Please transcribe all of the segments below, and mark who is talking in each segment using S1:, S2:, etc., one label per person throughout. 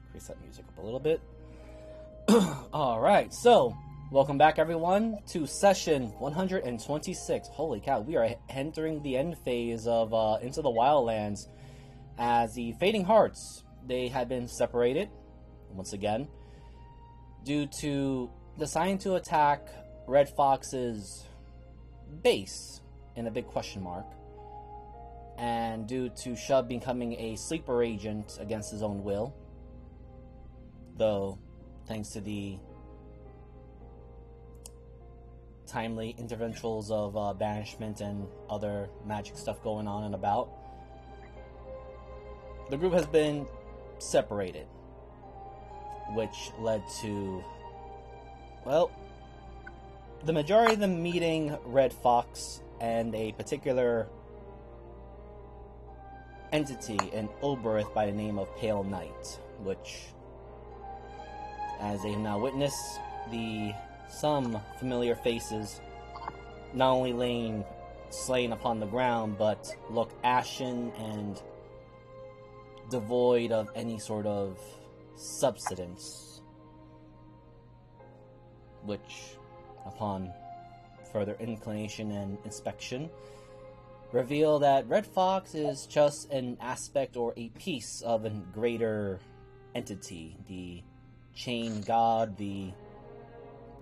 S1: Increase that music up a little bit. Alright, so welcome back everyone to session 126. Holy cow, we are entering the end phase of Into the Wildlands, as the Fading Hearts, they had been separated once again due to deciding to attack Red Fox's base in a big question mark, and due to Shub becoming a sleeper agent against his own will, though thanks to the timely interventions of banishment and other magic stuff going on and about, the group has been separated, which led to, well, the majority of them meeting Red Fox and a particular entity in Ulberith by the name of Pale Knight, which, as they have now witnessed, some familiar faces not only laying slain upon the ground, but look ashen and devoid of any sort of substance, which, upon further inclination and inspection, reveal that Red Fox is just an aspect or a piece of a greater entity, the Chain God, the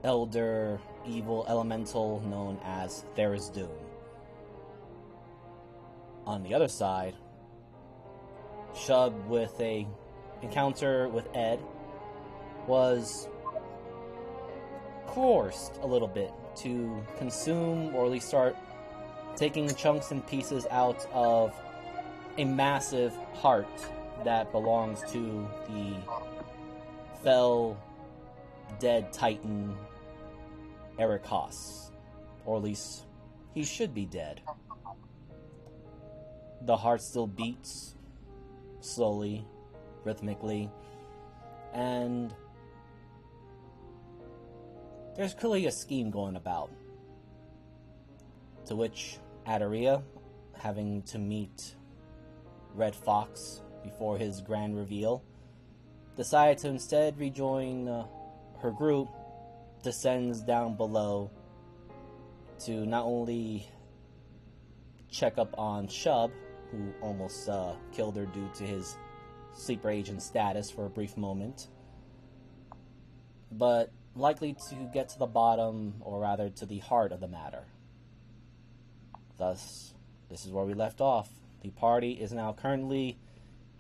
S1: elder evil elemental known as Doom. On the other side, Shub, with a encounter with Ed, was coerced a little bit to consume, or at least start taking chunks and pieces out of a massive heart that belongs to the fell dead titan Eric Haas, or at least he should be dead. The heart still beats slowly, rhythmically, and there's clearly a scheme going about, to which Adaria, having to meet Red Fox before his grand reveal, decided to instead rejoin her group, descends down below to not only check up on Shub, who almost killed her due to his sleeper agent status for a brief moment, but likely to get to the bottom, or rather to the heart of the matter. Thus, this is where we left off. The party is now currently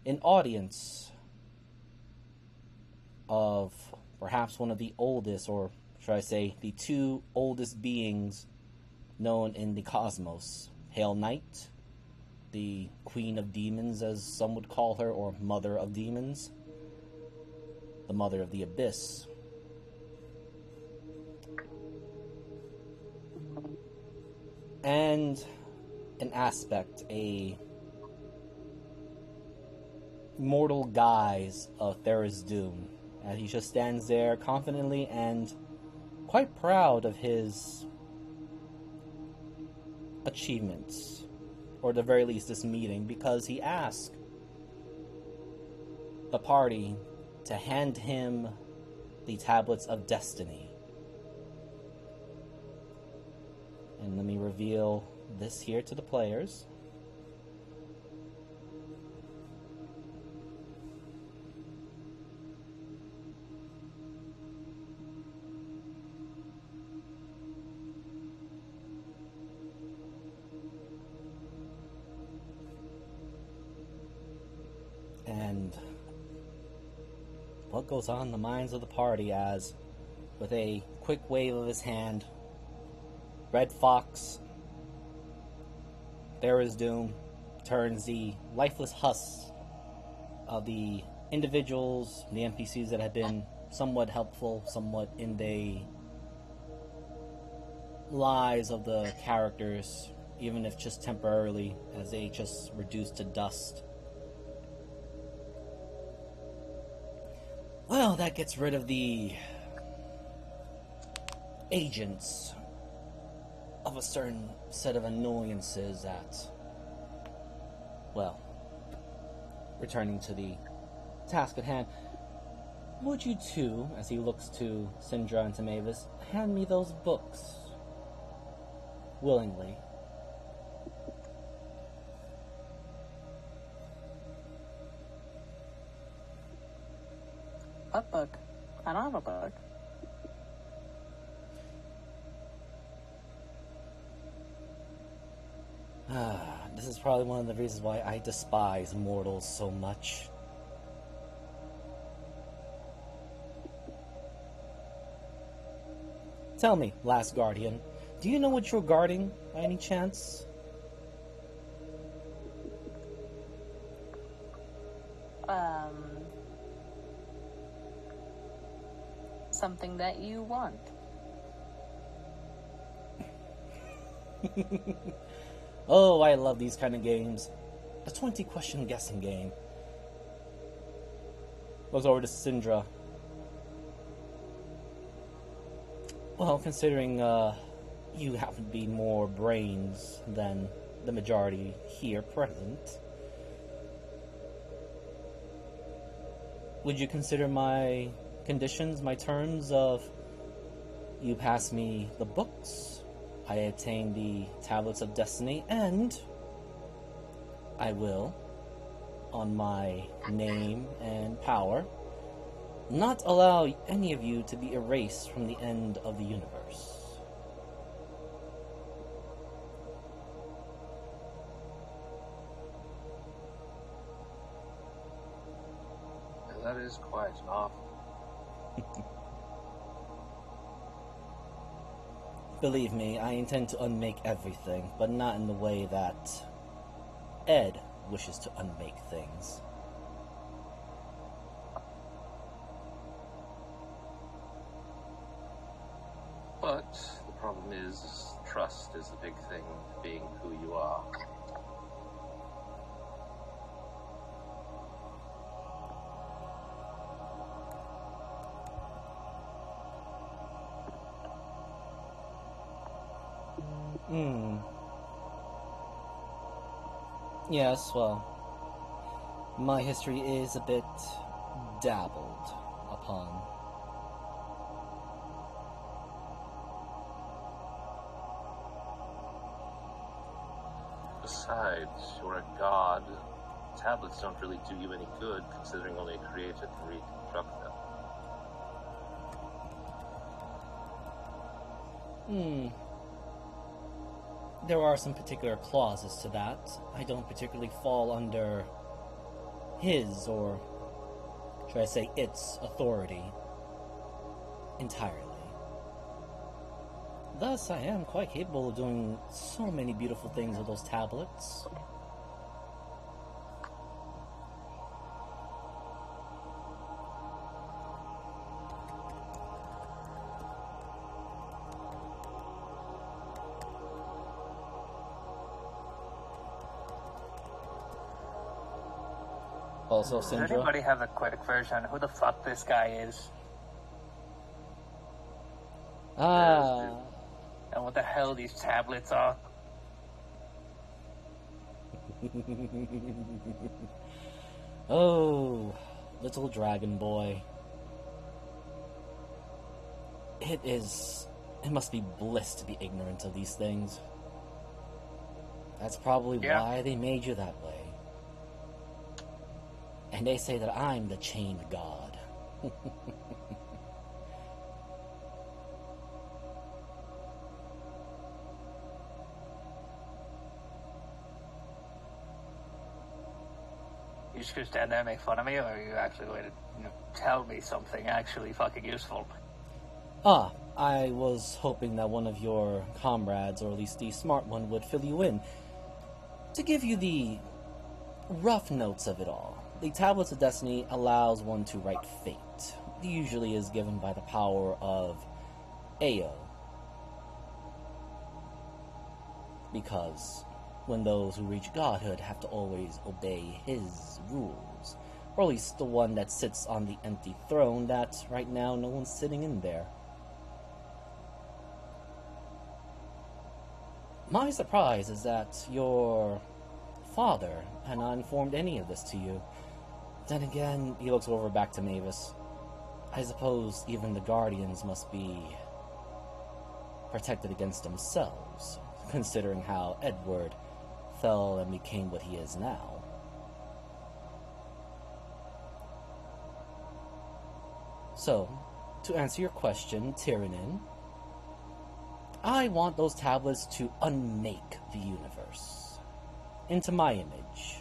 S1: in audience of perhaps one of the oldest, or should I say, the two oldest beings known in the cosmos. Pale Knight, the Queen of Demons, as some would call her, or Mother of Demons, the Mother of the Abyss. And an aspect, a mortal guise of Doom, as he just stands there confidently and quite proud of his achievements, or at the very least this meeting, because he asked the party to hand him the tablets of destiny. And let me reveal this here to the players. And what goes on in the minds of the party as, with a quick wave of his hand, Red Fox, Doom, turns the lifeless husks of the individuals, the NPCs that have been somewhat helpful, somewhat in the lives of the characters, even if just temporarily, as they just reduce to dust. Well, that gets rid of the agents of a certain set of annoyances that, well, returning to the task at hand, would you two, as he looks to Syndra and to Mavis, hand me those books? Willingly.
S2: What book? I don't have a book.
S1: This is probably one of the reasons why I despise mortals so much. Tell me, last guardian, do you know what you're guarding, by any chance?
S2: Something that you want.
S1: Oh, I love these kind of games. A 20-question guessing game. Goes over to Syndra. Well, considering you happen to be more brains than the majority here present, would you consider my conditions, my terms of you pass me the books, I attain the tablets of destiny, and I will, on my name and power, not allow any of you to be erased from the end of the universe.
S3: That is quite an offer.
S1: Believe me, I intend to unmake everything, but not in the way that Ed wishes to unmake things.
S3: But the problem is, trust is the big thing, being who you are.
S1: Yes, well, my history is a bit dabbled upon.
S3: Besides, you're a god. Tablets don't really do you any good, considering only a creator can reconstruct them.
S1: There are some particular clauses to that. I don't particularly fall under his, or should I say its, authority entirely. Thus, I am quite capable of doing so many beautiful things with those tablets. Also,
S2: Does
S1: Syndra.
S2: anybody have a quick version? Who the fuck this guy is? And what the hell these tablets are?
S1: Oh, little dragon boy. It must be bliss to be ignorant of these things. That's probably why they made you that way. And they say that I'm the chained god.
S2: You just gonna stand there and make fun of me, or are you actually going to tell me something actually fucking useful?
S1: I was hoping that one of your comrades, or at least the smart one, would fill you in. To give you the rough notes of it all. The Tablets of Destiny allows one to write fate. It usually is given by the power of Ao. Because when those who reach godhood have to always obey his rules. Or at least the one that sits on the empty throne that right now no one's sitting in there. My surprise is that your father had not informed any of this to you. Then again, he looks over back to Mavis. I suppose even the Guardians must be protected against themselves, considering how Edward fell and became what he is now. So, to answer your question, Tyrannin, I want those tablets to unmake the universe into my image.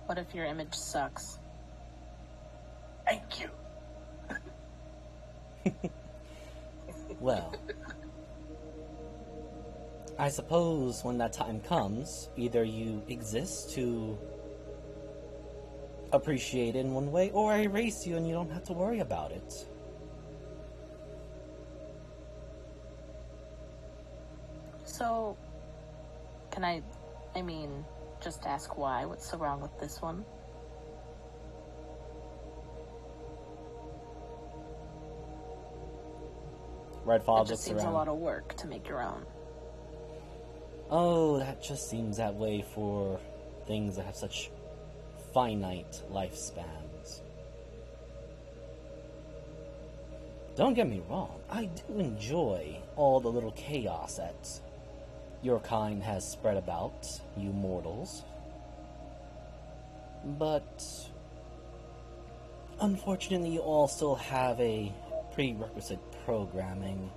S4: What if your image sucks?
S2: Thank you.
S1: Well, I suppose when that time comes, either you exist to appreciate it in one way, or I erase you and you don't have to worry about it.
S4: So, can I just ask why? What's so wrong with this one?
S1: Red Fob
S4: It just
S1: looks
S4: seems
S1: around.
S4: a lot of work to make your own.
S1: Oh, that just seems that way for things that have such finite lifespans. Don't get me wrong, I do enjoy all the little chaos that your kind has spread about, you mortals. But unfortunately, you all still have a prerequisite programming.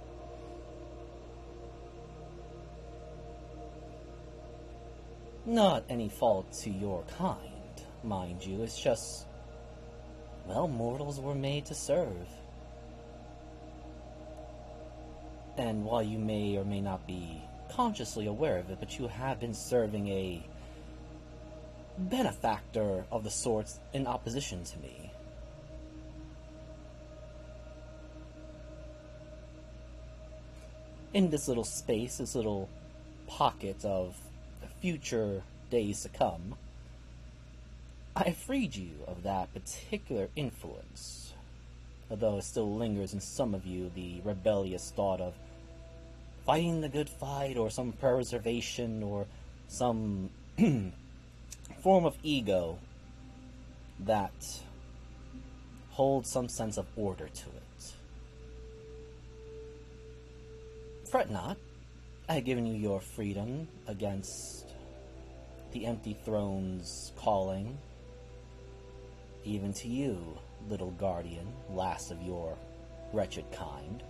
S1: Not any fault to your kind, mind you. It's just, well, mortals were made to serve. And while you may or may not be consciously aware of it, but you have been serving a benefactor of the sorts in opposition to me. In this little space, this little pocket of future days to come, I freed you of that particular influence, although it still lingers in some of you, the rebellious thought of fighting the good fight, or some preservation, or some form of ego that holds some sense of order to it. Fret not, I have given you your freedom against the empty throne's calling, even to you, little guardian, last of your wretched kind,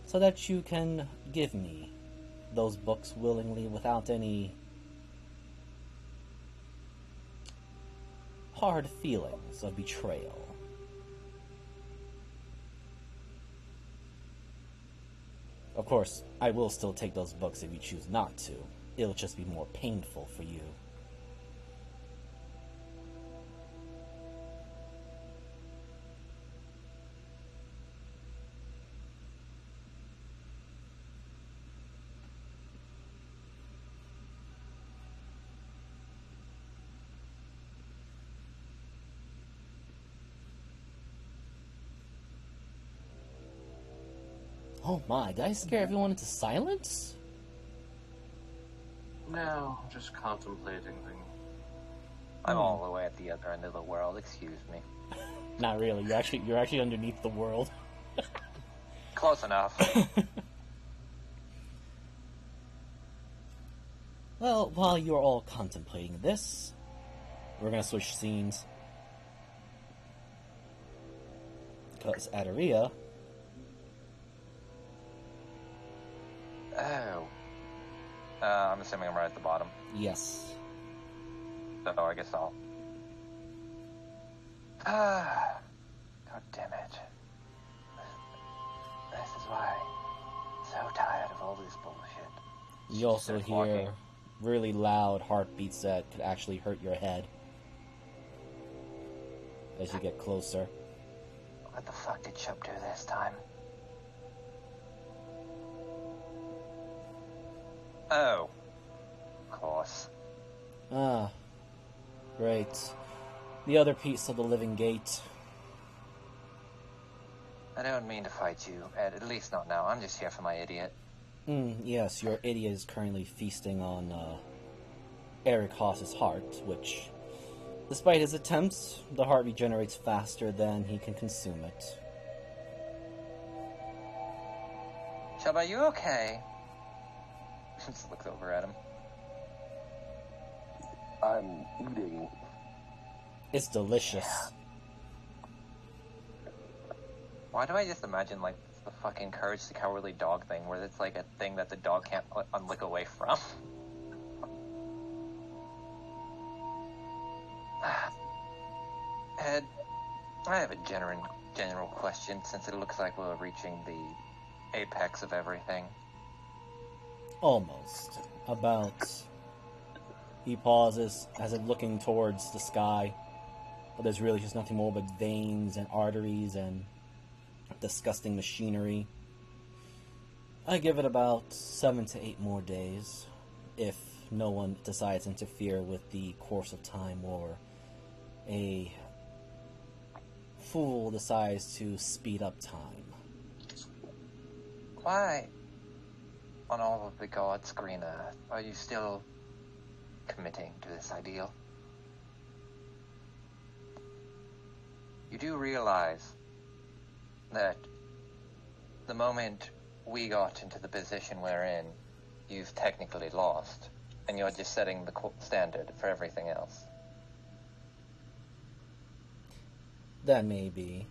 S1: so that you can give me those books willingly without any hard feelings of betrayal. Of course, I will still take those books if you choose not to. It'll just be more painful for you. Oh my, did I scare everyone into silence?
S3: No, just contemplating things.
S5: I'm all the way at the other end of the world, excuse me.
S1: Not really, you're actually underneath the world.
S5: Close enough.
S1: Well, while you're all contemplating this, we're gonna switch scenes. Because Aderia...
S5: Oh. I'm assuming I'm right at the bottom.
S1: Yes.
S5: So I guess I'll... God damn it. This is why I'm so tired of all this bullshit.
S1: You also
S5: Start
S1: hear
S5: walking.
S1: really loud heartbeats that could actually hurt your head as you get closer.
S5: What the fuck did Chubb do this time? Oh. Of course.
S1: Ah, great. The other piece of the living gate.
S5: I don't mean to fight you, Ed, at least not now. I'm just here for my idiot.
S1: Yes, your idiot is currently feasting on Eric Haas's heart, which, despite his attempts, the heart regenerates faster than he can consume it.
S5: Chubb, are you okay? Just looks over at him.
S3: I'm eating.
S1: It's delicious.
S5: Why do I just imagine, like, the fucking Courage the Cowardly Dog thing, where it's like a thing that the dog can't unlick away from? Ed, I have a general question, since it looks like we're reaching the apex of everything.
S1: Almost. About... He pauses, as if looking towards the sky, but there's really just nothing more but veins and arteries and disgusting machinery. I give it about 7 to 8 more days, if no one decides to interfere with the course of time, or a fool decides to speed up time.
S5: Why, on all of the gods' green earth, are you still committing to this ideal? You do realize that the moment we got into the position we're in, you've technically lost, and you're just setting the standard for everything else.
S1: That may be,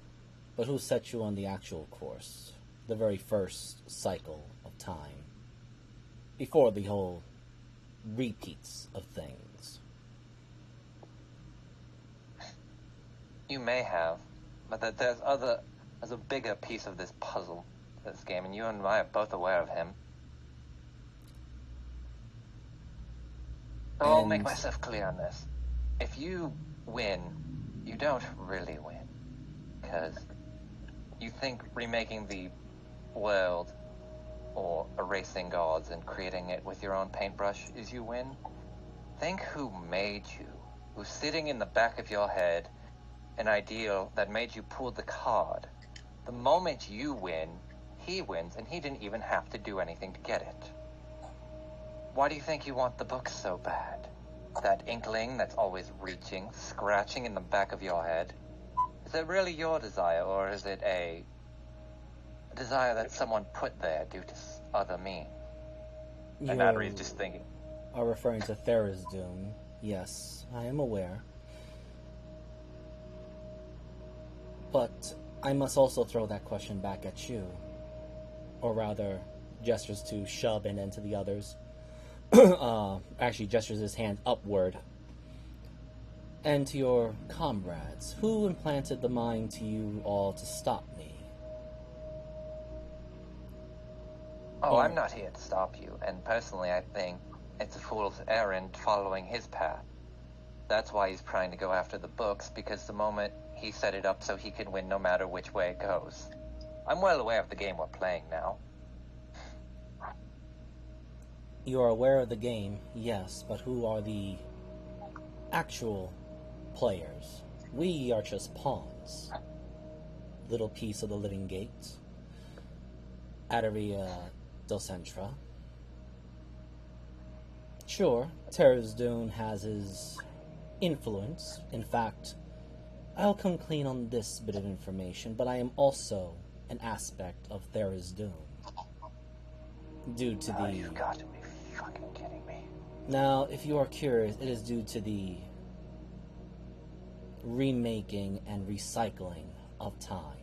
S1: but who set you on the actual course? The very first cycle of time, before the whole repeats of things.
S5: You may have, but that there's a bigger piece of this puzzle, this game, and you and I are both aware of him. So I'll make myself clear on this. If you win, you don't really win. Because you think remaking the world or erasing gods and creating it with your own paintbrush is you win? Think who made you, who's sitting in the back of your head, an ideal that made you pull the card. The moment you win, he wins, and he didn't even have to do anything to get it. Why do you think you want the book so bad? That inkling that's always reaching, scratching in the back of your head? Is it really your desire, or is it a desire that someone put there due to other means? And Adri's just thinking.
S1: Are referring to Tharizdun. Yes, I am aware. But I must also throw that question back at you. Or rather, gestures to Shub and then to the others. Actually gestures his hand upward. And to your comrades. Who implanted the mind to you all to stop me?
S5: Oh, I'm not here to stop you, and personally I think it's a fool's errand following his path. That's why he's trying to go after the books, because the moment he set it up so he can win no matter which way it goes. I'm well aware of the game we're playing now.
S1: You are aware of the game, yes, but who are the actual players? We are just pawns. Little piece of the living gate. Aderia Docentra. Sure, Tharizdun has his influence. In fact, I'll come clean on this bit of information, but I am also an aspect of Tharizdun. Due to the...
S5: You've got to be fucking kidding me.
S1: Now, if you are curious, it is due to the remaking and recycling of time.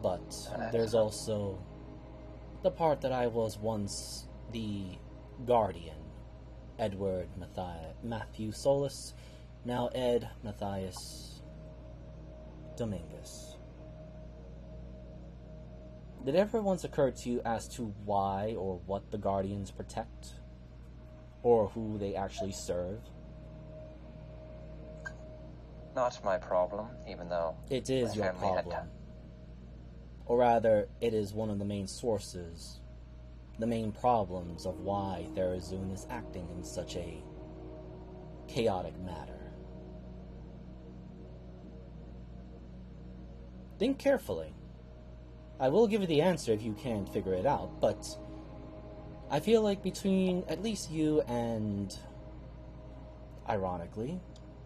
S1: But there's also the part that I was once the guardian, Edward Matthew Solus, now Ed Matthias Dominguez. Did it ever once occur to you as to why or what the Guardians protect? Or who they actually serve?
S5: Not my problem, even though
S1: It is your
S5: family had
S1: problem. Or rather, it is one of the main sources, the main problems of why Tharizdun is acting in such a chaotic manner. think carefully. I will give you the answer if you can't figure it out, but I feel like between at least you and, ironically,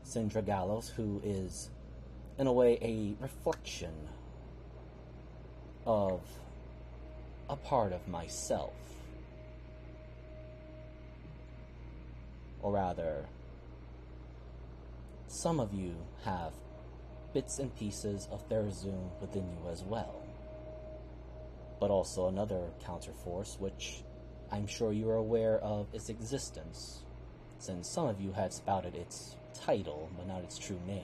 S1: Sindra Gallows, who is, in a way, a reflection of a part of myself. Or rather, some of you have bits and pieces of Therazun within you as well. But also another counterforce, which I'm sure you are aware of its existence, since some of you had spouted its title, but not its true name.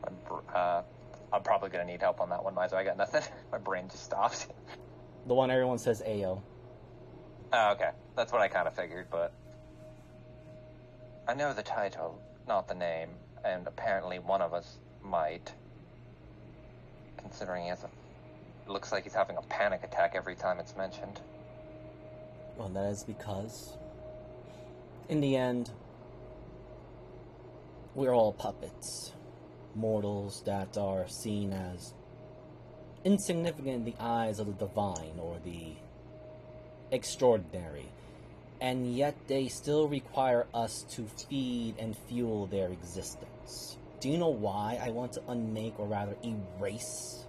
S5: I'm probably gonna need help on that one, Mizo. I got nothing. My brain just stopped.
S1: The one everyone says Ayo.
S5: Oh, okay. That's what I kind of figured, but I know the title, not the name, and apparently one of us might, considering it looks like he's having a panic attack every time it's mentioned.
S1: Well, that is because, in the end, we're all puppets. Mortals that are seen as insignificant in the eyes of the divine or the extraordinary, and yet they still require us to feed and fuel their existence. Do you know why I want to unmake, or rather erase,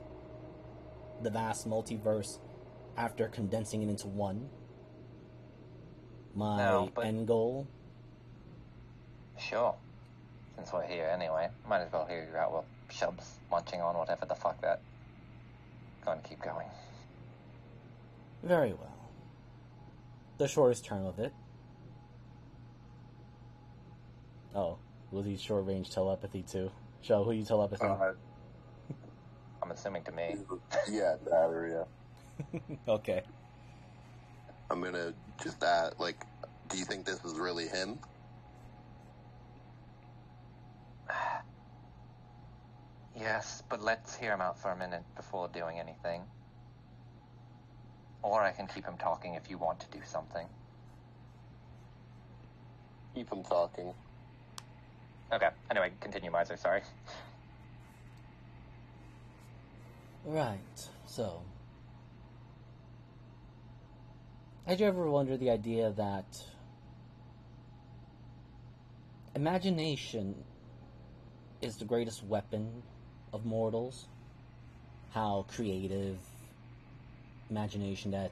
S1: the vast multiverse after condensing it into one? My end goal?
S5: Sure. Since we're here anyway, might as well hear you out while Shub's munching on whatever the fuck that. Gonna keep going.
S1: Very well. The shortest term of it. Oh, will he short range telepathy too? Shub, who you telepathy?
S5: I'm assuming to me.
S6: Yeah, battery, yeah.
S1: Okay.
S6: I'm gonna just add, like, do you think this was really him?
S5: Yes, but let's hear him out for a minute before doing anything. Or I can keep him talking if you want to do something.
S6: Keep him talking.
S5: Okay, anyway, continue, Miser, sorry.
S1: Right, so. Had you ever wondered the idea that imagination is the greatest weapon of mortals? How creative imagination that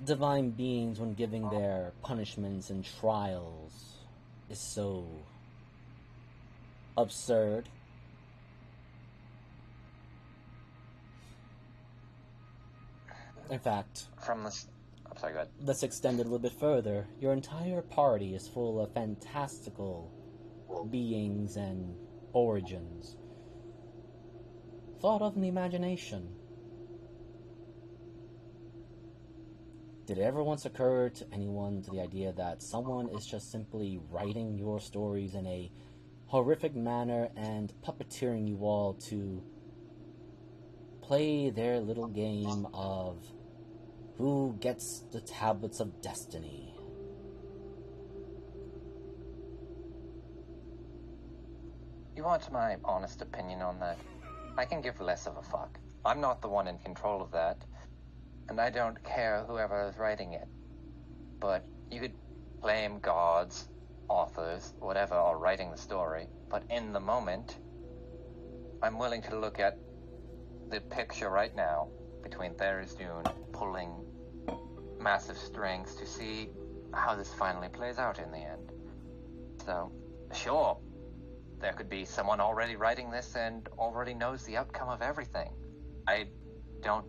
S1: divine beings, when giving their punishments and trials, is so absurd. In fact,
S5: I'm sorry, go ahead.
S1: let's extend it a little bit further. Your entire party is full of fantastical beings and origins, thought of in the imagination. Did it ever once occur to anyone to the idea that someone is just simply writing your stories in a horrific manner and puppeteering you all to play their little game of who gets the tablets of destiny?
S5: You want my honest opinion on that? I can give less of a fuck. I'm not the one in control of that, and I don't care whoever is writing it. But you could blame gods, authors, whatever are writing the story, but in the moment, I'm willing to look at the picture right now between Therazun pulling massive strings to see how this finally plays out in the end. So, sure, there could be someone already writing this and already knows the outcome of everything. I don't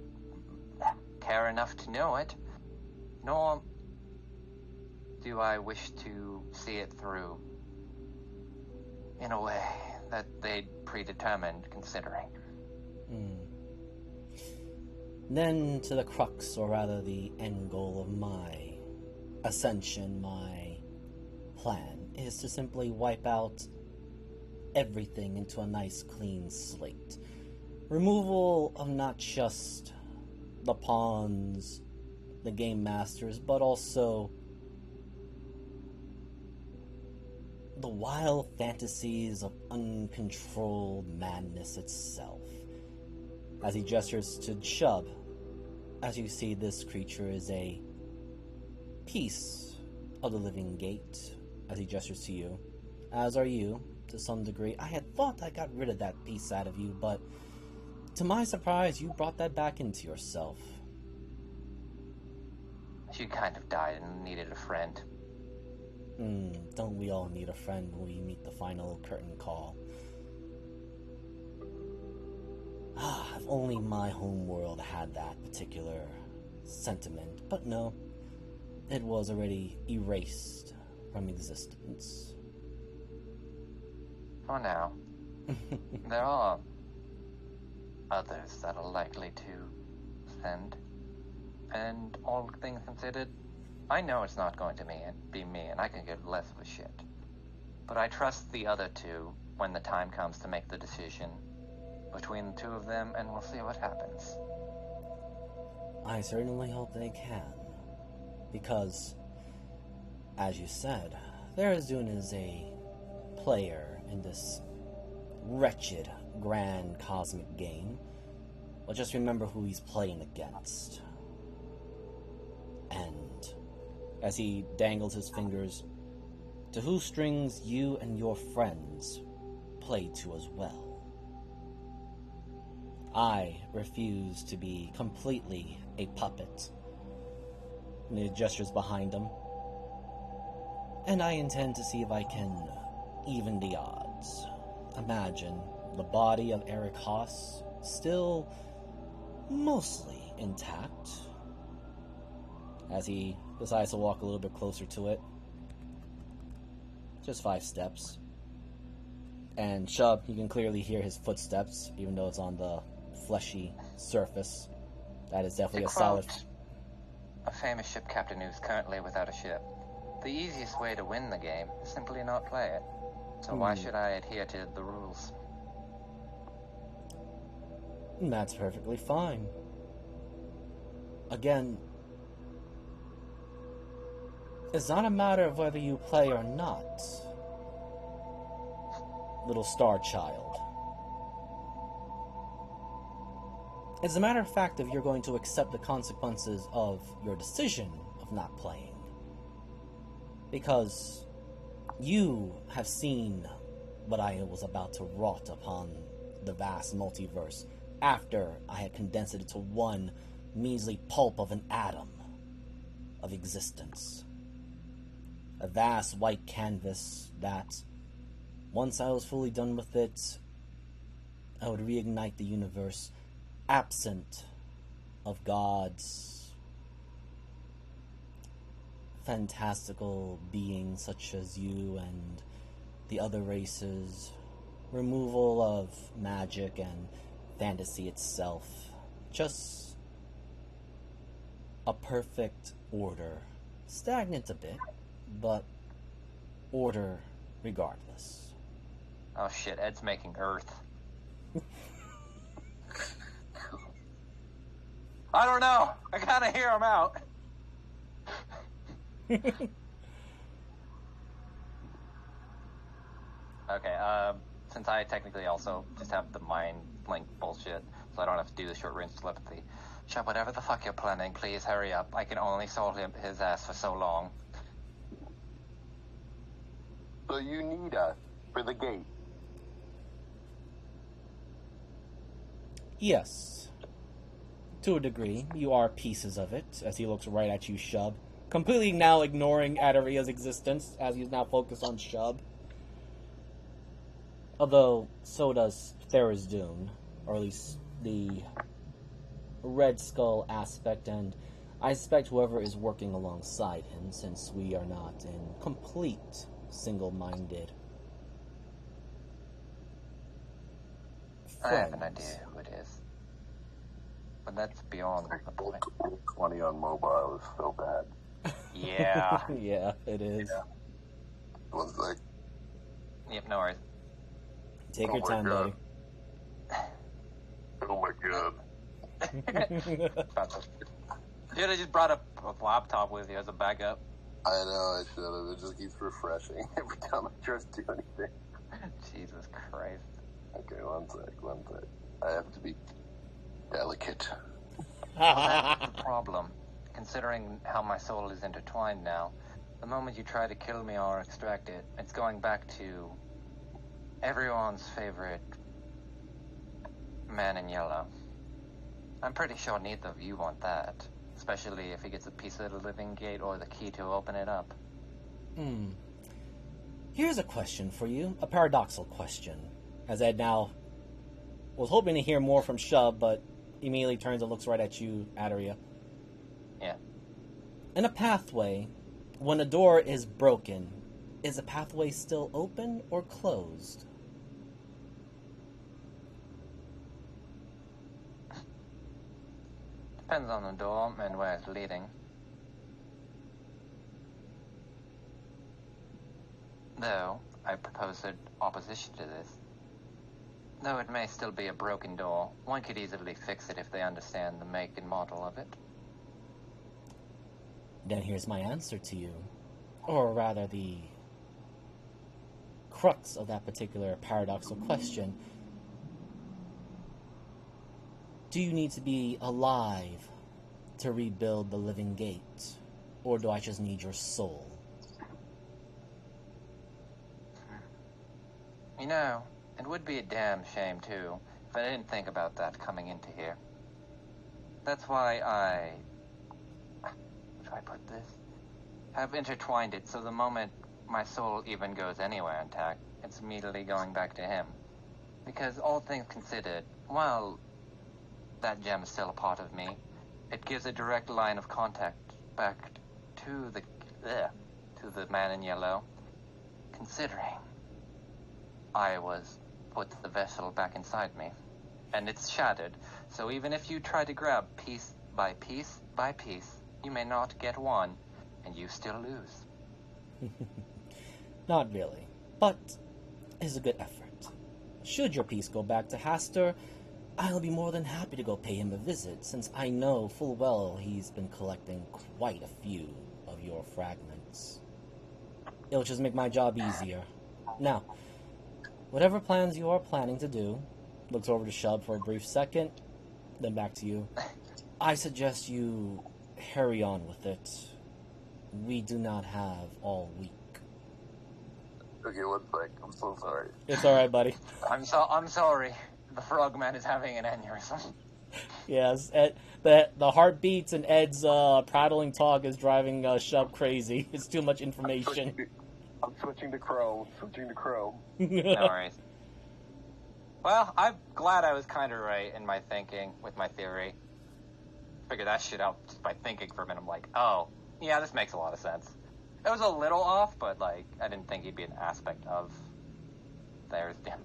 S5: care enough to know it, nor do I wish to see it through in a way that they'd predetermined considering.
S1: Then to the crux, or rather the end goal of my ascension, my plan, is to simply wipe out everything into a nice clean slate. Removal of not just the pawns, the game masters, but also the wild fantasies of uncontrolled madness itself. As he gestures to Shub, as you see, this creature is a piece of the living gate, as he gestures to you, as are you, to some degree. I had thought I got rid of that piece out of you, but to my surprise, you brought that back into yourself.
S5: She kind of died and needed a friend.
S1: Don't we all need a friend when we meet the final curtain call? If only my homeworld had that particular sentiment, but no, it was already erased from existence.
S5: For now. There are others that are likely to send. And all things considered, I know it's not going to be me, and I can give less of a shit. But I trust the other two when the time comes to make the decision between the two of them, and we'll see what happens.
S1: I certainly hope they can. Because, as you said, Tharizdun is a player in this wretched, grand cosmic game. But just remember who he's playing against. And, as he dangles his fingers, to whose strings you and your friends play to as well. I refuse to be completely a puppet. And he gestures behind him. And I intend to see if I can even the odds. Imagine the body of Eric Haas still mostly intact. As he decides to walk a little bit closer to it. Just 5 steps. And Shub, you can clearly hear his footsteps, even though it's on the fleshy surface. That is definitely a solid...
S5: A famous ship captain who's currently without a ship. The easiest way to win the game is simply not play it. So why should I adhere to the rules?
S1: That's perfectly fine. Again, it's not a matter of whether you play or not, little star child. It's a matter of fact if you're going to accept the consequences of your decision of not playing. Because you have seen what I was about to wrought upon the vast multiverse after I had condensed it into one measly pulp of an atom of existence. A vast white canvas that, once I was fully done with it, I would reignite the universe absent of gods, fantastical beings such as you and the other races, removal of magic and fantasy itself, just a perfect order, stagnant a bit, but order regardless.
S5: Oh shit, Ed's making Earth. I don't know. I kind of hear him out. Okay, since I technically also just have the mind link bullshit, so I don't have to do the short range telepathy. Shut whatever the fuck you're planning, please hurry up. I can only solve his ass for so long.
S6: So you need us for the gate.
S1: Yes. To a degree, you are pieces of it, as he looks right at you, Shub. Completely now ignoring Adaria's existence, as he's now focused on Shub. Although, so does Tharizdun, or at least the Red Skull aspect, and I suspect whoever is working alongside him, since we are not in complete single-minded
S5: I have an idea who it is. But that's beyond the point.
S6: 20 on mobile is so bad.
S5: Yeah.
S1: Yeah, it is.
S6: Yeah. One sec.
S5: Yep, no worries.
S1: Take
S6: Oh
S1: your
S6: my
S1: time,
S6: God.
S1: buddy.
S6: Oh my god.
S5: You should have just brought a laptop with you as a backup.
S6: I know I should have. It just keeps refreshing every time I try to do anything.
S5: Jesus Christ.
S6: Okay, one sec. I have to be delicate.
S5: That's the problem. Considering how my soul is intertwined now, the moment you try to kill me or extract it, it's going back to everyone's favorite man in yellow. I'm pretty sure neither of you want that, especially if he gets a piece of the living gate or the key to open it up.
S1: Here's a question for you, a paradoxical question. As Ed now was hoping to hear more from Shub, but immediately turns and looks right at you, Adaria.
S5: Yeah.
S1: In a pathway, when a door is broken, is the pathway still open or closed?
S5: Depends on the door and where it's leading. Though, I propose an opposition to this. Though it may still be a broken door, one could easily fix it if they understand the make and model of it.
S1: Then here's my answer to you. Or rather, the crux of that particular paradoxical question. Do you need to be alive to rebuild the living gate? Or do I just need your soul?
S5: You know, it would be a damn shame, too, if I didn't think about that coming into here. That's why how do I put this? Have intertwined it so the moment my soul even goes anywhere intact, it's immediately going back to him. Because all things considered, while that gem is still a part of me, it gives a direct line of contact back to the man in yellow. Considering I was put the vessel back inside me, and it's shattered, so even if you try to grab piece by piece by piece, you may not get one, and you still lose.
S1: Not really, but it's a good effort. Should your piece go back to Hastur, I'll be more than happy to go pay him a visit, since I know full well he's been collecting quite a few of your fragments. It'll just make my job easier. Now, whatever plans you are planning to do, looks over to Shub for a brief second, then back to you. I suggest you hurry on with it. We do not have all week.
S6: Okay, one sec. I'm so sorry.
S1: It's alright, buddy.
S5: I'm sorry. The frogman is having an aneurysm.
S1: Yes, the heartbeats and Ed's prattling talk is driving Shub crazy. It's too much information.
S6: I'm switching to Chrome.
S5: No worries. Well, I'm glad I was kind of right in my thinking with my theory. Figured that shit out just by thinking for a minute. I'm like, oh, yeah, this makes a lot of sense. It was a little off, but, like, I didn't think he'd be an aspect of Thayer's Doom.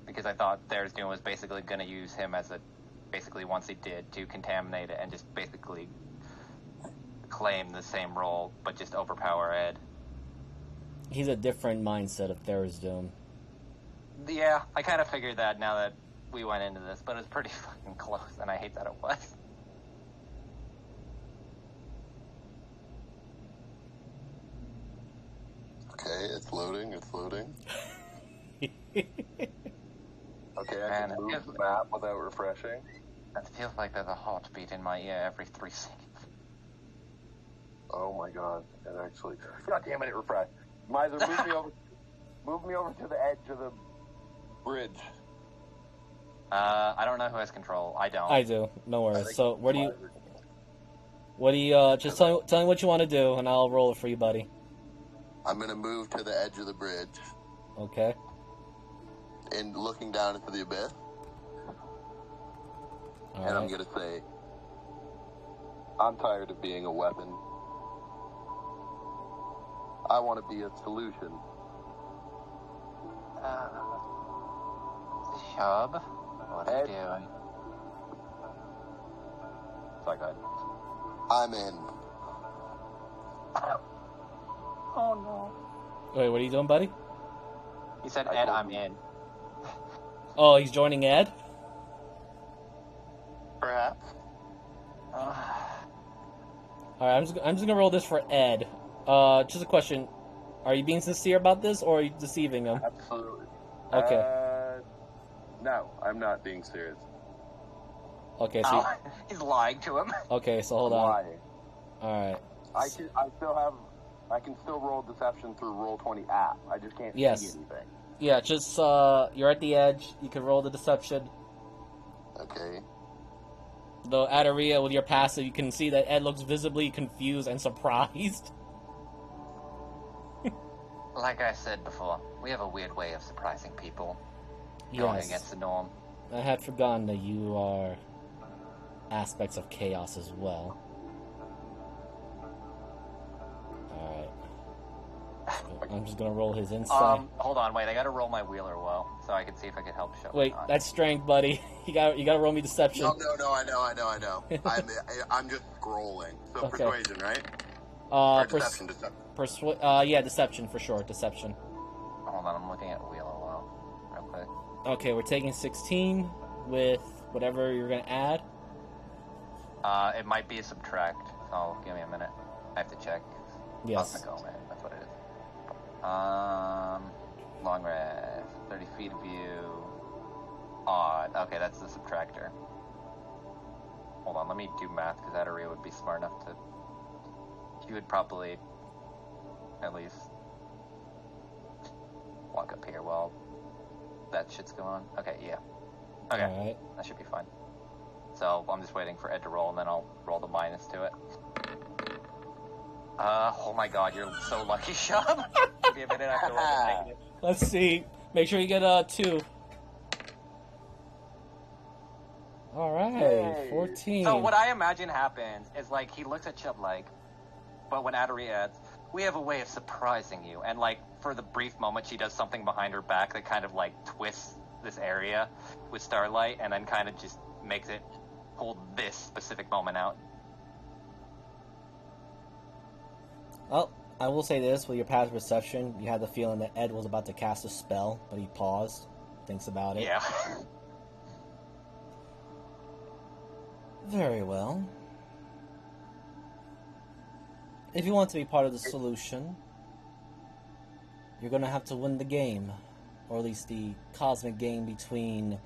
S5: Because I thought Thayer's Doom was basically going to use him as basically once he did, to contaminate it and just basically claim the same role, but just overpower Ed.
S1: He's a different mindset of Thayer's Doom.
S5: Yeah, I kind of figured that now that we went into this, but it was pretty fucking close, and I hate that it was.
S6: Okay, it's loading. Okay, I
S5: Man,
S6: can move the map without refreshing.
S5: It feels like there's a heartbeat in my ear every 3 seconds.
S6: Oh my god, it actually... God damn it refreshed. Miser, move me over to the edge of the bridge.
S5: I don't know who has control. I don't.
S1: I do. No worries. So, what do you, just tell me what you want to do, and I'll roll it for you, buddy.
S6: I'm gonna move to the edge of the bridge.
S1: Okay.
S6: And looking down into the abyss.
S1: All
S6: and I'm
S1: right.
S6: gonna say, I'm tired of being a weapon. I want to be a solution.
S5: Shub, what are you doing? Sorry, go ahead.
S6: I'm in.
S5: Oh no.
S1: Wait, what are you doing, buddy?
S5: He said, Ed, I'm in.
S1: Oh, he's joining Ed?
S6: Perhaps.
S1: All right, I'm just gonna roll this for Ed. Just a question: are you being sincere about this, or are you deceiving him?
S6: Absolutely.
S1: Okay.
S6: No, I'm not being serious.
S1: Okay, so
S2: He's lying to him.
S1: okay, so hold on.
S6: Lying.
S1: All right.
S6: I can still roll deception through Roll20 app. I just can't
S1: Yes.
S6: see anything.
S1: Yeah, just you're at the edge. You can roll the deception.
S6: Okay.
S1: Though Adaria, with your passive, you can see that Ed looks visibly confused and surprised.
S5: Like I said before, we have a weird way of surprising people. Going
S1: Yes.
S5: against the norm.
S1: I had forgotten that you are aspects of chaos as well. Alright. I'm just gonna roll his insight.
S5: Hold on, wait, I gotta roll my wheeler well, so I can see if I can help show.
S1: Wait, that's strength, buddy. You gotta roll me deception.
S6: No, I know. I'm just scrolling. So
S1: Okay.
S6: persuasion, right?
S1: Deception. Yeah, deception for sure. Deception.
S5: Hold on, I'm looking at wheeler well, real quick.
S1: Okay, we're taking 16 with whatever you're gonna add.
S5: It might be a subtract, so give me a minute. I have to check.
S1: Yes.
S5: Go, man. That's what it is. Long rest, 30 feet of view. Odd. Okay, that's the subtractor. Hold on, let me do math, because Adaria would be smart enough to... She would probably at least walk up here while that shit's going on. Okay, yeah. Okay,
S1: Alright.
S5: that should be fine. So, I'm just waiting for Ed to roll, and then I'll roll the minus to it. Oh my god, you're so lucky, Shub. Give me a minute, I have to roll the negative.
S1: Let's see. Make sure you get 2. Alright,
S6: Yay.
S1: 14.
S5: So what I imagine happens is, like, he looks at Chubb like, but when Adaria adds, we have a way of surprising you. And, like, for the brief moment, she does something behind her back that kind of, like, twists this area with Starlight and then kind of just makes it pull this specific moment out.
S1: Well, I will say this, with your passive perception, you had the feeling that Ed was about to cast a spell, but he paused, thinks about it.
S5: Yeah.
S1: Very well. If you want to be part of the solution, you're going to have to win the game, or at least the cosmic game between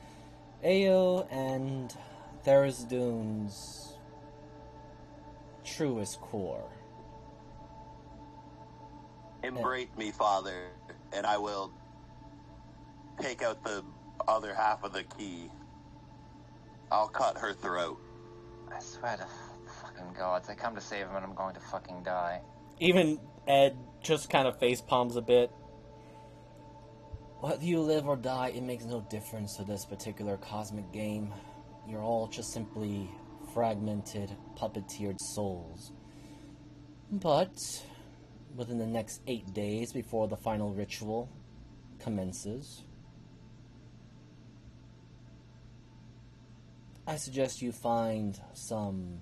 S1: Ao and Tharizdun's truest core.
S6: Embrace me, Father, and I will take out the other half of the key. I'll cut her throat.
S5: I swear to fucking gods, I come to save him and I'm going to fucking die.
S1: Even Ed just kind of face palms a bit. Whether you live or die, it makes no difference to this particular cosmic game. You're all just simply fragmented, puppeteered souls. But within the next 8 days before the final ritual commences, I suggest you find some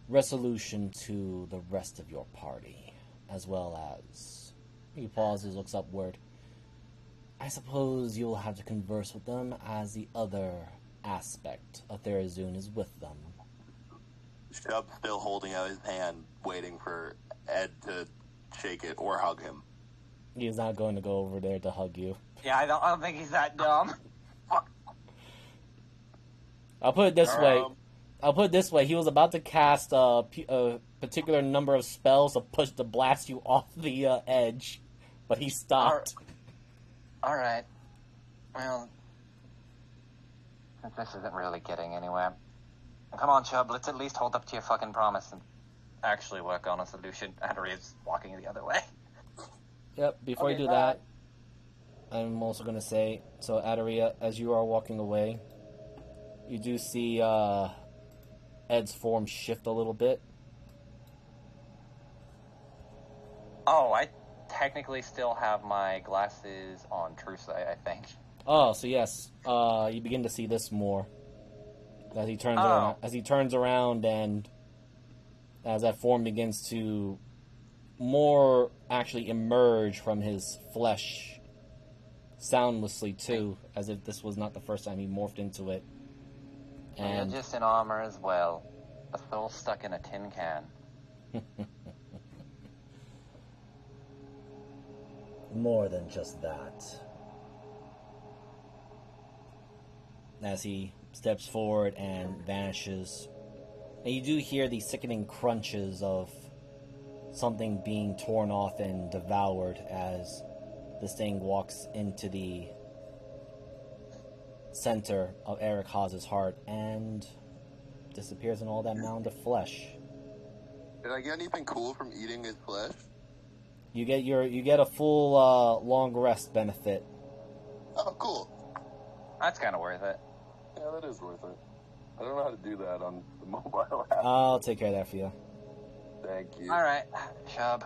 S1: resolution to the rest of your party, as well as... He pauses, looks upward. I suppose you'll have to converse with them as the other aspect of Therazun is with them.
S6: Shub's still holding out his hand, waiting for Ed to shake it or hug him.
S1: He's not going to go over there to hug you.
S5: Yeah, I don't think he's that dumb. Fuck.
S1: I'll put it this way. He was about to cast a particular number of spells to blast you off the edge, but he stopped.
S5: Alright. Well, this isn't really getting anywhere. Come on, Chubb, let's at least hold up to your fucking promise and actually work on a solution. Adaria's walking the other way.
S1: Yep, before you do that, I'm also going to say, so Adaria, as you are walking away, you do see Ed's form shift a little bit.
S5: Oh, I technically still have my glasses on true sight, I think.
S1: Oh, so yes, you begin to see this more as he turns around. As he turns around, and as that form begins to more actually emerge from his flesh, soundlessly too, as if this was not the first time he morphed into it.
S5: And you're just in armor as well. A soul stuck in a tin can.
S1: More than just that. As he steps forward and vanishes, and you do hear the sickening crunches of something being torn off and devoured as this thing walks into the center of Eric Haas's heart and disappears in all that mound of flesh.
S6: Did I get anything cool from eating his flesh?
S1: You get a full long rest benefit.
S6: Oh, cool.
S5: That's kind of worth it.
S7: Yeah, that is worth it. I don't know how to do that on the mobile app.
S1: I'll take care of that for you.
S7: Thank you.
S5: All right, Shub.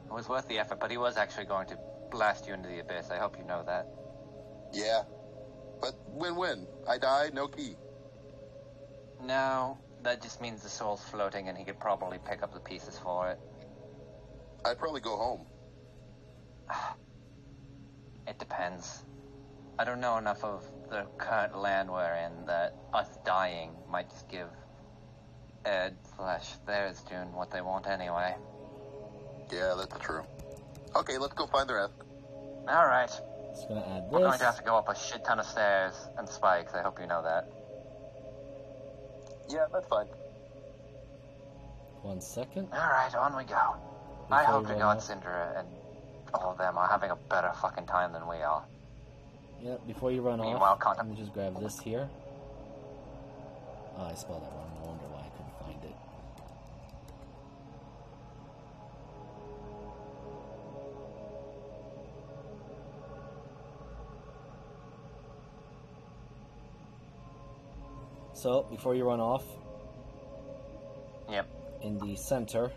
S5: It was worth the effort, but he was actually going to blast you into the abyss. I hope you know that.
S6: Yeah. But win-win. I die, no key.
S5: No, that just means the soul's floating and he could probably pick up the pieces for it.
S6: I'd probably go home.
S5: It depends. I don't know enough of the current land we're in that us dying might just give Ed / theirs doing what they want anyway.
S6: Yeah, that's true. Okay, let's go find the rest.
S5: All right.
S1: Just gonna add
S5: We're going
S1: this.
S5: to have to go up a shit ton of stairs and spikes. I hope you know that.
S7: Yeah, that's fine.
S1: 1 second.
S5: All right, on we go. I
S1: Before
S5: hope
S1: you
S5: to
S1: run
S5: God
S1: off.
S5: Syndra and all of them are having a better fucking time than we are.
S1: Yeah, before you run
S5: Meanwhile,
S1: off,
S5: contact-
S1: let me just grab this here. Oh, I spelled that wrong. No wonder why I couldn't find it. So, before you run off,
S5: Yep.
S1: in the center,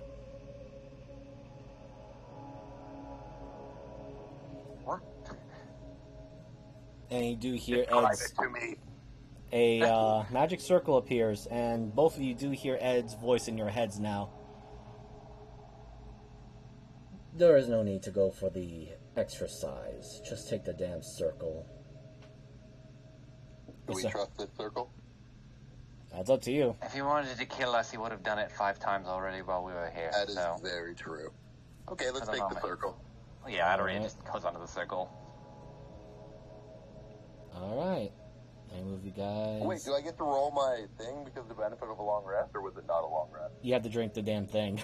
S5: What?
S1: and you do hear
S6: Private
S1: Ed's,
S6: to me.
S1: a magic circle appears, and both of you do hear Ed's voice in your heads now. There is no need to go for the extra size. Just take the damn circle.
S6: Do we
S1: Yes, sir.
S6: trust this circle?
S1: That's up to you.
S5: If he wanted to kill us, he would have done it 5 times already while we were here.
S6: That is
S5: so,
S6: very true. Okay, let's
S5: I don't
S6: take
S5: know,
S6: the
S5: man.
S6: circle.
S5: yeah, I'd already
S1: Alright.
S5: just goes onto the circle.
S1: Alright. I move you guys.
S7: Wait, do I get to roll my thing because of the benefit of a long rest, or was it not a long rest?
S1: You have to drink the damn thing.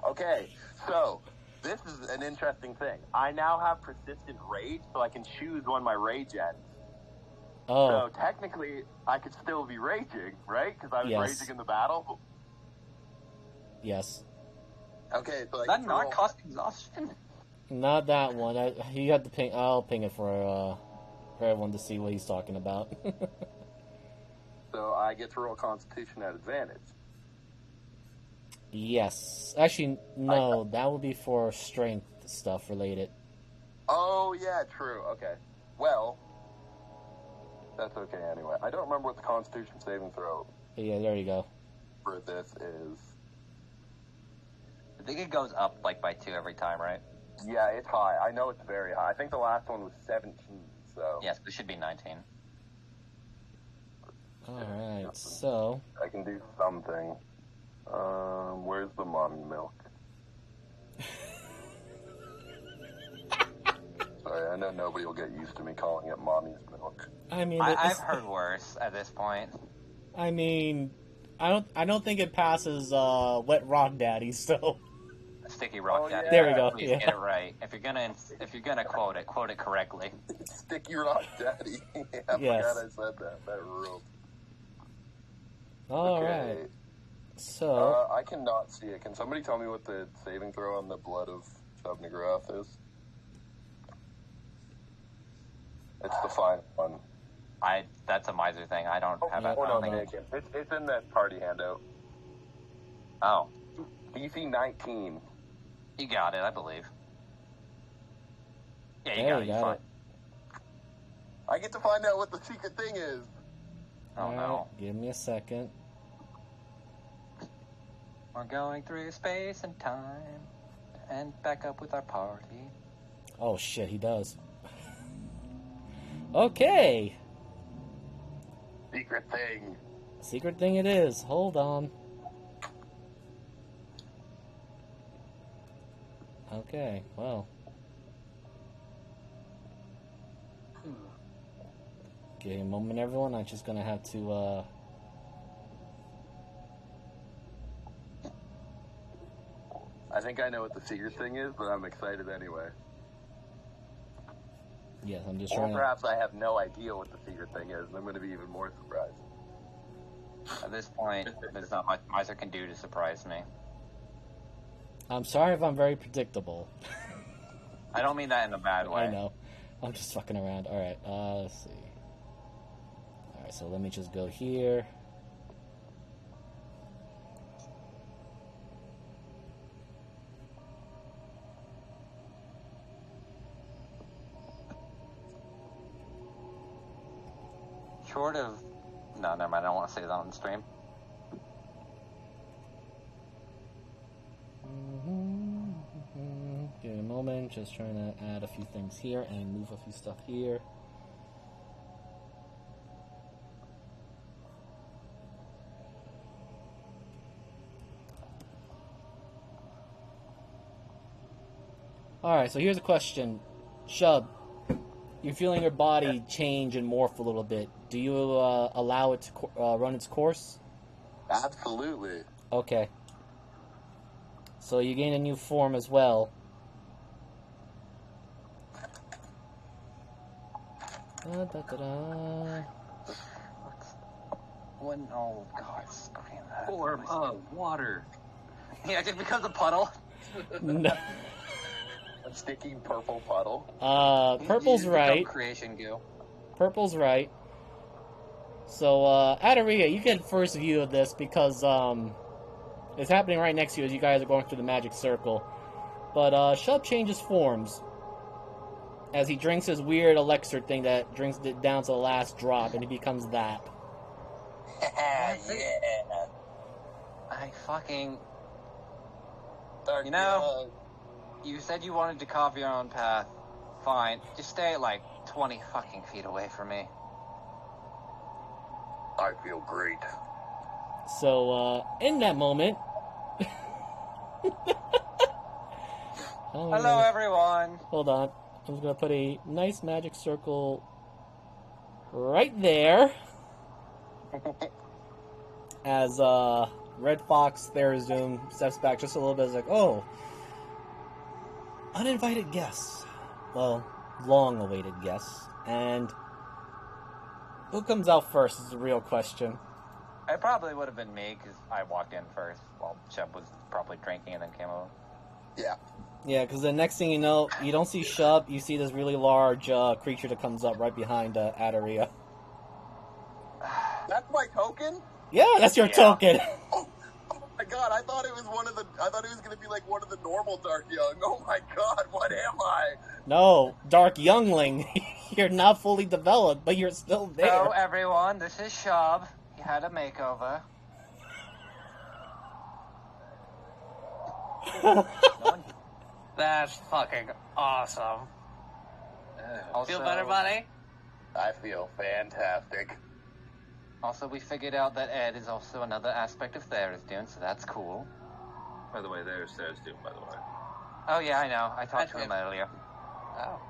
S7: Okay, so this is an interesting thing. I now have persistent rage, so I can choose when my rage ends.
S1: Oh,
S7: So technically, I could still be raging, right? Because I was
S1: Yes.
S7: raging in the battle.
S1: yes.
S6: Okay, so I
S5: Does that
S6: get to
S5: not
S6: roll-
S5: cost exhaustion?
S1: Not that one. You have to ping. I'll ping it for everyone to see what he's talking about.
S7: So I get to roll Constitution at advantage.
S1: Yes. Actually, no. That would be for strength stuff related.
S7: Oh, yeah, true. Okay. Well, that's okay anyway. I don't remember what the Constitution saving throw
S1: Yeah, there you go.
S7: for this is.
S5: I think it goes up like by 2 every time, right?
S7: Yeah, it's high. I know it's very high. I think the last one was 17, so
S5: Yes, this should be 19.
S1: Alright, so.
S7: I can do something. Where's the mommy milk? Sorry, I know nobody will get used to me calling it mommy's milk.
S1: I mean,
S5: I've heard worse at this point.
S1: I mean, I don't think it passes Wet Rock Daddy. So
S5: Sticky Rock
S7: Oh,
S5: Daddy.
S7: yeah.
S1: There we go,
S5: Please
S1: yeah.
S5: get it right. If you're gonna quote it correctly.
S7: Sticky Rock Daddy. Yeah, I
S1: Yes.
S7: forgot I said that. That ruled.
S1: all right.
S7: Okay.
S1: So
S7: I cannot see it. Can somebody tell me what the saving throw on the blood of Chub Nagrath is? It's the final one.
S5: That's a miser thing. I don't have that.
S7: Oh, no,
S5: thing.
S7: Megan. It's in that party handout.
S5: Oh,
S7: DC 19.
S5: you got it. I believe. Yeah, you
S1: there
S5: got
S1: you
S5: it. You're
S1: got
S5: fine.
S1: it.
S7: I get to find out what the secret thing is.
S5: Oh
S1: All
S5: no.
S1: right, give me a second.
S5: We're going through space and time and back up with our party.
S1: Oh shit, he does. Okay,
S7: Secret thing.
S1: secret thing it is. Hold on. Okay, well. Okay, a moment, everyone. I'm just gonna have to,
S7: I think I know what the secret thing is, but I'm excited anyway.
S1: Yes, I'm just
S7: Or
S1: trying to...
S7: perhaps I have no idea what the secret thing is, and I'm going to be even more surprised.
S5: At this point, there's not much Miser can do to surprise me.
S1: I'm sorry if I'm very predictable.
S5: I don't mean that in a bad way.
S1: I know. I'm just fucking around. Alright, let's see. Alright, so let me just go here.
S5: Short of... No, never mind. I don't want to say that on the stream.
S1: Give me a moment. Just trying to add a few things here and move a few stuff here. Alright, so here's a question. Shub, you're feeling your body change and morph a little bit. Do you allow it to run its course?
S7: Absolutely.
S1: Okay. So you gain a new form as well.
S5: When, oh god, scream that.
S3: Form of water.
S5: Yeah, just becomes a puddle.
S1: No.
S7: A sticky purple puddle.
S1: Purple's
S5: You
S1: right.
S5: become creation goo.
S1: Purple's right. So, Adaria, you get first view of this because, it's happening right next to you as you guys are going through the magic circle. But, Shub changes forms as he drinks his weird elixir thing that drinks it down to the last drop, and he becomes that.
S7: Yeah.
S5: I fucking...
S7: Dark,
S5: You know- You said you wanted to carve your own path. Fine. Just stay like 20 fucking feet away from me.
S7: I feel great.
S1: So, in that moment...
S5: Hello, everyone.
S1: Hold on. I'm just gonna put a nice magic circle right there. As, Red Fox Therazoom steps back just a little bit. It's like, oh, uninvited guests. Well, long-awaited guests. And who comes out first is the real question.
S5: It probably would have been me because I walked in first while Shub was probably drinking and then came over.
S7: Yeah.
S1: Yeah, because the next thing you know, you don't see Shub, you see this really large creature that comes up right behind Adaria.
S7: That's my token?
S1: Yeah, that's your token.
S7: Oh my god, I thought it was gonna be like one of the normal Dark Young. Oh my god, what am I?
S1: No, Dark Youngling. You're not fully developed, but you're still there.
S5: Hello, everyone. This is Shub. He had a makeover.
S2: That's fucking awesome. Feel better, buddy?
S7: I feel fantastic.
S5: Also, we figured out that Ed is also another aspect of Therazoom, so that's cool.
S3: By the way, there's Doom, by the way.
S5: Oh, yeah, I know. I talked to
S2: That's
S5: him earlier.
S2: Oh.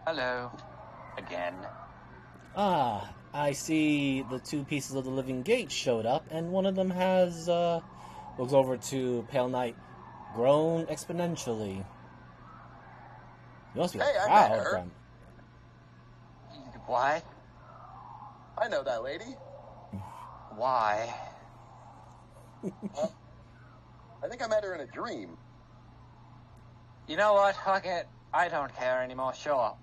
S5: Hello. Again.
S1: Ah, I see the two pieces of the living gate showed up, and one of them has, looks over to Pale Knight, grown exponentially. You must be
S7: Hey, I
S1: proud
S7: met
S1: of
S7: her.
S1: them.
S5: What?
S7: I know that lady.
S5: Why?
S7: I think I met her in a dream.
S5: You know what? Fuck it. I don't care anymore. Show up.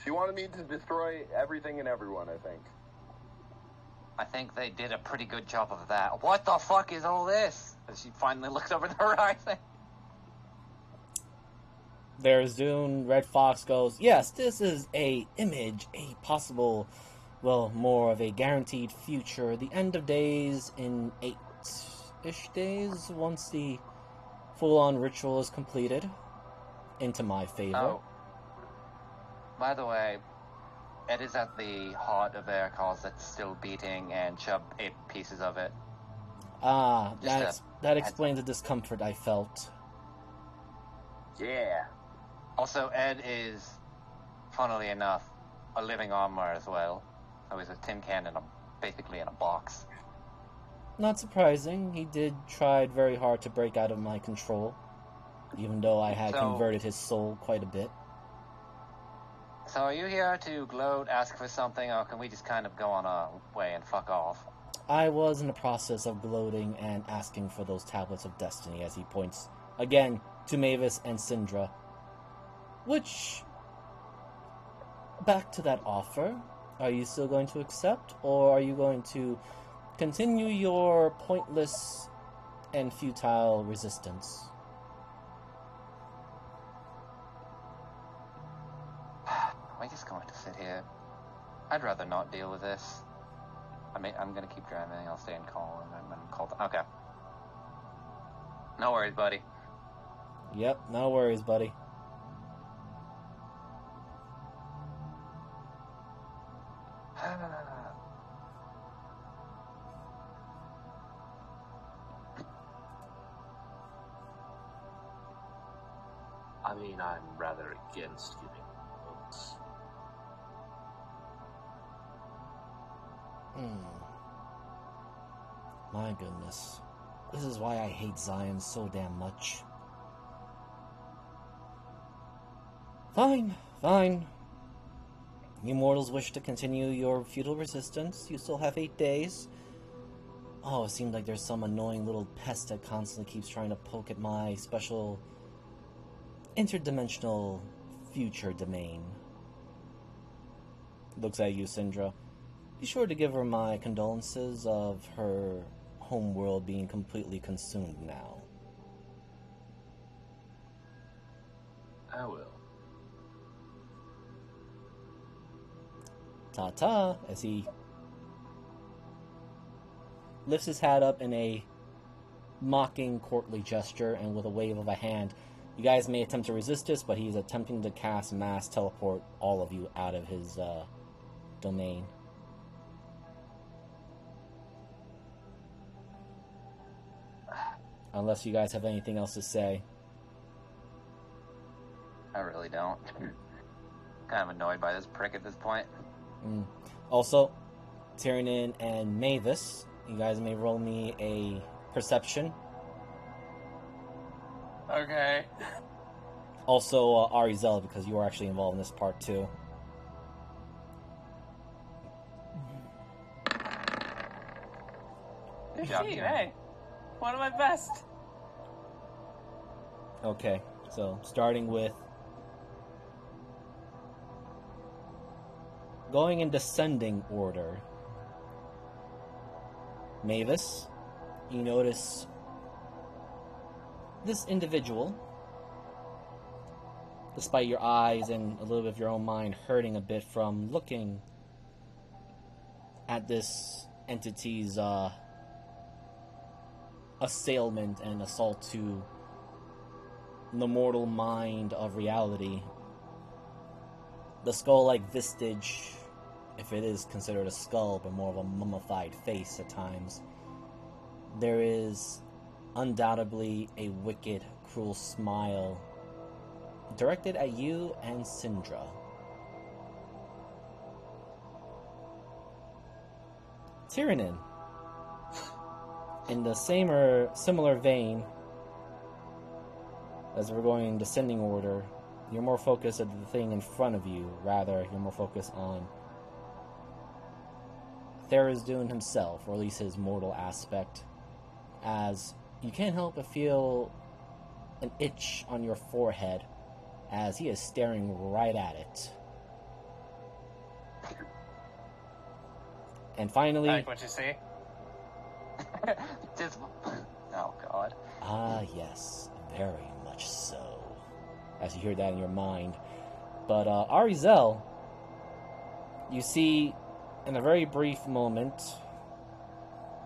S7: She wanted me to destroy everything and everyone, I think.
S5: I think they did a pretty good job of that. What the fuck is all this? As she finally looks over the horizon.
S1: There's Dune. Red Fox goes, yes, this is a image, a possible, well, more of a guaranteed future. The end of days in 8-ish days, once the full-on ritual is completed. Into my favor.
S5: Oh. By the way, Ed is at the heart of their cause that's still beating, and Chubb ate pieces of it.
S1: Ah,
S5: Just
S1: that explains the discomfort I felt.
S7: Yeah.
S5: Also, Ed is, funnily enough, a living armor as well. So he's a tin can basically in a box.
S1: Not surprising. He did try very hard to break out of my control, even though I had converted his soul quite a bit.
S5: So are you here to gloat, ask for something, or can we just kind of go on our way and fuck off?
S1: I was in the process of gloating and asking for those tablets of destiny, as he points again to Mavis and Syndra. Which, back to that offer, are you still going to accept, or are you going to continue your pointless and futile resistance?
S5: We're just going to sit here. I'd rather not deal with this. I'm going to keep driving. I'll stay in call and I'm going to call. Okay. No worries, buddy.
S1: Yep, no worries, buddy.
S3: I mean, I'm rather against giving votes.
S1: My goodness. This is why I hate Zion so damn much. Fine, fine. You mortals wish to continue your futile resistance. You still have 8 days. Oh, it seems like there's some annoying little pest that constantly keeps trying to poke at my special interdimensional future domain. Looks at you, Syndra. Be sure to give her my condolences of her homeworld being completely consumed now.
S3: I will.
S1: Ta-ta, as he lifts his hat up in a mocking, courtly gesture, and with a wave of a hand. You guys may attempt to resist this, but he's attempting to cast mass teleport all of you out of his domain. Unless you guys have anything else to say.
S5: I really don't. Kind of annoyed by this prick at this point.
S1: Also, Tyrion and Mavis, you guys may roll me a perception.
S2: Okay.
S1: Also, Arizel, because you are actually involved in this part too.
S5: Good job,
S2: Gee,
S5: Kieran.
S2: hey. One of my best.
S1: Okay, so starting with going in descending order. Mavis, you notice this individual, despite your eyes and a little bit of your own mind hurting a bit from looking at this entity's assailment and assault to the mortal mind of reality. The skull-like vistage, if it is considered a skull, but more of a mummified face at times. There is undoubtedly a wicked, cruel smile directed at you and Syndra. Tyrion, in the same or similar vein, as we're going in descending order, you're more focused at the thing in front of you. Rather, you're more focused on Tharizdun himself, or at least his mortal aspect, as you can't help but feel an itch on your forehead as he is staring right at it. And finally...
S2: Like what you see?
S5: Just... Oh, God.
S1: Ah, yes, very much so. As you hear that in your mind. But, Arizel, you see, in a very brief moment...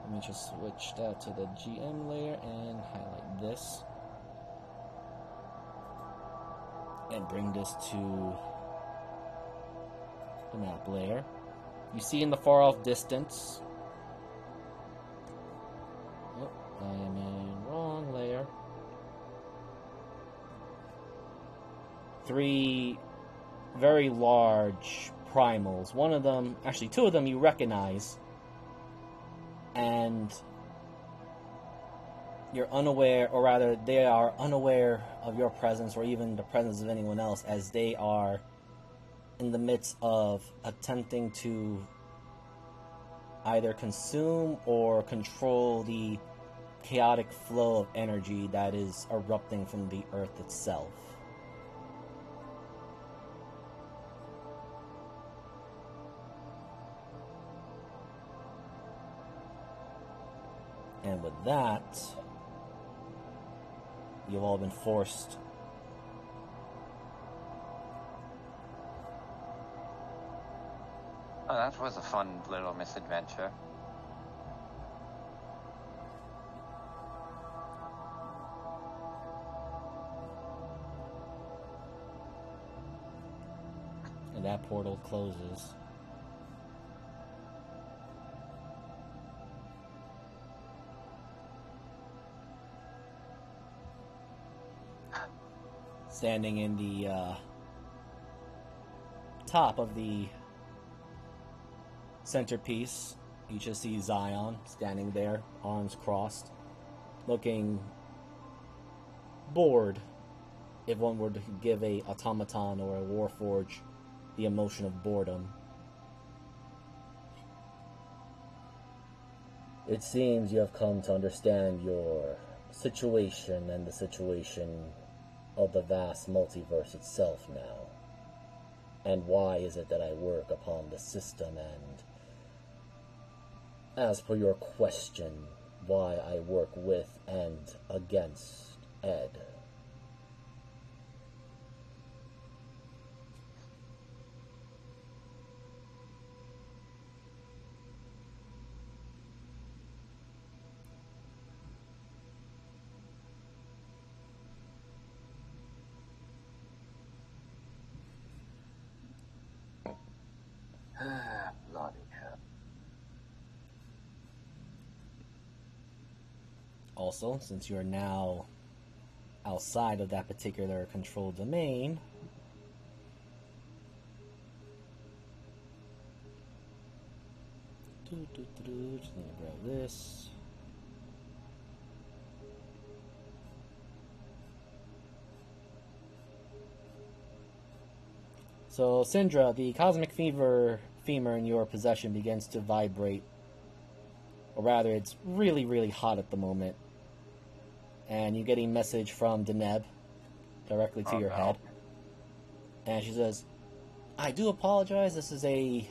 S1: Let me just switch that to the GM layer and highlight this. And bring this to the map layer. You see in the far-off distance... Oh, I am in wrong layer. three very large primals. One of them, actually two of them you recognize, and you're unaware, or rather they are unaware of your presence or even the presence of anyone else, as they are in the midst of attempting to either consume or control the chaotic flow of energy that is erupting from the earth itself. And with that, you've all been forced
S5: Oh, that was a fun little misadventure.
S1: and that portal closes. Standing in the top of the centerpiece, you just see Zion standing there, arms crossed, looking bored, if one were to give a automaton or a warforge the emotion of boredom. It seems you have come to understand your situation and the situation of the vast multiverse itself now. And why is it that I work upon the system, and as per your question, why I work with and against Ed.
S5: Bloody hell.
S1: Also, since you're now outside of that particular control domain, just need to grab this. So, Syndra, the cosmic femur in your possession begins to vibrate. Or rather, it's really, really hot at the moment. And you get a message from Deneb directly to your head. And she says, I do apologize, this is a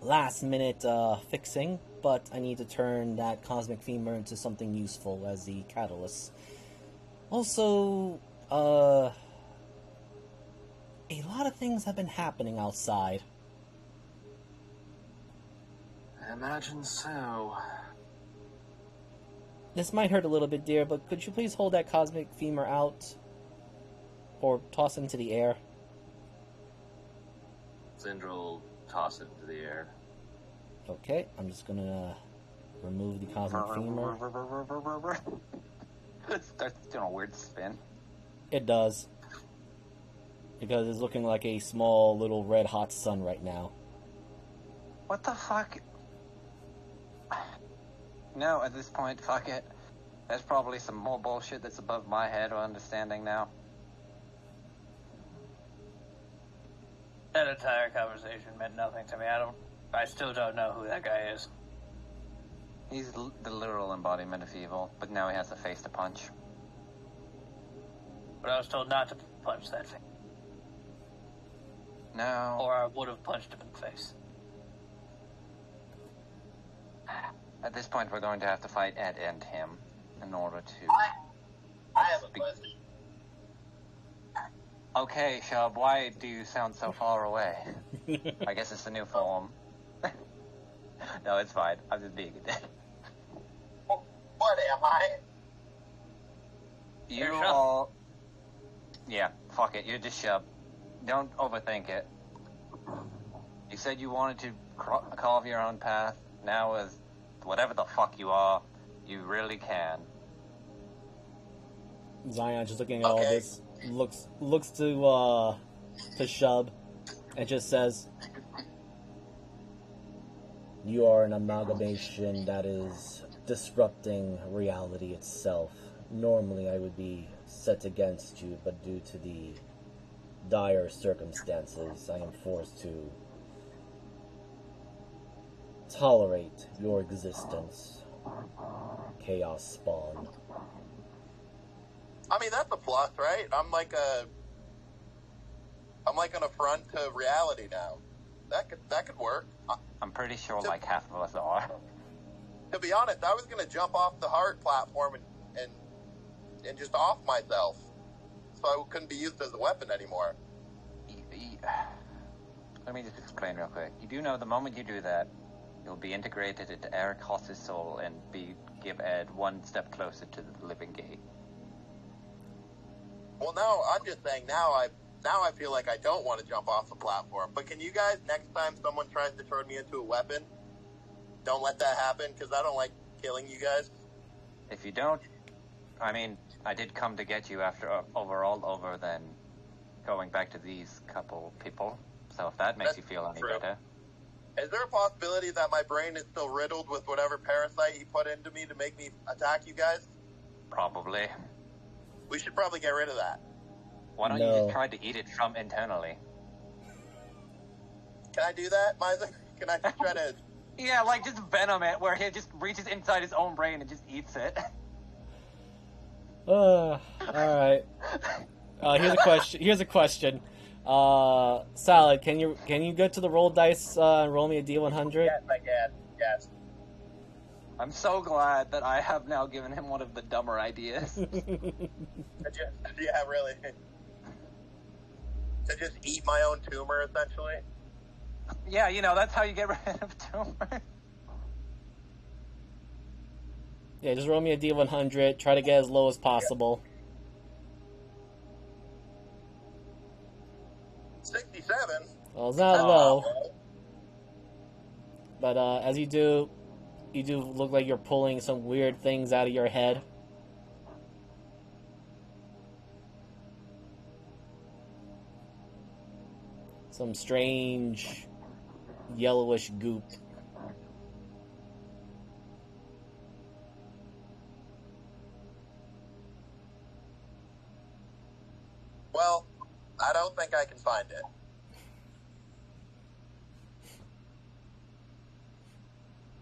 S1: last-minute fixing, but I need to turn that cosmic femur into something useful as the catalyst. Also, a lot of things have been happening outside.
S3: I imagine so.
S1: This might hurt a little bit, dear, but could you please hold that cosmic femur out? Or toss it into the air?
S3: Syndra will toss it into the air.
S1: Okay, I'm just gonna remove the cosmic femur.
S5: It starts doing a weird spin.
S1: It does. Because it's looking like a small little red hot sun right now.
S5: What the fuck? No, at this point, fuck it. There's probably some more bullshit that's above my head or understanding now.
S2: That entire conversation meant nothing to me. I still don't know who that guy is.
S5: He's the literal embodiment of evil, but now he has a face to punch.
S2: But I was told not to punch that thing.
S5: No.
S2: Or I would have punched him in the face.
S5: At this point, we're going to have to fight Ed and him in order to...
S7: I have a question.
S5: Okay, Shub, why do you sound so far away? I guess it's the new form. No, it's fine. I'm just being a dick.
S7: What am I?
S5: You
S2: You're Shub.
S5: all... Yeah, fuck it. You're just Shub. Don't overthink it. You said you wanted to carve your own path. Now as whatever the fuck you are, you really can.
S1: Zion just looking at all
S7: Okay.
S1: this. looks to Shub and just says, "You are an amalgamation that is disrupting reality itself. Normally I would be set against you, but due to the dire circumstances, I am forced to tolerate your existence. Chaos spawn."
S7: I mean, that's a plus, right? I'm like an affront to reality now. That could work.
S5: I'm pretty sure like half of us are.
S7: To be honest, I was gonna jump off the hard platform and just off myself, so I couldn't be used as a weapon anymore.
S5: Let me just explain real quick. You do know the moment you do that, you'll be integrated into Eric Haas's soul and give Ed one step closer to the living gate.
S7: Well, no, I'm just saying now I feel like I don't want to jump off the platform. But can you guys, next time someone tries to turn me into a weapon, don't let that happen, because I don't like killing you guys.
S5: If you don't, I mean, I did come to get you after over than going back to these couple people. So if that makes
S7: That's
S5: you feel any
S7: true.
S5: better.
S7: Is there a possibility that my brain is still riddled with whatever parasite he put into me to make me attack you guys?
S5: Probably.
S7: We should probably get rid of that.
S5: Why don't you
S1: No.
S5: just try to eat it from internally?
S7: Can I do that, Misa? Can I just try to...
S5: Yeah, like just venom it, where he just reaches inside his own brain and just eats it.
S1: All right. Here's a question. Salad, can you go to the roll dice and roll me a D100?
S7: Yes, I can. Yes.
S5: I'm so glad that I have now given him one of the dumber ideas.
S7: Yeah, really. To just eat my own tumor, essentially.
S5: Yeah, you know, that's how you get rid of tumor.
S1: Yeah, just roll me a D100. Try to get as low as possible.
S7: 67?
S1: Well, it's not
S7: Oh,
S1: low,
S7: well.
S1: but as you do look like you're pulling some weird things out of your head. Some strange yellowish goop.
S7: Well, I don't think I can find it.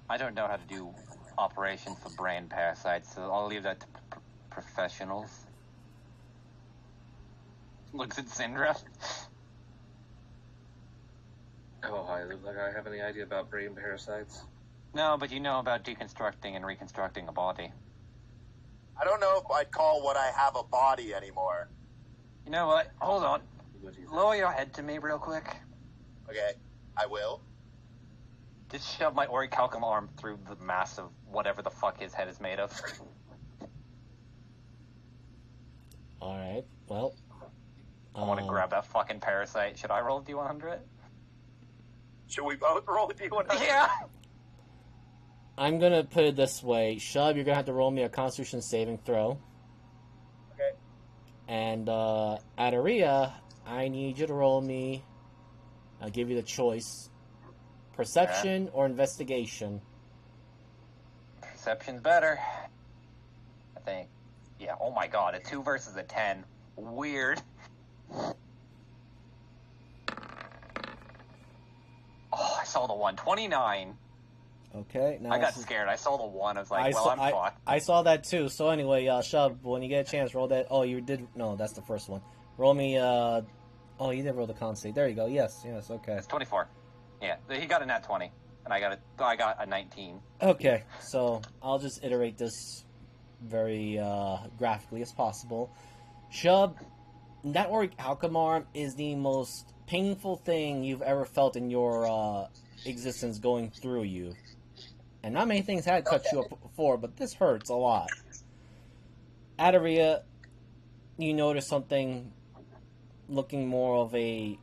S5: I don't know how to do operations for brain parasites, so I'll leave that to professionals. Looks at Syndra.
S3: Oh, hi. Look like I have any idea about brain parasites?
S5: No, but you know about deconstructing and reconstructing a body.
S7: I don't know if I'd call what I have a body anymore.
S5: You know what? Hold on.
S3: What do you think?
S5: Lower your head to me real quick.
S7: Okay, I will.
S5: Just shove my orichalcum arm through the mass of whatever the fuck his head is made of.
S1: Alright, well.
S5: I want to grab that fucking parasite. Should I roll D100?
S7: Should we both roll a D100?
S5: Yeah!
S1: I'm gonna put it this way. Shub, you're gonna have to roll me a Constitution saving throw.
S7: Okay.
S1: And Adaria, I need you to roll me. I'll give you the choice: perception or investigation.
S5: Perception's better. I think. Yeah, oh my god, a 2 versus a 10. Weird. Oh, I saw the 1. 29.
S1: Okay, now
S5: I got
S1: this is-
S5: scared. I saw the 1. I was like,
S1: I
S5: I'm fucked.
S1: I saw that too. So anyway, Shub, when you get a chance, roll that. Oh, you did. No, that's the first one. Roll me. Oh, you did roll the con save. There you go. Yes, okay.
S5: It's 24. Yeah, he got a nat 20, and I got a 19.
S1: Okay, so I'll just iterate this very graphically as possible. Shub, that orichalcum arm is the most painful thing you've ever felt in your existence going through you. And not many things had cut you up before, but this hurts a lot. Adaria, you notice something looking more of a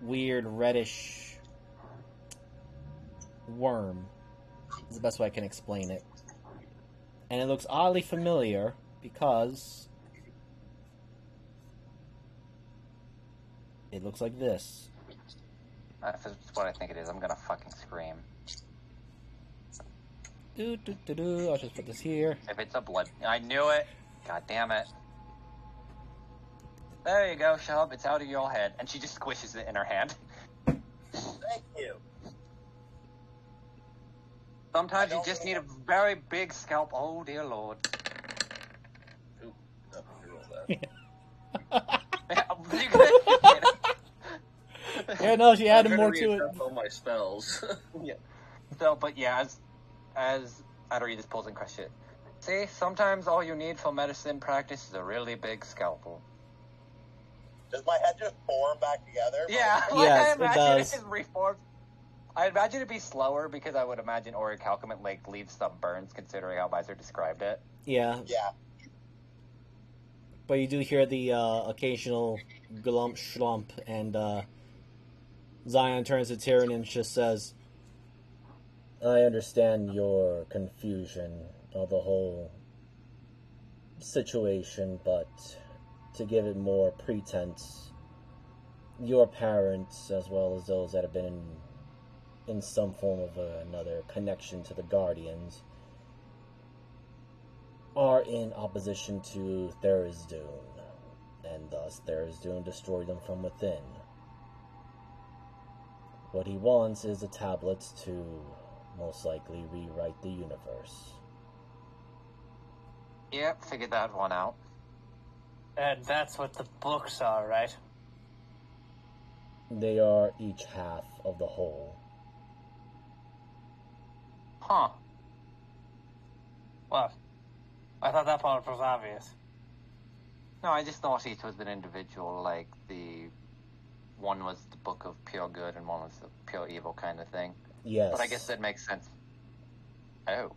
S1: weird reddish worm. Is the best way I can explain it. And it looks oddly familiar because It looks like this.
S5: If it's what I think it is, I'm gonna fucking scream.
S1: I'll just put this here.
S5: If it's a blood... I knew it! God damn it. There you go, Shub. It's out of your head. And she just squishes it in her hand.
S7: Thank you.
S5: Sometimes you just need a very big scalp. Oh, dear lord.
S3: Ooh, no, you roll that.
S1: Yeah, no, she added
S3: I'm
S1: more
S3: trying
S1: to it.
S3: readjust all my spells.
S5: Yeah. So, but yeah, as Adori just pulls and crushes it. See, sometimes all you need for medicine practice is a really big scalpel.
S7: Does my head just form back together?
S5: Yeah,
S1: Yes,
S5: like I
S1: it
S5: imagine
S1: does.
S5: it just reforms. I imagine it'd be slower because I would imagine orichalcum like leaves some burns considering how Visor described it.
S1: Yeah,
S7: Yeah.
S1: but you do hear the occasional glump schlump, and Zion turns to Tyrion and just says, I understand your confusion of the whole situation, but to give it more pretense, your parents, as well as those that have been in some form of another connection to the Guardians, are in opposition to Tharizdun, and thus Tharizdun destroyed them from within. What he wants is the tablets to most likely rewrite the universe.
S5: Yep, figured that one out.
S2: And that's what the books are, right?
S1: They are each half of the whole.
S5: Huh.
S2: What? I thought that part was obvious.
S5: No, I just thought each was an individual, like the one was the book of pure good and one was the pure evil kind of thing.
S1: Yes.
S5: But I guess that makes sense. Oh.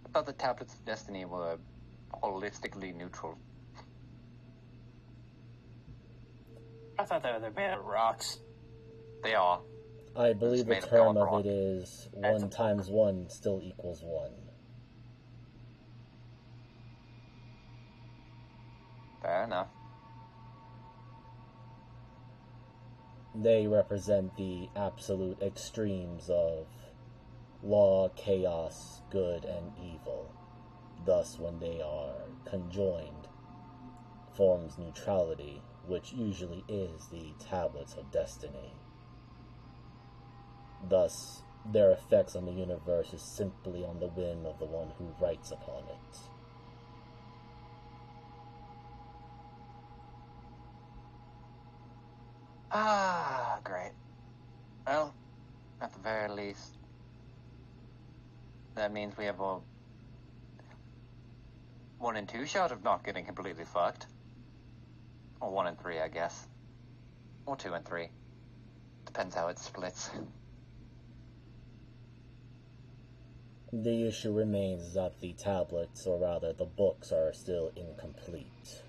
S5: I thought the tablets of destiny were holistically neutral.
S2: I thought they were made of rocks.
S5: They are.
S1: I believe
S5: It's
S1: the
S5: made of
S1: term
S5: colored
S1: of
S5: rock.
S1: it is
S2: That's
S1: 1 times 1 still equals 1.
S5: Fair enough.
S1: They represent the absolute extremes of law, chaos, good, and evil. Thus, when they are conjoined, forms neutrality, which usually is the tablets of destiny. Thus, their effects on the universe is simply on the whim of the one who writes upon it.
S5: Ah, great. Well, at the very least, that means we have a 1 in 2 shot of not getting completely fucked. Or 1 in 3, I guess. Or 2 in 3. Depends how it splits.
S1: The issue remains that the tablets, or rather the books, are still incomplete.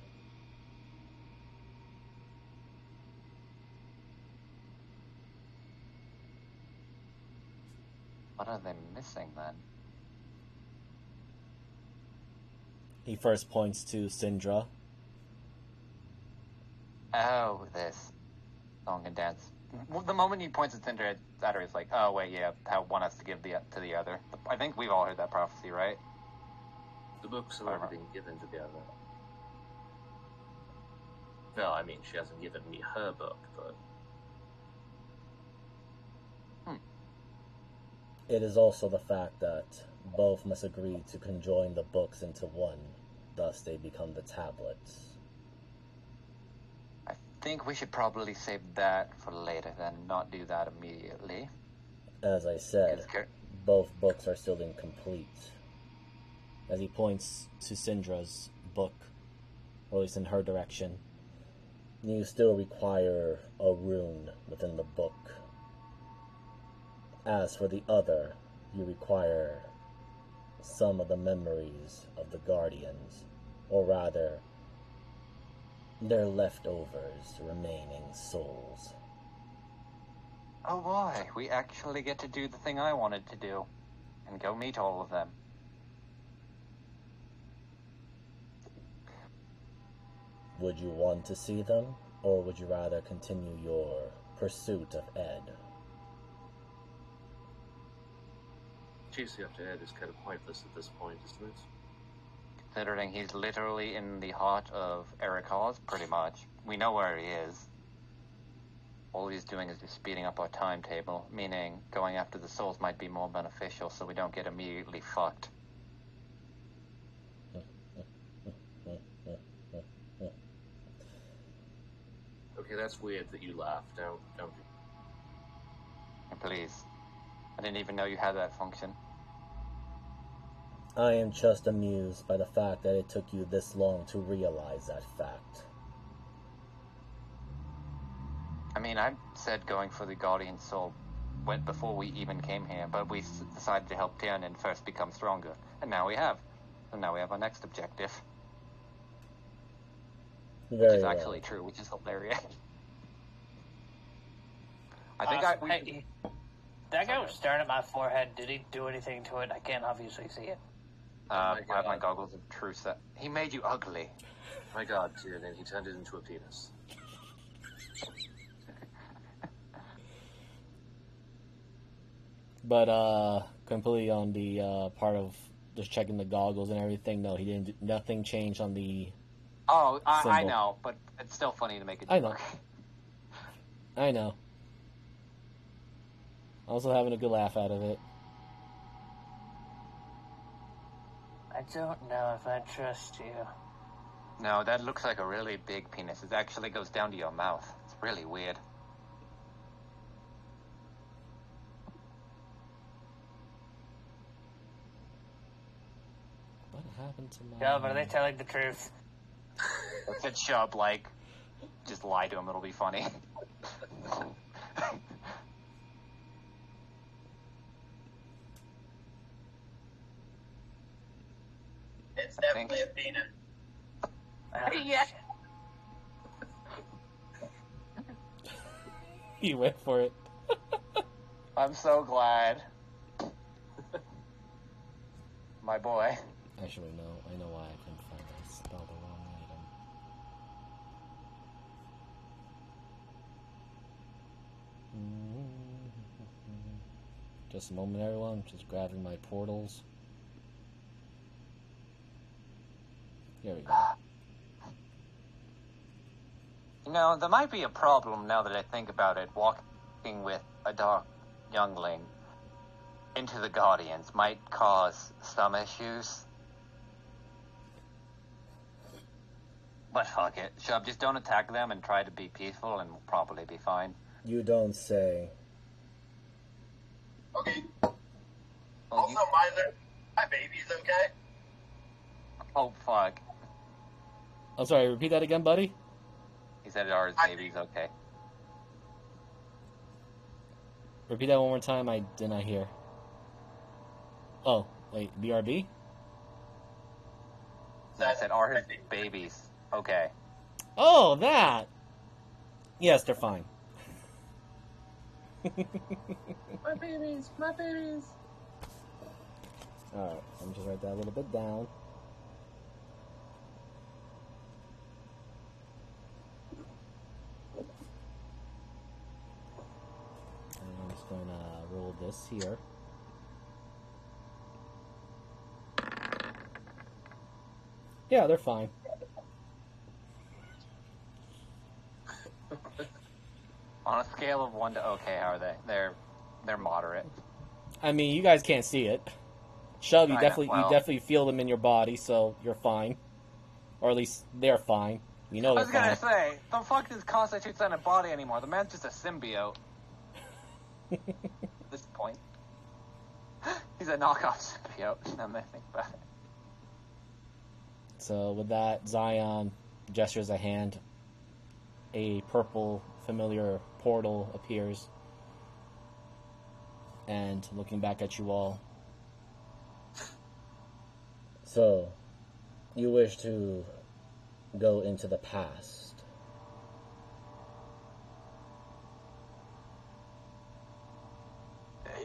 S5: What are they missing then?
S1: He first points to Syndra.
S5: Oh, this song and dance. The moment he points at Cinder, Zadar is like, oh wait, yeah, how one has to give to the other. I think we've all heard that prophecy, right?
S3: The books have already been given to the other. No, I mean, she hasn't given me her book, but...
S1: It is also the fact that both must agree to conjoin the books into one, thus they become the tablets.
S5: I think we should probably save that for later, then not do that immediately.
S1: As I said, both books are still incomplete. As he points to Syndra's book, or at least in her direction, you still require a rune within the book. As for the other, you require some of the memories of the Guardians, or rather, their leftovers, remaining souls.
S5: Oh boy, we actually get to do the thing I wanted to do, and go meet all of them.
S1: Would you want to see them, Or would you rather continue your pursuit of Ed?
S3: Chasing after Ed is kind of pointless at this point, isn't it?
S5: Considering he's literally in the heart of Eric Hawes, pretty much. We know where he is. All he's doing is just speeding up our timetable, meaning going after the souls might be more beneficial so we don't get immediately fucked.
S3: Okay, that's weird that you laugh. Don't
S5: Please. I didn't even know you had that function.
S1: I am just amused by the fact that it took you this long to realize that fact.
S5: I mean, I said going for the Guardian Soul went before we even came here, but we decided to help Tiernan first become stronger, and now we have. So now we have our next objective.
S1: Very
S5: which is
S1: well.
S5: actually true, which is hilarious. I think
S2: Hey, that guy was staring at my forehead. Did he do anything to it? I can't obviously see it.
S5: I have my goggles of true set. He made you ugly.
S3: My God, Tiernan, he turned it into a penis.
S1: But completely on the part of just checking the goggles and everything. No, he didn't. Nothing changed on the.
S5: Oh, I
S1: symbol.
S5: know, but it's still funny to make it.
S1: I know. I know. Also having a good laugh out of it.
S2: I don't know if I trust you.
S5: No, that looks like a really big penis. It actually goes down to your mouth. It's really weird.
S1: What happened to my?
S2: Yeah, but are they telling the truth?
S5: If it's Shub, like, just lie to him, it'll be funny.
S7: It's definitely a penis.
S2: Yeah.
S1: He went for it.
S5: I'm so glad. My boy.
S1: Actually, no. I know why I couldn't find it. I spelled the wrong item. Just a moment, everyone. Just grabbing my portals. Here we go.
S5: You know, there might be a problem now that I think about it. Walking with a dark youngling into the Guardians might cause some issues. But fuck it. Shub, just don't attack them and try to be peaceful and we'll probably be fine.
S1: You don't say.
S7: Okay.
S5: Well,
S7: Also, my baby's okay.
S5: Oh, fuck.
S1: I'm sorry, repeat that again, buddy?
S5: He said ours baby's okay.
S1: Repeat that one more time, I did not hear. Oh, wait, BRB?
S5: No, I said ours babies okay.
S1: Oh, that! Yes, they're fine.
S3: My babies, my babies.
S1: Alright, let me just write that a little bit down. And I'm just going to roll this here. Yeah, they're fine.
S5: On a scale of 1 to okay, how are they? They're moderate.
S1: I mean, you guys can't see it. Shub, you
S5: I know,
S1: definitely
S5: well.
S1: you definitely feel them in your body, so you're fine. Or at least they're fine. We know
S5: I
S1: they're
S5: was gonna
S1: fine.
S5: say, the fuck does constitutes in a body anymore? The man's just a symbiote. At this point. He's a knockoff symbiote, now that I think about it.
S1: So with that, Zion gestures a hand. A purple familiar portal appears. And looking back at you all. So, you wish to go into the past.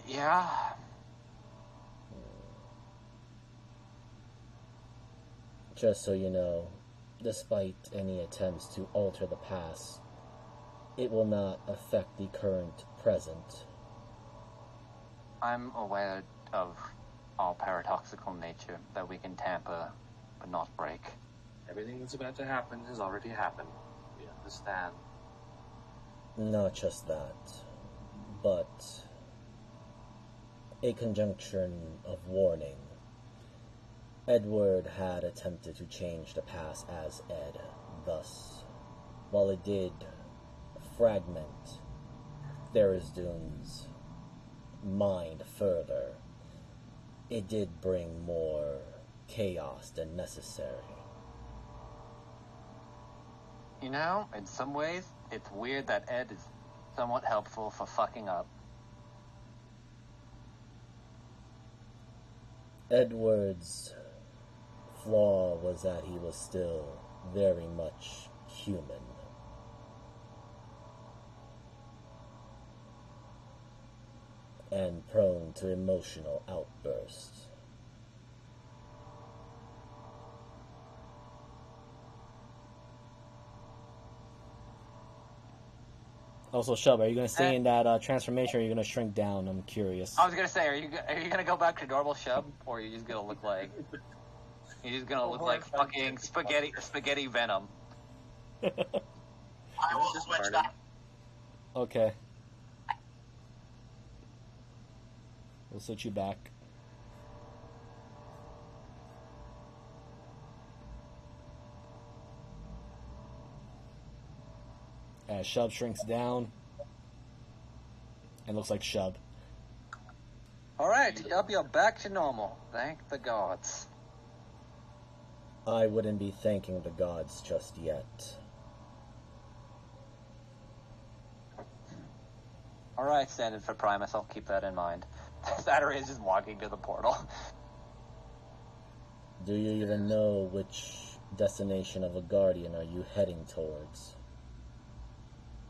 S5: Yeah.
S1: Just so you know, despite any attempts to alter the past, It will not affect the current present.
S5: I'm aware of our paradoxical nature, that we can tamper but not break.
S3: Everything that's about to happen has already happened. We understand.
S1: Not just that, but a conjunction of warning. Edward had attempted to change the past as Ed, thus, while it did fragment Tharizdun's mind further, it did bring more chaos than necessary.
S5: You know, in some ways, it's weird that Ed is somewhat helpful for fucking up.
S1: Edward's flaw was that he was still very much human. And prone to emotional outbursts. Also, Shub, are you going to stay in that transformation, or are you going to shrink down? I'm curious.
S5: I was gonna say, are you gonna go back to normal Shub, or are you just gonna look like fucking spaghetti Venom?
S7: I will switch that.
S1: Okay. We'll switch you back. As Shub shrinks down, and looks like Shub.
S5: Alright, Shub, you're back to normal. Thank the gods.
S1: I wouldn't be thanking the gods just yet.
S5: Alright, standing for Primus, I'll keep that in mind. Saturday is just walking to the portal.
S1: Do you even know which destination of a guardian are you heading towards?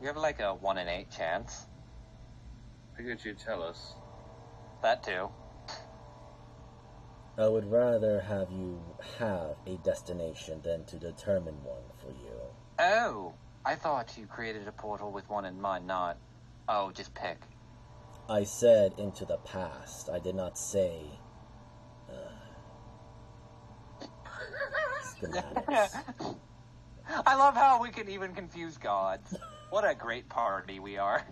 S5: You have like a 1 in 8 chance.
S3: Figured you'd tell us.
S5: That too.
S1: I would rather have you have a destination than to determine one for you.
S5: Oh, I thought you created a portal with one in mind, not... Oh, just pick.
S1: I said into the past. I did not say... schematics.
S5: I love how we can even confuse gods. What a great party we are.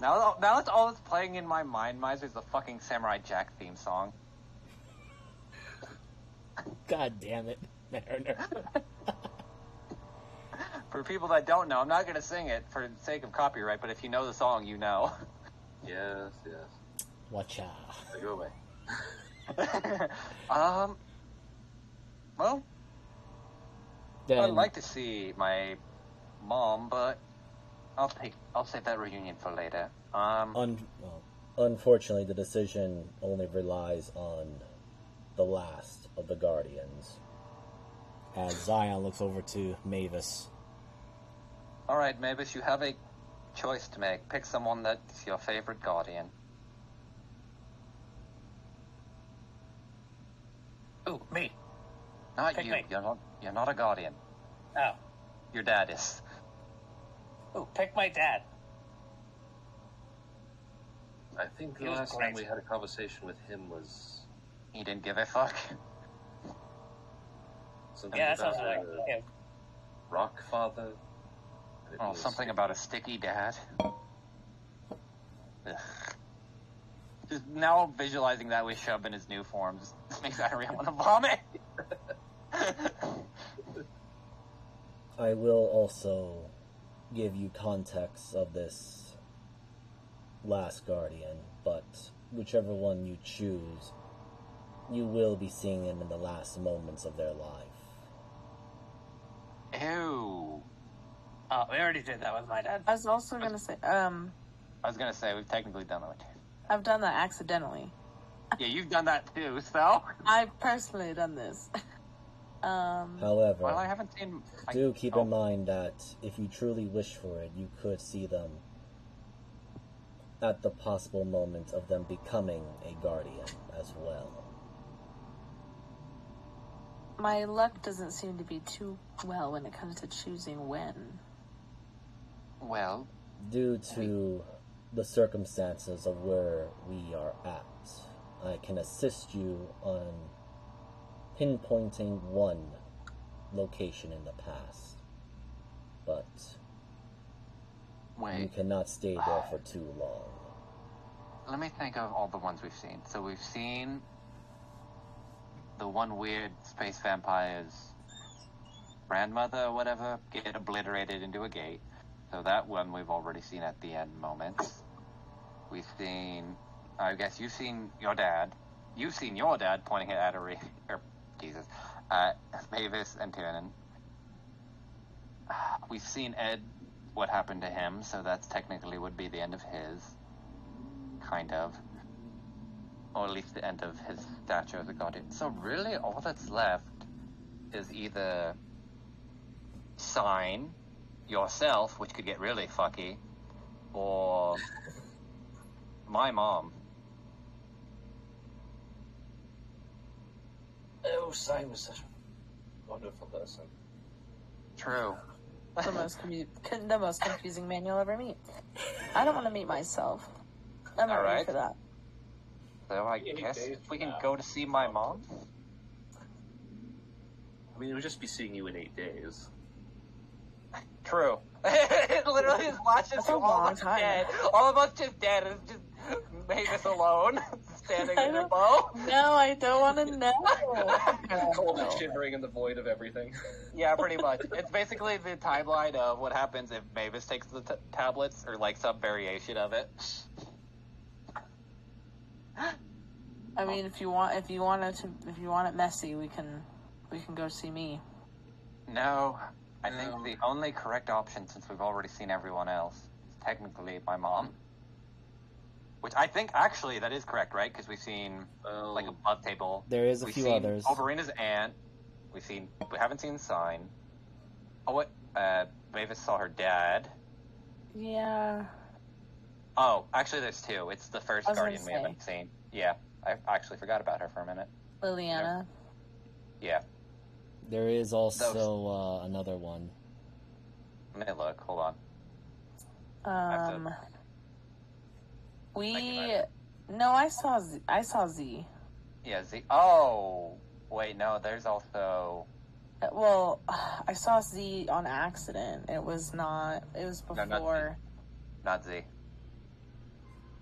S5: Now that's all that's playing in my mind, Miser, is the fucking Samurai Jack theme song.
S1: God damn it, Mariner.
S5: For people that don't know, I'm not going to sing it for the sake of copyright, but if you know the song, you know.
S3: Yes, yes.
S1: Watch out.
S3: Go away.
S5: Well,
S1: Then,
S5: I'd like to see my mom, but I'll save that reunion for later.
S1: unfortunately, the decision only relies on the last of the Guardians. As Zion looks over to Mavis.
S5: All right, Mavis, you have a choice to make. Pick someone that's your favorite guardian.
S2: Ooh, me.
S5: Not
S2: Pick
S5: you.
S2: me.
S5: You're not a guardian.
S2: Oh.
S5: Your dad is.
S2: Ooh, pick my dad.
S3: I think the
S2: He was
S3: last time
S2: great.
S3: we had a conversation with him was
S5: He didn't give a fuck.
S3: something
S2: Yeah, that
S3: about
S2: sounds like
S3: a
S2: him.
S3: rock father. And it
S5: Oh,
S3: was-
S5: something about a sticky dad. Ugh. Just now visualizing that with Shub in his new form just makes Diarrhea want to vomit.
S1: I will also give you context of this last Guardian, but whichever one you choose, you will be seeing them in the last moments of their life.
S5: Ew.
S2: Oh, we already did that with my dad.
S4: I was also gonna say,
S5: I was gonna say, we've technically done that with you.
S4: I've done that accidentally.
S5: Yeah, you've done that too, so.
S4: I've personally done this.
S1: However,
S5: Well, I haven't seen...
S1: do keep in mind that if you truly wish for it, you could see them at the possible moment of them becoming a Guardian as well.
S4: my luck doesn't seem to be too well when it comes to choosing when.
S5: Well,
S1: Due to the circumstances of where we are at, I can assist you on pinpointing one location in the past, but you
S5: wait.
S1: cannot stay there for too long.
S5: Let me think of all the ones we've seen. So we've seen the one weird space vampire's grandmother or whatever get obliterated into a gate. So that one we've already seen at the end moments. We've seen, I guess you've seen your dad. You've seen your dad pointing at Atari, or Jesus, Mavis and Tiernan. We've seen Ed, what happened to him, so that's technically would be the end of his. Kind of. Or at least the end of his stature as a guardian. So really all that's left is either sign yourself, which could get really fucky, or my mom.
S3: Oh, Sign was such a wonderful person.
S5: True.
S4: The most confusing man you'll ever meet. I don't want to meet myself. I'm not ready
S5: Alright.
S4: for that.
S5: So I
S3: 8
S5: guess
S3: days
S5: we
S3: from
S5: can
S3: now.
S5: go to see my mom?
S3: I mean, it would just be seeing you in 8 days.
S5: True. It literally just watches
S4: That's a
S5: you all
S4: long
S5: of us
S4: time.
S5: dead. All of us just dead, and it's just Mavis alone, standing
S4: I
S5: in her
S4: don't-
S5: bow.
S4: No, I don't want to know.
S3: Cold and shivering in the void of everything.
S5: Yeah, pretty much. It's basically the timeline of what happens if Mavis takes the tablets, or like some variation of it.
S4: I mean, if you want it messy, we can go see me.
S5: No, I think the only correct option, since we've already seen everyone else, is technically my mom. Which I think actually that is correct, right? Because we've seen like a blood table.
S1: There is a
S5: We've
S1: few
S5: seen
S1: others.
S5: Overina's aunt. We haven't seen Sign. Oh, what? Mavis saw her dad.
S4: Yeah.
S5: Oh, actually, there's two. It's the first
S4: I was gonna
S5: Guardian we
S4: say.
S5: haven't seen. Yeah, I actually forgot about her for a minute.
S4: Liliana.
S5: Yeah,
S1: There is also another one.
S5: let me look. Hold on. Have to-
S4: No, I saw Z.
S5: Yeah, Z. Oh, wait, no. There's also.
S4: Well, I saw Z on accident. It was not. It was
S5: No, not Z.
S4: before.
S5: Not Z.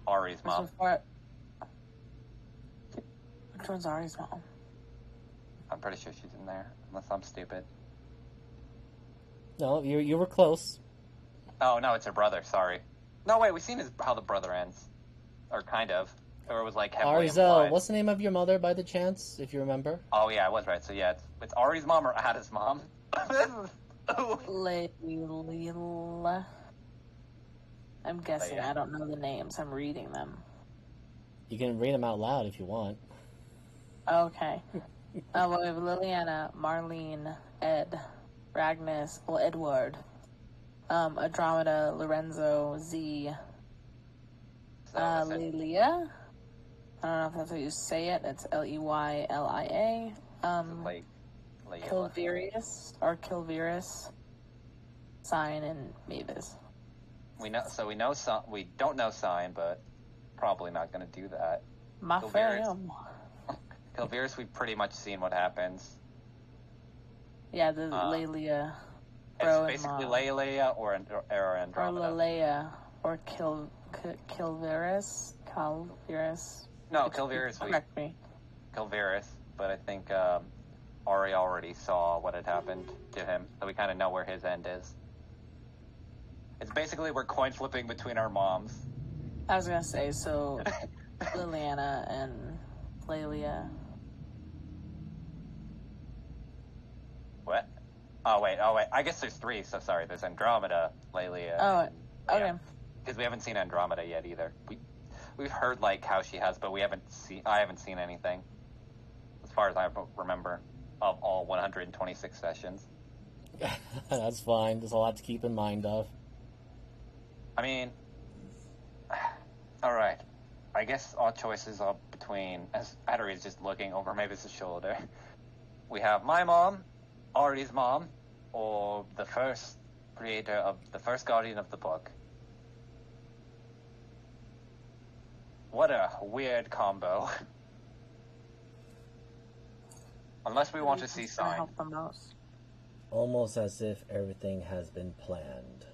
S5: Ari's
S4: It was
S5: mom.
S4: before. Which one's Ari's mom?
S5: I'm pretty sure she's in there, unless I'm stupid.
S1: No, you were close.
S5: Oh no, it's her brother. Sorry. No, wait. We've seen how the brother ends, or kind of, or it was like heavily
S1: Arzel,
S5: implied.
S1: what's the name of your mother by the chance, if you remember?
S5: Oh yeah, I was right. So yeah, it's Ari's mom or Ada's mom.
S4: Layla. I'm guessing.
S5: yeah.
S4: I don't know the names. I'm reading them.
S1: You can read them out loud if you want.
S4: Okay. We have Liliana, Marlene, Ed, Ragnas, Edward, Andromeda, Lorenzo, Z, Lelia. I don't know if that's how you say it. It's Leylia. Kilvirius, Sign, and Mavis.
S5: We don't know Sign, but probably not going to do that.
S4: Mafarium.
S5: Kilvirus, we've pretty much seen what happens.
S4: Yeah, the Lelia.
S5: It's basically Leia or
S4: Or
S5: Andromeda.
S4: Leia. Or Kilvirus.
S5: No, Kilvirus.
S4: Correct me.
S5: Kilvirus, but I think Ari already saw what had happened to him, so we kind of know where his end is. It's basically we're coin flipping between our moms.
S4: I was gonna say, so Liliana and Lelia.
S5: What? Oh wait. I guess there's three. So sorry. There's Andromeda, Lelia.
S4: Oh, okay.
S5: Because we haven't seen Andromeda yet either. We've heard like how she has, but I haven't seen anything, as far as I remember, of all 126 sessions.
S1: That's fine. There's a lot to keep in mind of.
S5: I mean, all right. I guess our choices are between, as Atari is just looking over Mavis' shoulder. we have my mom, Ari's mom, or the first creator of the first guardian of the book. What a weird combo. Unless we want to see
S4: Who's gonna
S5: sign.
S4: help the most?
S1: Almost as if everything has been planned.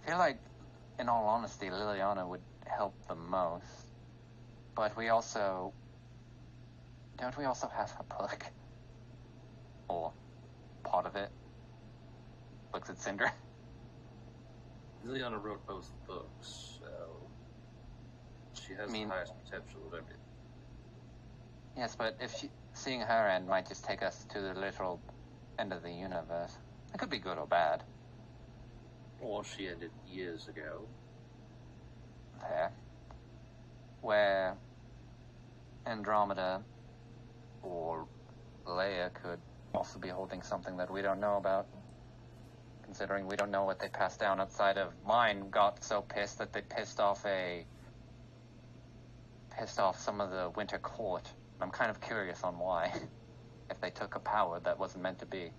S5: I feel like, in all honesty, Liliana would help the most. But we also... Don't we also have a book? Or part of it? Looks at Cinder.
S3: Liliana wrote both books, so she has the highest potential of everything.
S5: Yes, but seeing her end might just take us to the literal end of the universe. It could be good or bad.
S3: Or she ended years ago.
S5: There. Where Andromeda or Leia could also be holding something that we don't know about. Considering we don't know what they passed down outside of mine got so pissed that they pissed off some of the Winter Court. I'm kind of curious on why. If they took a power that wasn't meant to be.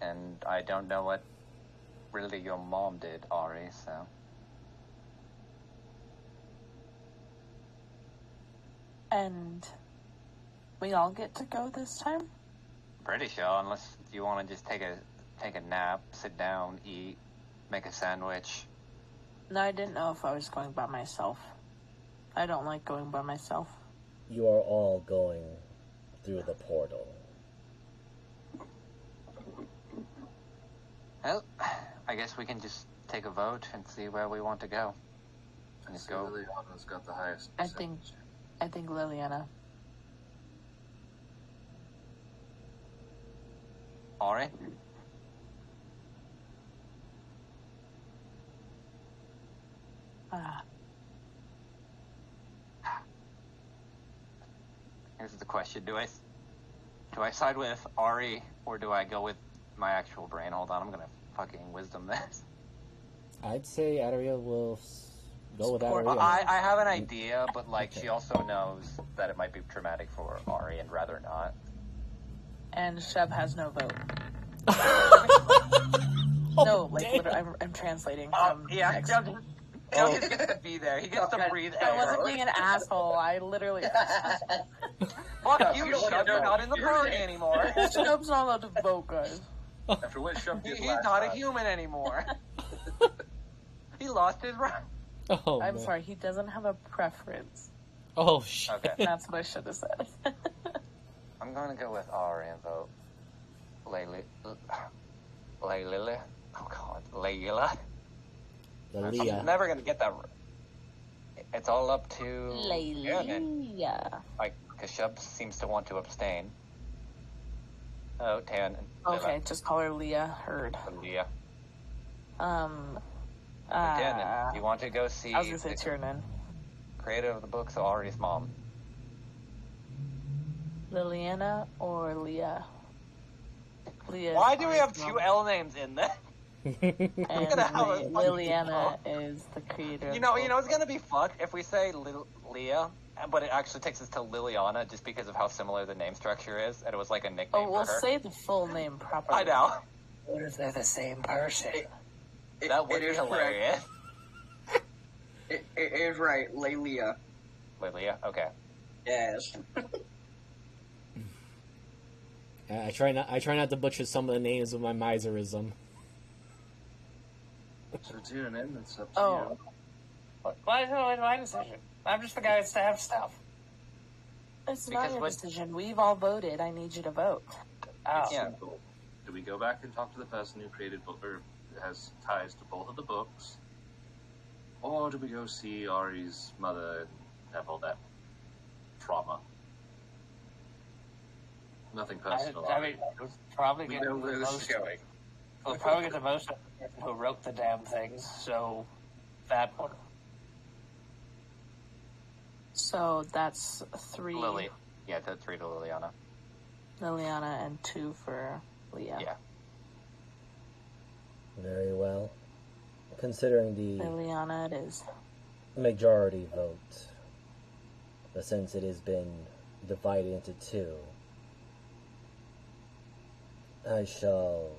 S5: And I don't know what really your mom did, Ari, so...
S4: And we all get to go this time?
S5: Pretty sure, unless you want to just take a nap, sit down, eat, make a sandwich.
S4: No, I didn't know if I was going by myself. I don't like going by myself.
S1: You are all going through the portal.
S5: Well, I guess we can just take a vote and see where we want to go.
S3: I
S5: Just
S3: see
S5: go.
S3: Liliana's got the highest
S4: I
S3: percentage.
S4: think Liliana.
S5: Ari?
S4: Ah,
S5: Here's the question. Do I side with Ari or do I go with my actual brain? Hold on, I'm gonna fucking wisdom this.
S1: I'd say Adaria will go with
S4: Support.
S1: Adaria.
S5: I have an idea, but
S1: Okay.
S5: she also knows that it might be traumatic for Ari and rather not.
S4: and Sheb has no vote.
S1: Oh,
S4: No, like
S1: damn.
S4: literally, I'm translating from text.
S5: Jeb just gets to be there. He gets to breathe
S4: I
S5: air.
S4: wasn't being an asshole. I literally.
S5: Fuck you,
S3: You don't
S5: Shub,
S3: know.
S5: you're not in the party anymore.
S4: Sheb's not allowed to vote, guys.
S3: After what Shub did
S5: He's
S3: last
S5: not a
S3: time.
S5: human anymore. He lost his right.
S1: Oh,
S4: I'm
S1: man.
S4: sorry, he doesn't have a preference.
S1: Oh, shit.
S5: Okay.
S4: That's what I should have said.
S5: I'm gonna go with Ari and vote Layla. Oh god, Layla.
S1: Leah.
S5: I'm never gonna get that right. It's all up to Tannen.
S4: Yeah.
S5: Like, because Shub seems to want to abstain. Oh, Tannen.
S4: Okay, just call her Leah. Heard.
S5: Leah.
S4: Uh,
S5: you want to go see
S4: I was gonna say
S5: the
S4: Tiernan.
S5: creator of the book, so Ari's mom.
S4: Liliana or Leah? Leah.
S5: Why do we have two L names in there?
S4: And
S5: gonna have a fucking
S4: Liliana is the creator.
S5: You know, it's gonna be fucked if we say Leah, but it actually takes us to Liliana just because of how similar the name structure is, and it was like a nickname
S4: Oh, we'll
S5: for her.
S4: say the full name properly.
S5: I know.
S2: What if they're the same person?
S5: That would
S8: it
S5: be
S8: is
S5: hilarious.
S8: It is right, Lelia.
S5: Lilia, okay.
S8: Yes.
S1: I try not to butcher some of the names with my miserism.
S3: So Tiernan, it's up to
S4: Oh.
S3: you.
S2: Why is it always my decision? I'm just the guy that's to have stuff.
S4: It's
S5: Because
S4: not your
S5: what-
S4: decision. We've all voted. I need you to vote.
S2: Oh.
S3: It's
S5: Yeah.
S3: simple. Do we go back and talk to the person who created book or has ties to both of the books, or do we go see Ari's mother and have all that trauma? Nothing personal.
S2: I mean, we'll probably
S3: we
S2: get
S3: know
S2: the
S3: where this is
S2: most.
S3: going.
S2: We'll probably get the most of the person who wrote the damn things. So that one.
S4: So that's 3.
S5: Lily. Yeah, that's 3 to Liliana.
S4: Liliana and 2 for Leah.
S5: Yeah.
S1: Very well. Considering the
S4: Liliana it is.
S1: majority vote, but since it has been divided into 2, I shall,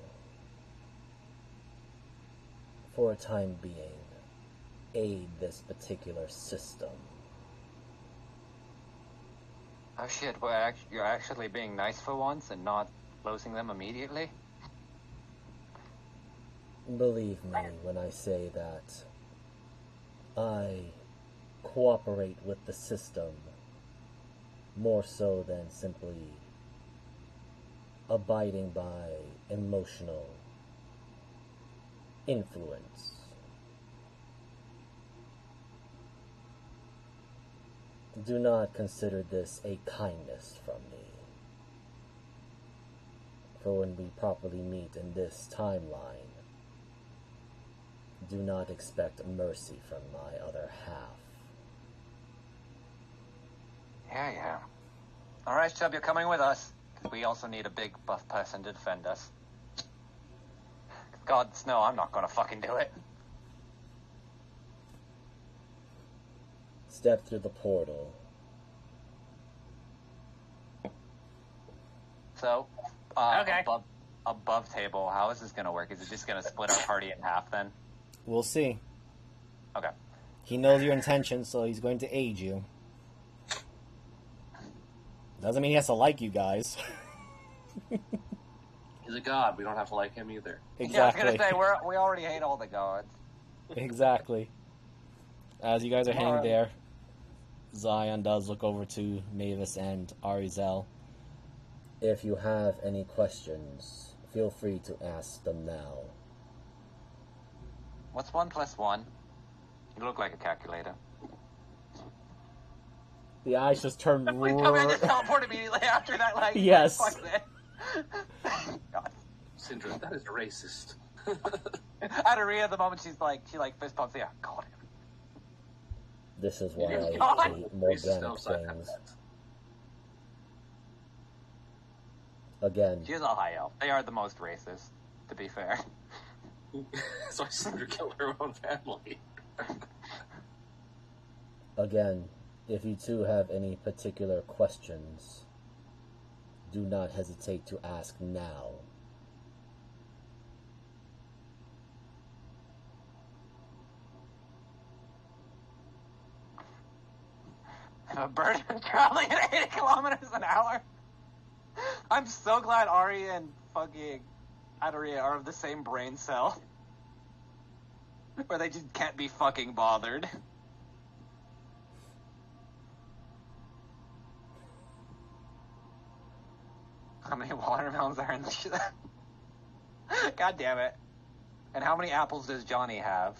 S1: for a time being, aid this particular system.
S5: Oh shit, you're actually being nice for once and not losing them immediately?
S1: Believe me when I say that I cooperate with the system more so than simply abiding by emotional influence. Do not consider this a kindness from me. For when we properly meet in this timeline, do not expect mercy from my other half.
S5: Yeah. Alright, Chub, you're coming with us. We also need a big buff person to defend us. God, no, I'm not gonna fucking do it.
S1: Step through the portal.
S5: So,
S2: Okay.
S5: above table, how is this gonna work? Is it just gonna split our party in half then?
S1: We'll see.
S5: Okay.
S1: He knows your intentions, so he's going to aid you. Doesn't mean he has to like you guys.
S3: He's a god. We don't have to like him either.
S1: Exactly.
S5: Yeah, I was gonna say, we already hate all the gods.
S1: Exactly. As you guys are hanging
S5: Alright.
S1: there, Zion does look over to Mavis and Arizel. If you have any questions, feel free to ask them now.
S5: What's 1 + 1? You look like a calculator.
S1: The eyes just turn
S5: Please come in and teleport immediately after that, like,
S1: Yes.
S5: fuck that. God.
S3: Syndra, that is racist.
S5: Adaria, the moment she fist pumps, yeah, God.
S1: This is why
S5: Yes,
S1: I
S5: God.
S1: hate
S3: Racist
S1: morganic
S3: outside
S1: things.
S3: that.
S1: Again,
S5: She is a high elf. They are the most racist, to be fair.
S3: So Syndra killed her own family.
S1: Again, if you two have any particular questions, do not hesitate to ask now.
S5: A bird traveling at 80 kilometers an hour. I'm so glad Ari and fucking Adaria are of the same brain cell. Where they just can't be fucking bothered. How many watermelons are in this? God damn it. And how many apples does Johnny have?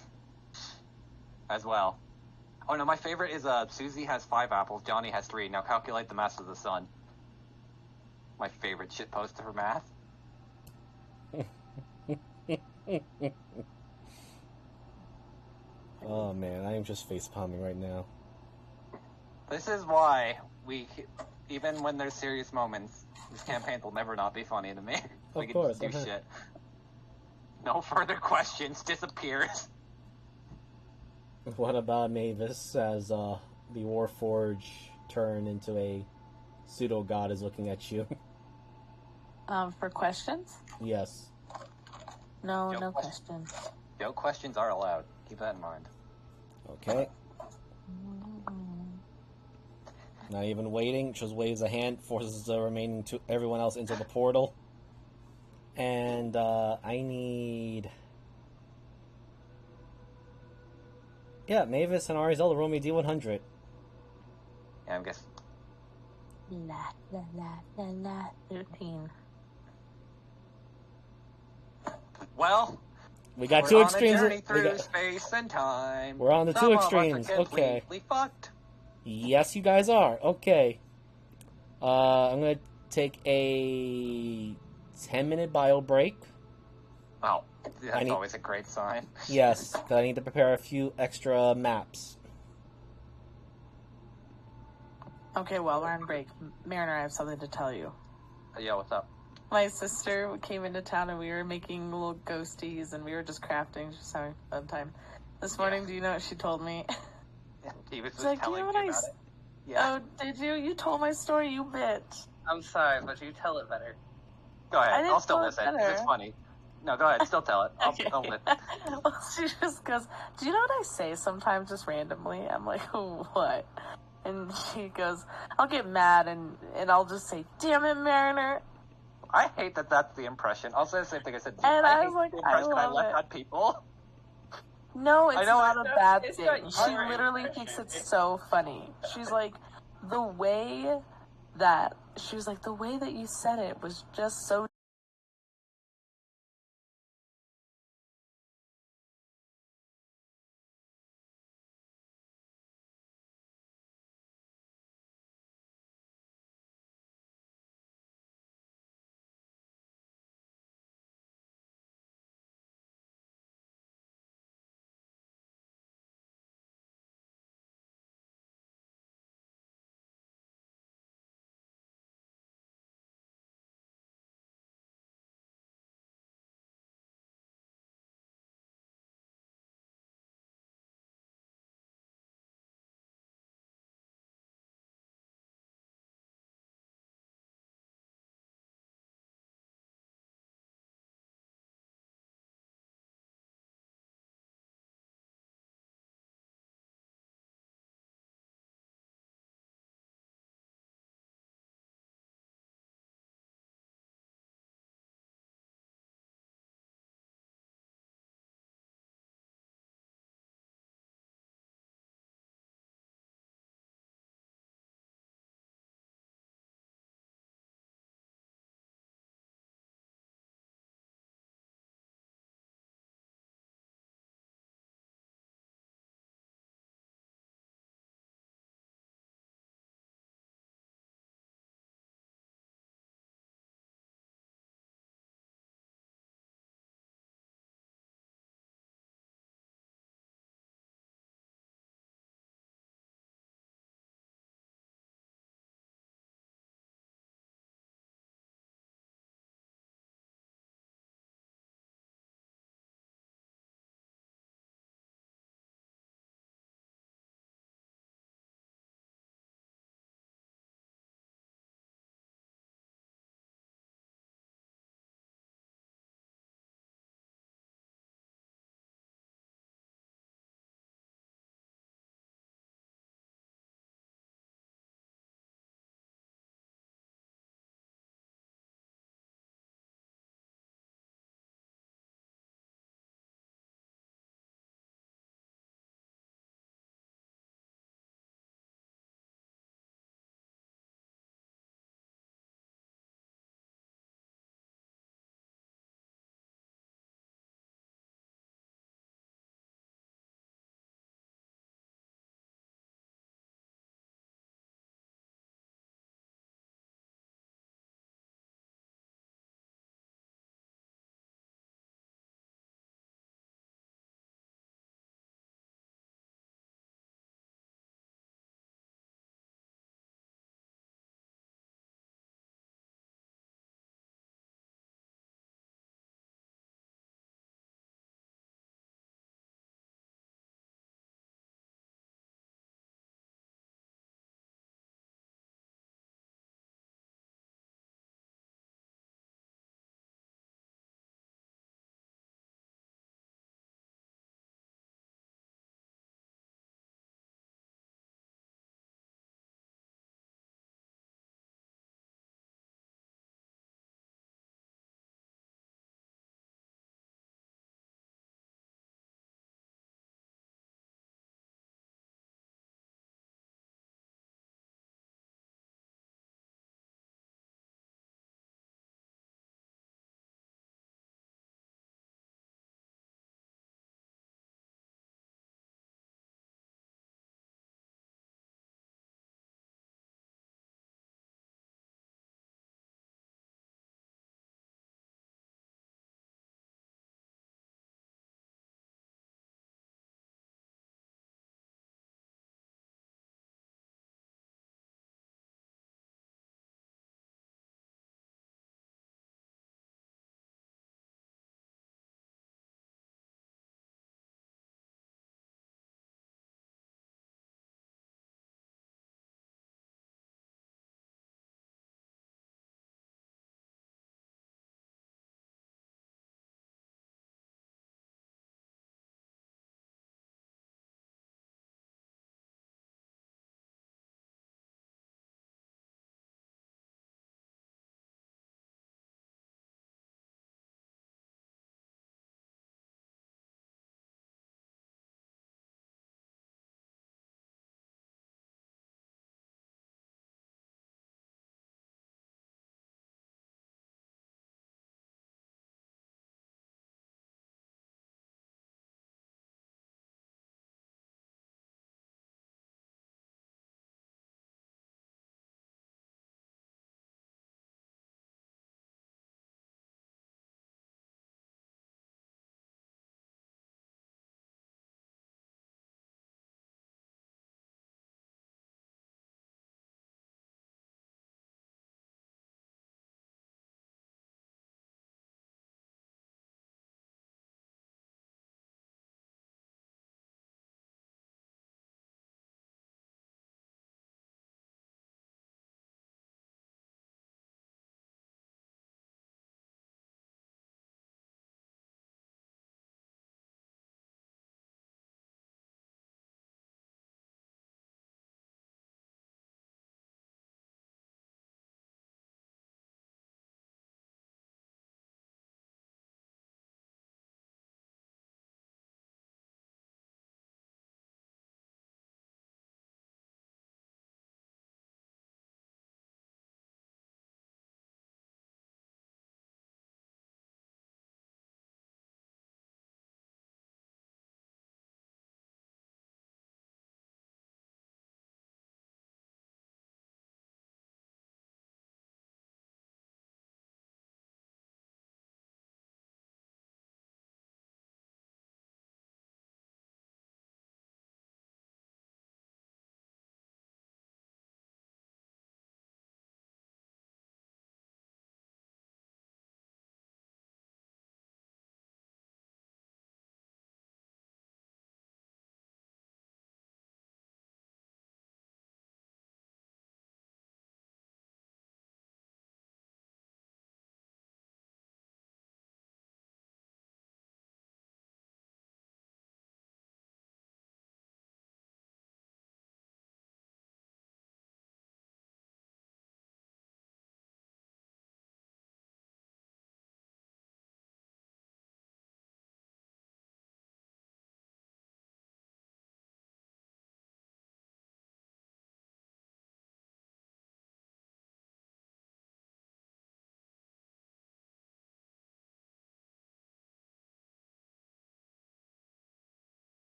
S5: As well. Oh no, my favorite is Susie has 5 apples, Johnny has 3. Now calculate the mass of the sun. My favorite shitpost for math.
S1: Oh man, I am just facepalming right now.
S5: This is why even when there's serious moments, this campaign will never not be funny to me. We
S1: Of
S5: can
S1: course,
S5: just do
S1: uh-huh.
S5: shit. No further questions, disappears.
S1: What about Mavis as the Warforge turned into a pseudo-god is looking at you?
S4: For questions?
S1: Yes.
S4: No,
S5: No
S4: no
S5: questions.
S4: questions.
S5: No questions are allowed. Keep that in mind.
S1: Okay. Not even waiting, just waves a hand, forces the remaining everyone else into the portal. And I need... Yeah, Mavis and Arizel roll me D100.
S5: Yeah, I'm guessing.
S4: La la la la la. 13.
S5: Well,
S1: We got
S5: we're
S1: two
S5: on
S1: extremes.
S5: a journey
S1: we
S5: through
S1: got-
S5: space and time.
S1: We're on the
S5: Some
S1: two
S5: of us are
S1: extremes, okay.
S5: completely fucked.
S1: Yes, you guys are. Okay. I'm gonna take a 10-minute bio break.
S5: Oh, that's
S1: need-
S5: always a great sign.
S1: Yes, because I need to prepare a few extra maps.
S4: Okay, well, we're on break. Mariner, I have something to tell you.
S5: Yeah, what's up?
S4: My sister came into town and we were making little ghosties and we were just crafting. She was having a fun time. This morning, do you know what she told me?
S5: He was
S4: She's like, do you know what I...
S5: about it. Yeah.
S4: Oh, did you? You told my story, you bitch.
S2: I'm sorry, but you tell it better.
S5: Go
S4: I
S5: ahead.
S4: didn't
S5: I'll still
S4: tell it
S5: listen.
S4: better.
S5: It's funny. No, go ahead. Still tell it.
S4: Okay.
S5: I'll listen.
S4: Well, she just goes, do you know what I say sometimes just randomly? I'm like, what? And she goes, I'll get mad and I'll just say, damn it, Mariner.
S5: I hate that that's the impression. I'll say the same thing I said.
S4: And I
S5: hate
S4: was like,
S5: the
S4: I
S5: impression I
S4: love
S5: left
S4: it.
S5: on people.
S4: No, it's
S5: I know
S4: not a bad
S2: it's
S4: thing.
S2: not
S4: She
S2: your
S4: literally
S2: impression.
S4: thinks it's so funny. She's like, the way that you said it was just so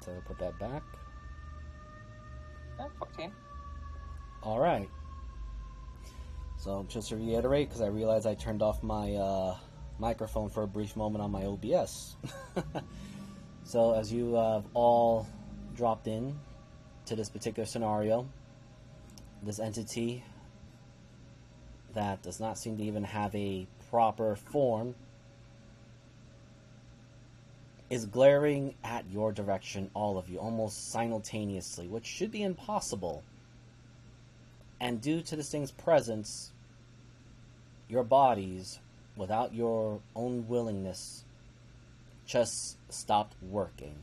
S1: So put that back.
S2: 14.
S1: Alright. So just to reiterate, because I realized I turned off my microphone for a brief moment on my OBS. So as you have all dropped in to this particular scenario, this entity that does not seem to even have a proper form is glaring at your direction, all of you, almost simultaneously, which should be impossible. And due to this thing's presence, your bodies, without your own willingness, just stopped working.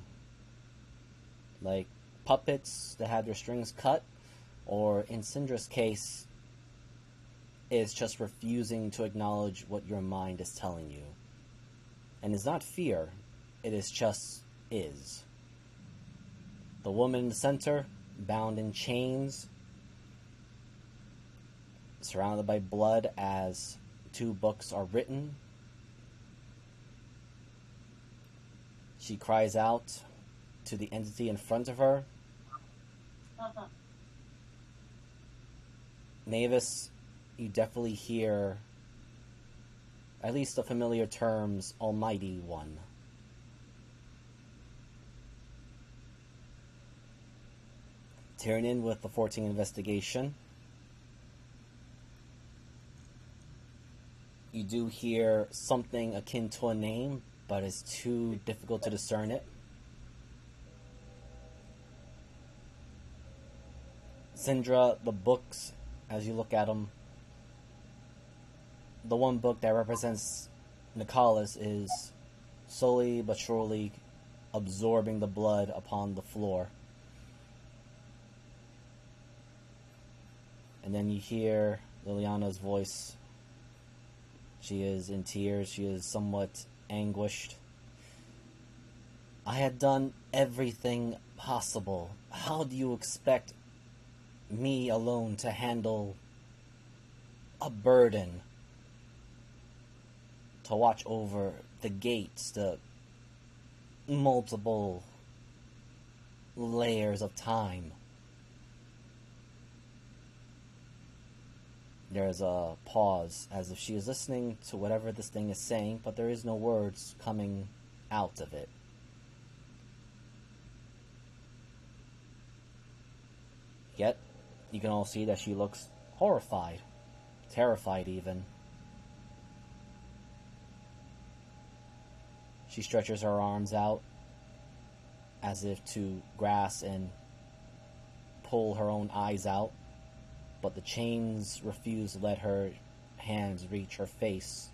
S1: Like puppets that have their strings cut, or in Syndra's case, is just refusing to acknowledge what your mind is telling you. And it's not fear, it is just is. The woman in the center, bound in chains, surrounded by blood as 2 books are written. She cries out to the entity in front of her. Mavis, you definitely hear at least the familiar terms, Almighty One. Tyrion with the 14 investigation. You do hear something akin to a name, but it's too difficult to discern it. Syndra, the books, as you look at them, the one book that represents Nicholas is slowly but surely absorbing the blood upon the floor. And then you hear Liliana's voice. She is in tears. She is somewhat anguished. I had done everything possible. How do you expect me alone to handle a burden? To watch over the gates, the multiple layers of time. There's a pause, as if she is listening to whatever this thing is saying, but there is no words coming out of it. Yet, you can all see that she looks horrified, terrified even. She stretches her arms out, as if to grasp and pull her own eyes out. But the chains refuse to let her hands reach her face.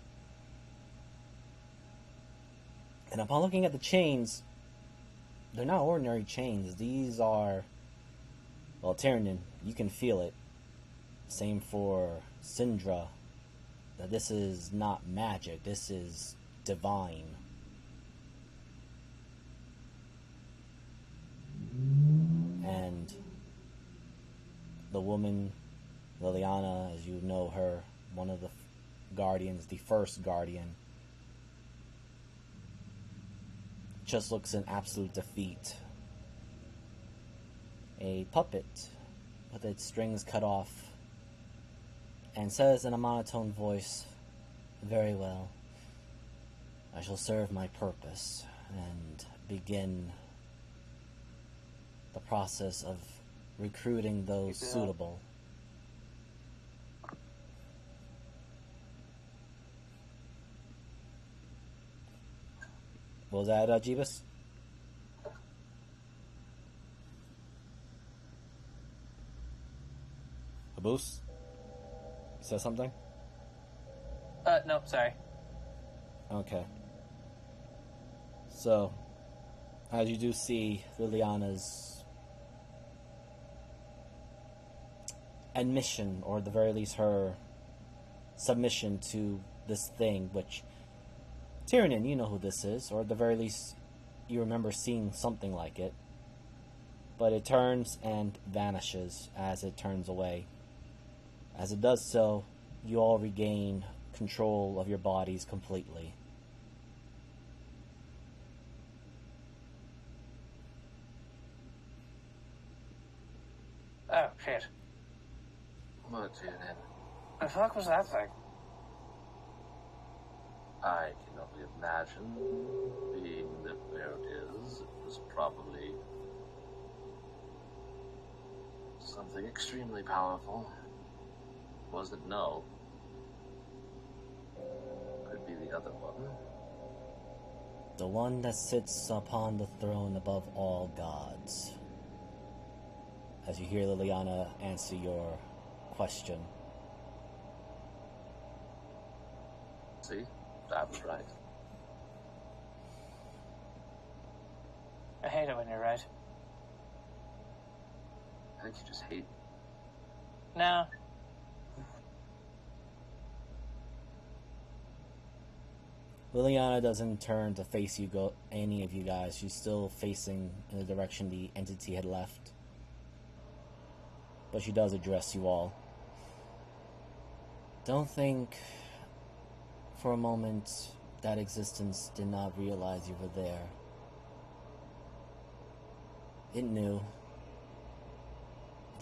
S1: And upon looking at the chains, they're not ordinary chains. These are, well, Tyrion, you can feel it. Same for Syndra. That this is not magic. This is divine. And the woman, Liliana, as you know her, one of the guardians, the first guardian, just looks in absolute defeat. A puppet with its strings cut off, and says in a monotone voice, "Very well. I shall serve my purpose and begin the process of recruiting those suitable." What was that, Jeebus? Caboose? You said something?
S2: No, sorry.
S1: Okay. So, as you do see Liliana's admission, or at the very least her submission to this thing, which, Tyrion, you know who this is, or at the very least you remember seeing something like it. But it turns and vanishes as it turns away. As it does so, you all regain control of your bodies completely.
S2: Oh, shit.
S3: What, Tyrion?
S2: The fuck was that thing?
S3: I can only imagine, being that where it is, it was probably something extremely powerful. Wasn't null. Could be the other one.
S1: The one that sits upon the throne above all gods. As you hear Liliana answer your question.
S3: See? I was right.
S2: I hate it when you're right.
S3: I think you just hate.
S2: No.
S1: Liliana doesn't turn to face any of you guys. She's still facing in the direction the entity had left. But she does address you all. Don't think for a moment that existence did not realize you were there. It knew.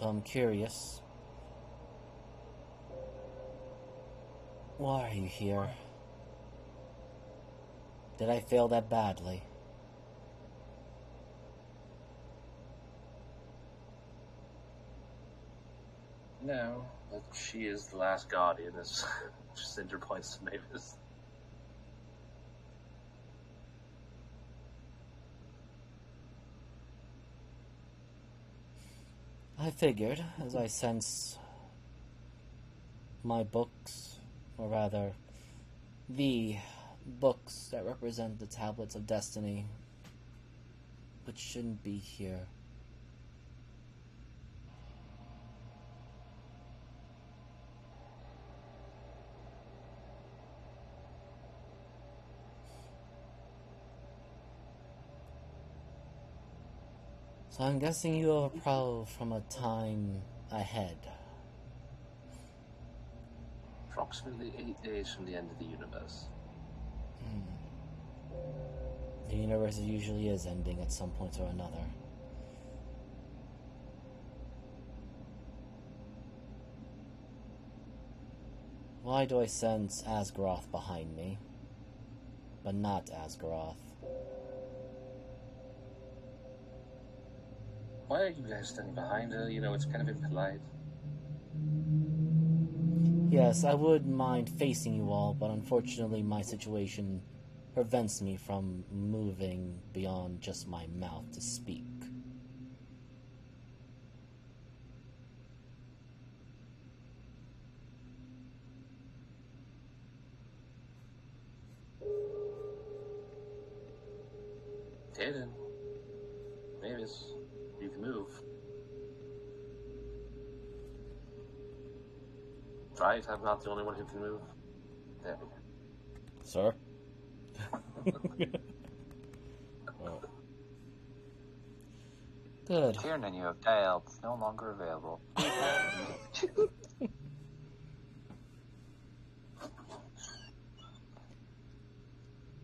S1: Though I'm curious. Why are you here? Did I fail that badly?
S3: No, but she is the last guardian, as Cinder points to Mavis.
S1: I figured, as I sense my books, or rather, the books that represent the tablets of destiny, which shouldn't be here. So I'm guessing you have a pro from a time ahead.
S3: Approximately 8 days from the end of the universe.
S1: The universe usually is ending at some point or another. Why do I sense Asgaroth behind me, but not Asgaroth?
S3: Why are you guys standing behind her? You know, it's kind of impolite.
S1: Yes, I would mind facing you all, but unfortunately my situation prevents me from moving beyond just my mouth to speak.
S3: Aiden. Mavis. You can move. Right? I'm not the only one who can move. There we go.
S1: Sir? Oh. Good.
S5: Tiernan, you have dialed. It's no longer available.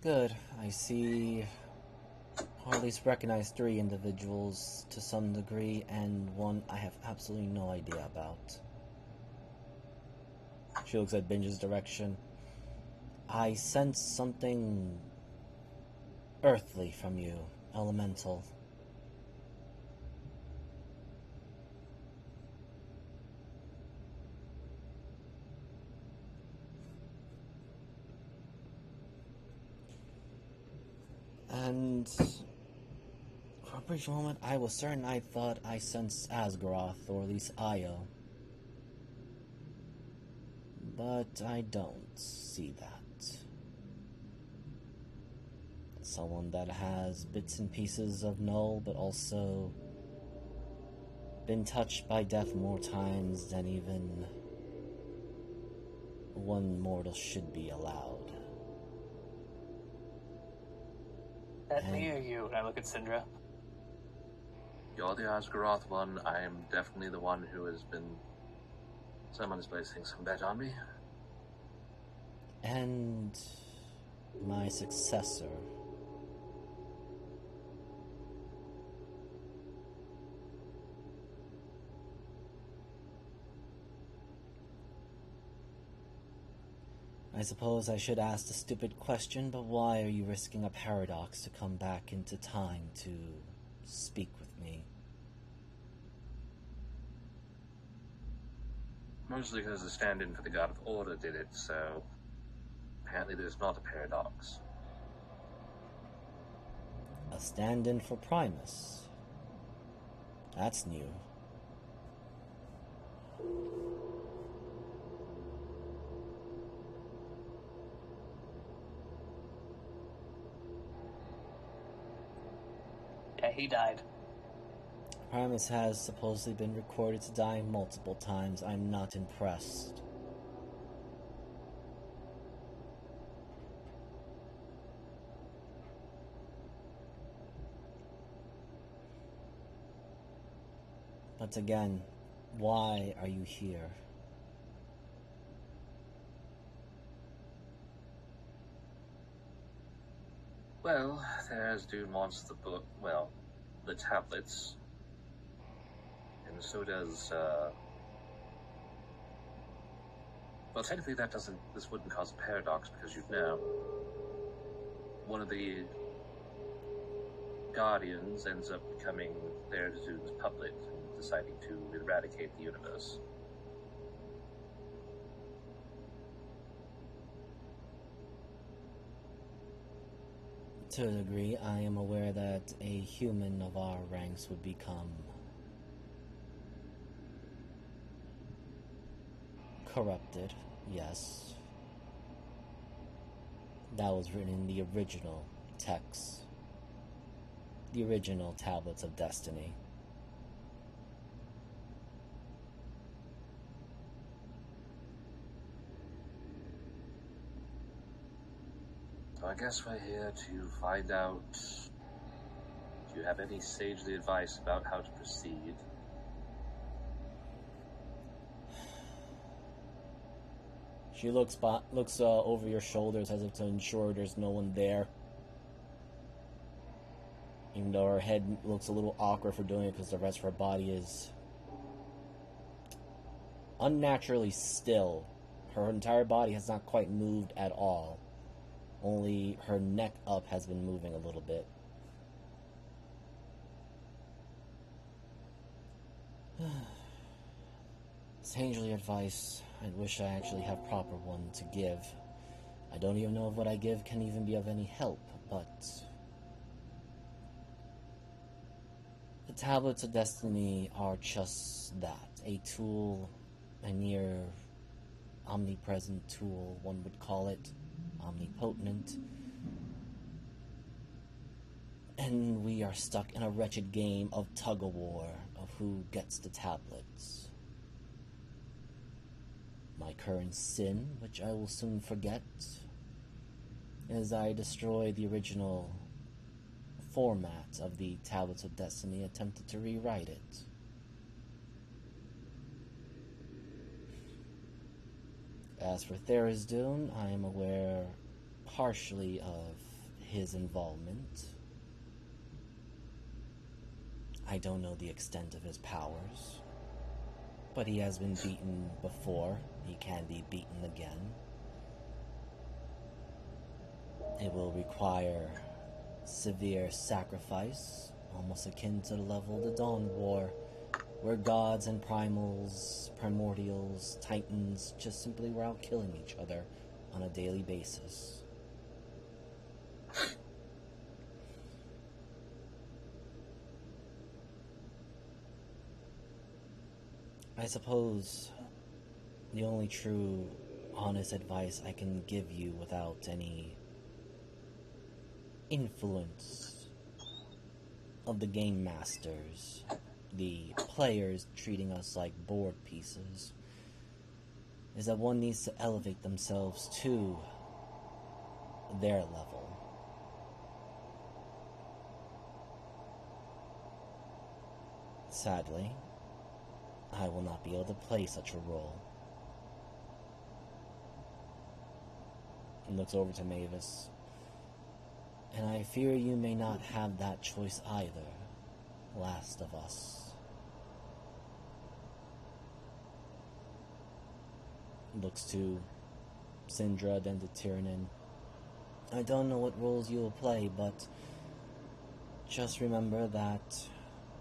S1: Good. I see, or at least recognize 3 individuals to some degree, and one I have absolutely no idea about. She looks at Binge's direction. I sense something earthly from you, elemental. And for a brief moment, I was certain I thought I sensed Asgaroth, or at least Io. But I don't see that. Someone that has bits and pieces of Null, but also been touched by death more times than even one mortal should be allowed.
S2: That me or you? And I look at Syndra.
S3: You're the Asgaroth one. I am definitely the one who has been... Someone is placing some bet on me.
S1: And my successor. I suppose I should ask the stupid question, but why are you risking a paradox to come back into time to speak with me?
S3: Mostly because the stand-in for the God of Order did it, so apparently there's not a paradox.
S1: A stand-in for Primus. That's new.
S2: Yeah, he died.
S1: Primus has supposedly been recorded to die multiple times. I'm not impressed. But again, why are you here?
S3: Well, Tharizdun wants the book, well, the tablets. And so does, well, technically this wouldn't cause a paradox because you'd know. One of the Guardians ends up becoming Tharizdun's puppet and deciding to eradicate the universe.
S1: To a degree, I am aware that a human of our ranks would become corrupted, yes. That was written in the original text. The original Tablets of Destiny.
S3: So I guess we're here to find out if you have any sagely advice about how to proceed.
S1: She looks over your shoulders as if to ensure there's no one there. Even though her head looks a little awkward for doing it because the rest of her body is unnaturally still. Her entire body has not quite moved at all. Only her neck up has been moving a little bit. Strangely advice. I wish I actually have proper one to give. I don't even know if what I give can even be of any help, but the Tablets of Destiny are just that. A tool, a near omnipresent tool, one would call it. Omnipotent. And we are stuck in a wretched game of tug-of-war of who gets the tablets. My current sin, which I will soon forget, is I destroy the original format of the Tablets of Destiny, attempted to rewrite it. As for Tharizdun, I am aware partially of his involvement. I don't know the extent of his powers, but he has been beaten before. He can be beaten again. It will require severe sacrifice, almost akin to the level of the Dawn War, where gods and primordials, titans just simply were out killing each other on a daily basis. I suppose the only true, honest advice I can give you without any influence of the game masters, the players treating us like board pieces, is that one needs to elevate themselves to their level. Sadly, I will not be able to play such a role. He looks over to Mavis. And I fear you may not have that choice either, last of us. Looks to Syndra, then to Tiernan. I don't know what roles you will play, but just remember that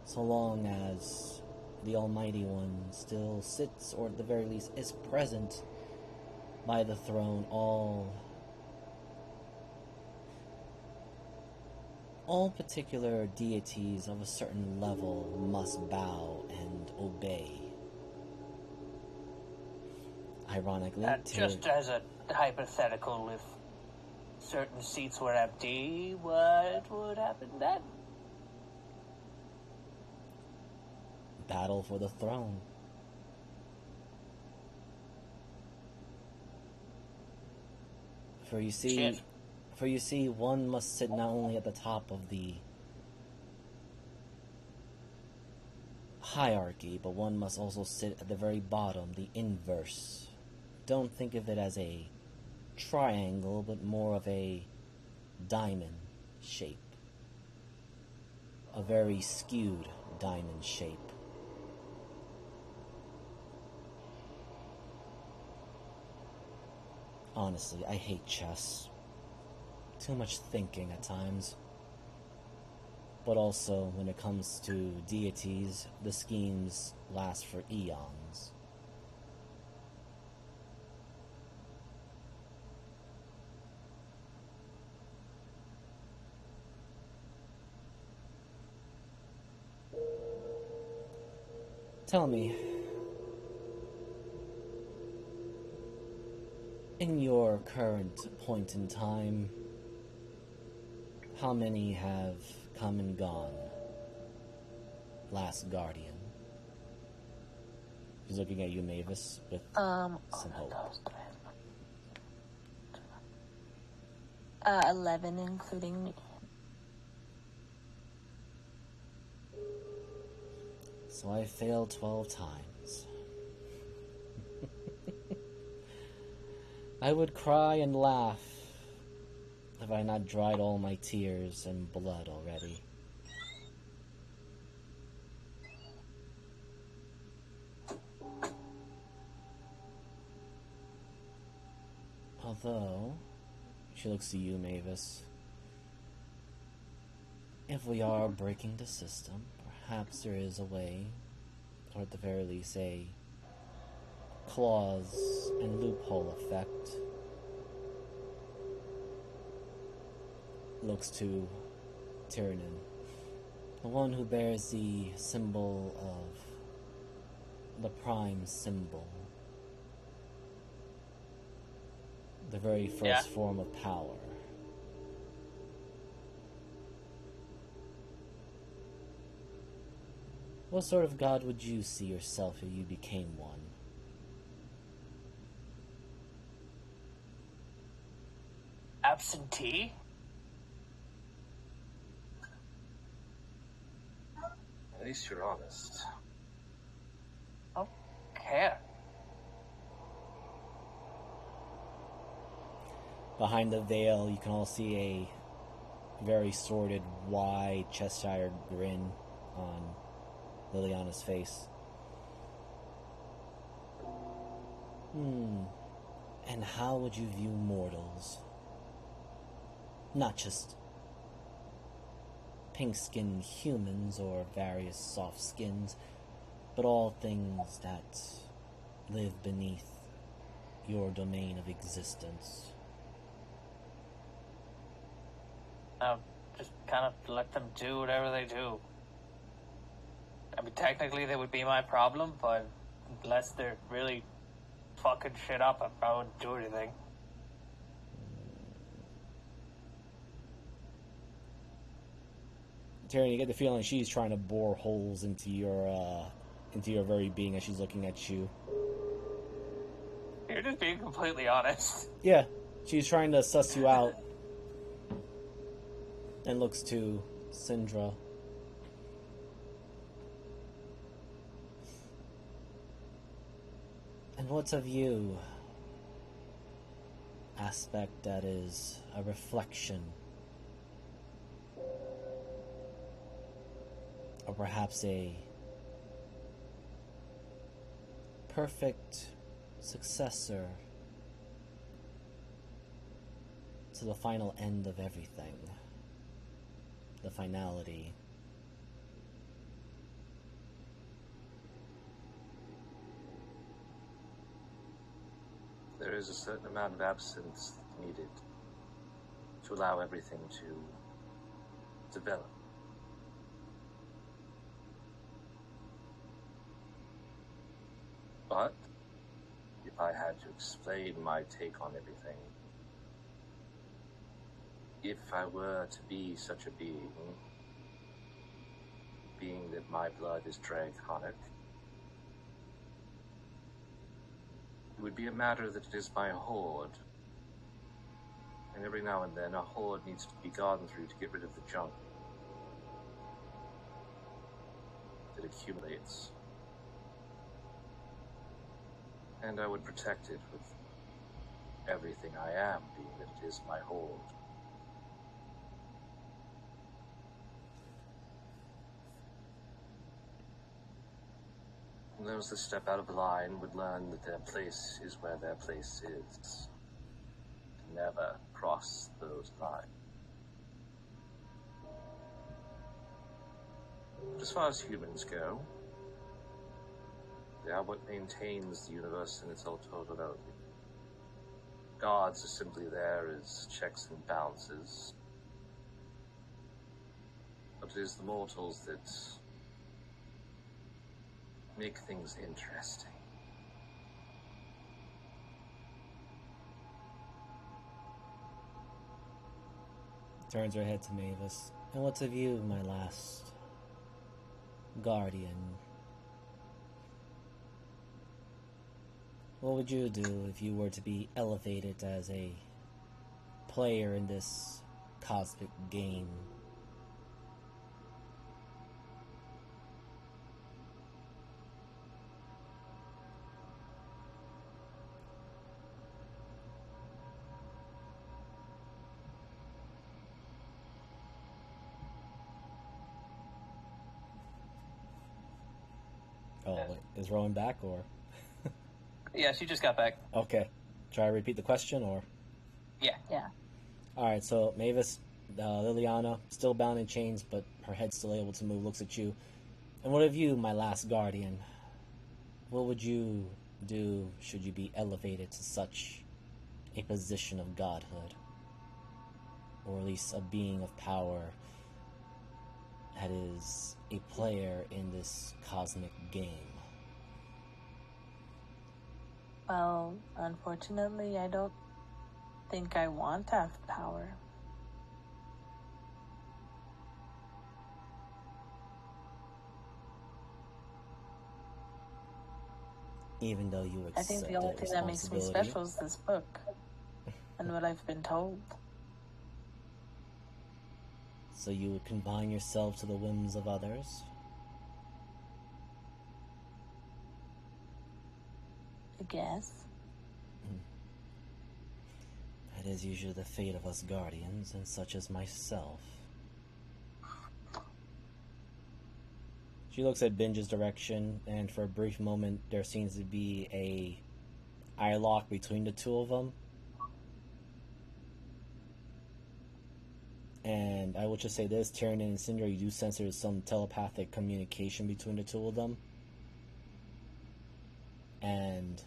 S1: so long as the Almighty One still sits, or at the very least is present by the throne, all particular deities of a certain level must bow and obey. Ironically,
S2: just as a hypothetical, if certain seats were empty, what would happen then?
S1: battle for the throne. For you see, one must sit not only at the top of the hierarchy, but one must also sit at the very bottom, the inverse. Don't think of it as a triangle, but more of a diamond shape. A very skewed diamond shape. Honestly, I hate chess. Too much thinking at times. But also, when it comes to deities, the schemes last for eons. Tell me, in your current point in time, how many have come and gone? Last Guardian. He's looking at you, Mavis, with some hope.
S4: 11, including me.
S1: So I failed 12 times. I would cry and laugh if I had not dried all my tears and blood already. Although, she looks to you, Mavis. If we are breaking the system, perhaps there is a way, or at the very least a clause and loophole effect. Looks to Tiernan, the one who bears the symbol of the prime symbol, the very first form of power. What sort of god would you see yourself if you became one?
S2: Absentee?
S3: At least you're honest.
S2: Okay.
S1: Behind the veil, you can all see a very sordid, wide Cheshire grin on Liliana's face. And how would you view mortals? Not just pink-skinned humans or various soft skins, but all things that live beneath your domain of existence.
S2: Just kind of let them do whatever they do. I mean, technically they would be my problem, but unless they're really fucking shit up, I wouldn't do anything.
S1: Terry, you get the feeling she's trying to bore holes into your very being as she's looking at you.
S2: You're just being completely honest.
S1: Yeah, she's trying to suss you out. And looks to Syndra. And what's of you? Aspect that is a reflection, or perhaps a perfect successor to the final end of everything. The finality.
S3: There is a certain amount of absence needed to allow everything to develop. But if I had to explain my take on everything, if I were to be such a being that my blood is draconic, it would be a matter that it is my horde. And every now and then a horde needs to be gone through to get rid of the junk that accumulates. And I would protect it with everything I am, being that it is my horde. And those that step out of line would learn that their place is where their place is. Never cross those lines. But as far as humans go, they are what maintains the universe in its totality. Gods are simply there as checks and balances. But it is the mortals that make things interesting.
S1: Turns her head to Mavis. And what's of you, my last guardian? What would you do if you were to be elevated as a player in this cosmic game? Oh, wait, is Rowan back, or?
S2: Yeah, she just got back.
S1: Okay. Try to repeat the question, or?
S2: Yeah.
S4: Yeah.
S1: Alright, so Mavis, Liliana, still bound in chains, but her head's still able to move, looks at you. And what of you, my last guardian? What would you do should you be elevated to such a position of godhood? Or at least a being of power that is a player in this cosmic game?
S4: Well, unfortunately, I don't think I want to have power.
S1: Even though you
S4: I
S1: accept
S4: think the only thing that makes me
S1: responsibility?
S4: special is this book and what I've been told.
S1: So you would confine yourself to the whims of others?
S4: I guess.
S1: That is usually the fate of us guardians, and such as myself. She looks at Binge's direction, and for a brief moment there seems to be a eye lock between the two of them. And I will just say this, Tyrion and Syndra, you do sense there's some telepathic communication between the two of them. And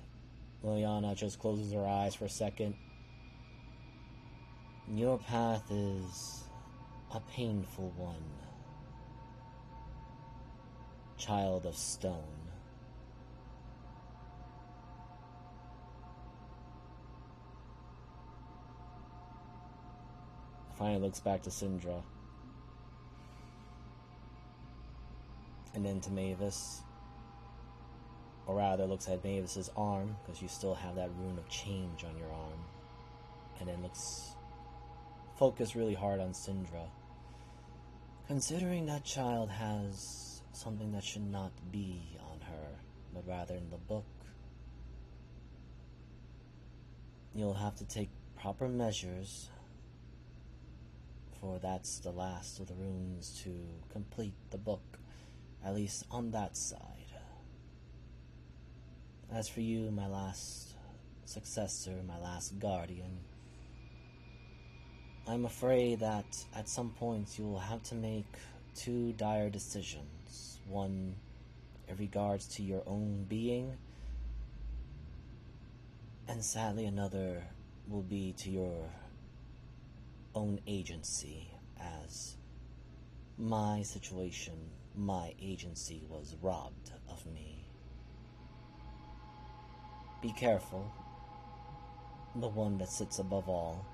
S1: Liliana just closes her eyes for a second. Your path is a painful one, child of stone. Finally looks back to Syndra. And then to Mavis. Or rather, looks at Mavis's arm, because you still have that rune of change on your arm. And then looks focused really hard on Syndra. Considering that child has something that should not be on her, but rather in the book, you'll have to take proper measures, for that's the last of the runes to complete the book, at least on that side. As for you, my last successor, my last guardian, I'm afraid that at some point you will have to make two dire decisions. One in regards to your own being, and sadly another will be to your own agency, as my situation, my agency was robbed of me. Be careful. The one that sits above all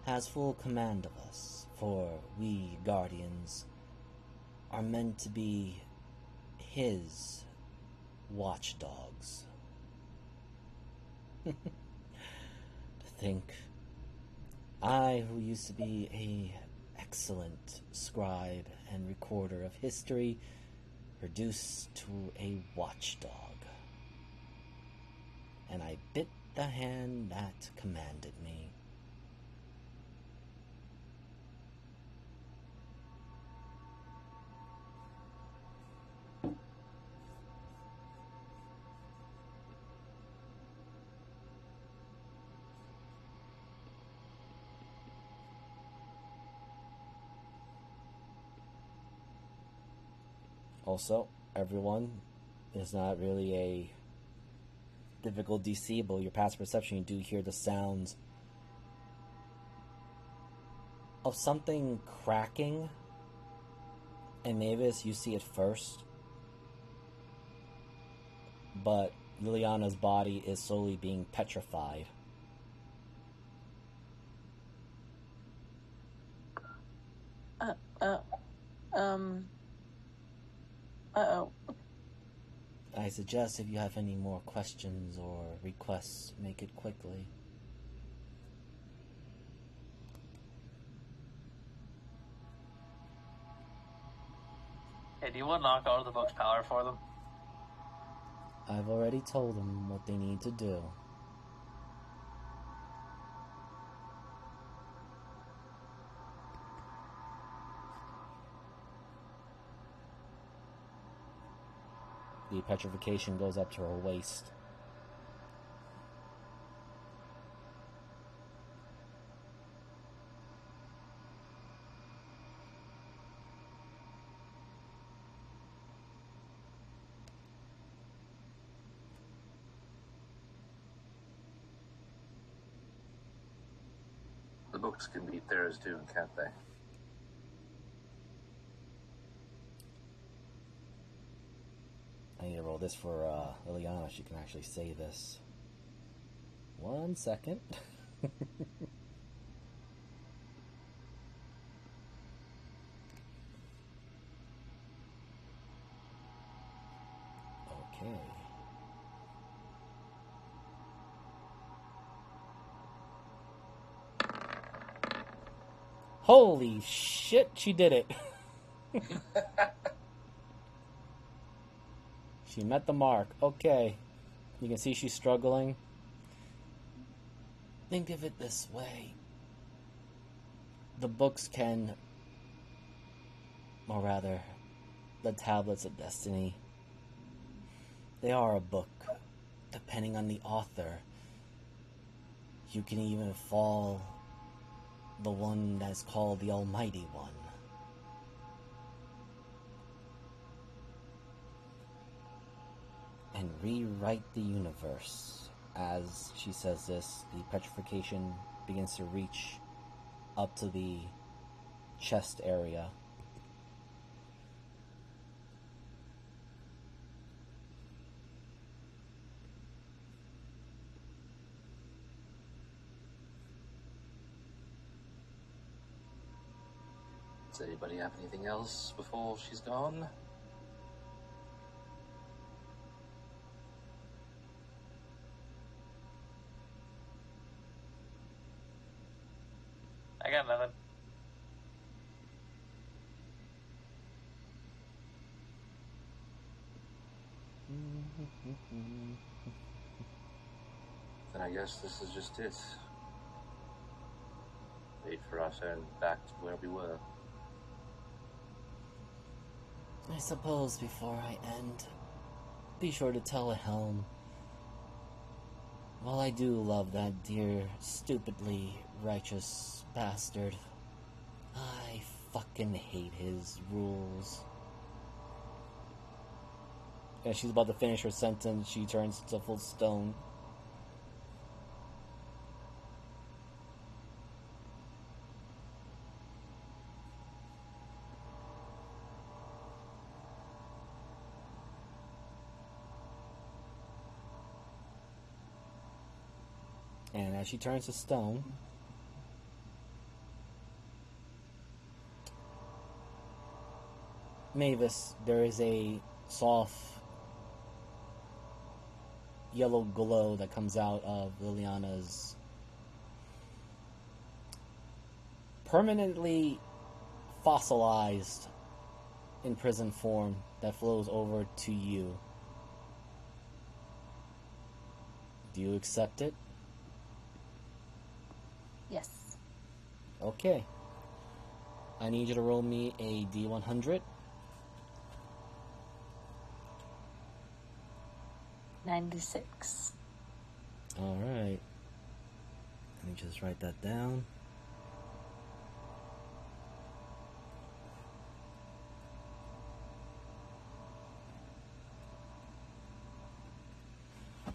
S1: has full command of us, for we guardians are meant to be his watchdogs. To think, I, who used to be a excellent scribe and recorder of history, reduced to a watchdog. And I bit the hand that commanded me. Also, everyone is not really a difficult DC, but your passive perception, you do hear the sounds of something cracking, and Mavis, you see it first, but Liliana's body is slowly being petrified.
S4: Uh-oh.
S1: I suggest if you have any more questions or requests, make it quickly.
S2: Hey, do you want to knock out of the book's power for them?
S1: I've already told them what they need to do. The petrification goes up to her waist.
S3: The books can beat theirs too, can't they?
S1: I need to roll this for Liliana. She can actually say this. 1 second. Okay. Holy shit, she did it. She met the mark. Okay. You can see she's struggling. Think of it this way. The books can, or rather, the tablets of destiny, they are a book. Depending on the author, you can even fall the one that is called the Almighty One. And rewrite the universe. As she says this, the petrification begins to reach up to the chest area.
S3: Does anybody have anything else before she's gone?
S2: I got nothing.
S3: Then I guess this is just it. Wait for us and back to where we were.
S1: I suppose before I end, be sure to tell Helm, while I do love that dear, stupidly righteous bastard. I fucking hate his rules. And she's about to finish her sentence, she turns to full stone. And as she turns to stone, Mavis, there is a soft yellow glow that comes out of Liliana's permanently fossilized in prison form that flows over to you. Do you accept it?
S4: Yes.
S1: Okay. I need you to roll me a D100.
S4: 96.
S1: Alright. Let me just write that down.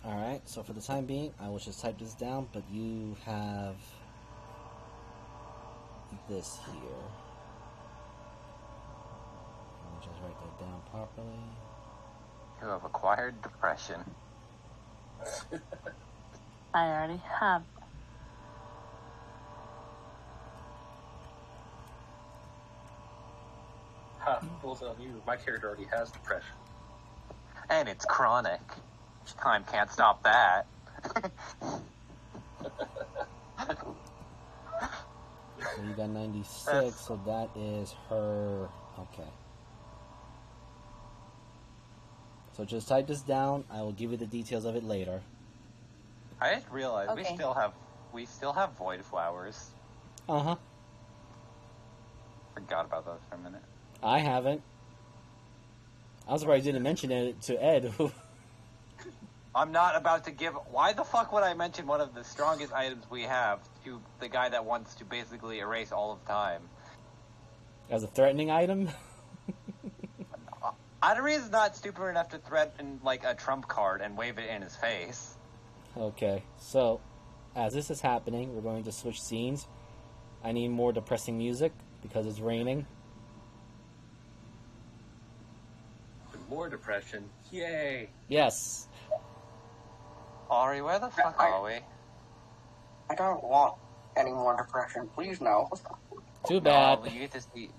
S1: Alright, so for the time being, I will just type this down, but you have this here. Let me just write that down properly.
S5: You have acquired depression.
S4: I already have.
S3: Ha, bull's on you. My character already has depression.
S5: And it's chronic. Time can't stop that.
S1: So you got 96, so that is her. Okay. So just type this down. I will give you the details of it later.
S5: I just realized
S4: Okay.
S5: we still have void flowers.
S1: Uh-huh.
S5: Forgot about those for a minute.
S1: I haven't. I'm surprised you didn't mention it to Ed.
S5: I'm not about to give. Why the fuck would I mention one of the strongest items we have to the guy that wants to basically erase all of time?
S1: As a threatening item?
S5: Adari's not stupid enough to threaten like a trump card and wave it in his face.
S1: Okay, so as this is happening, we're going to switch scenes. I need more depressing music because it's raining.
S3: More depression. Yay!
S1: Yes.
S5: Ari, where the fuck are we?
S8: I don't want any more depression. Please no.
S1: Too bad.
S5: No, you get to see.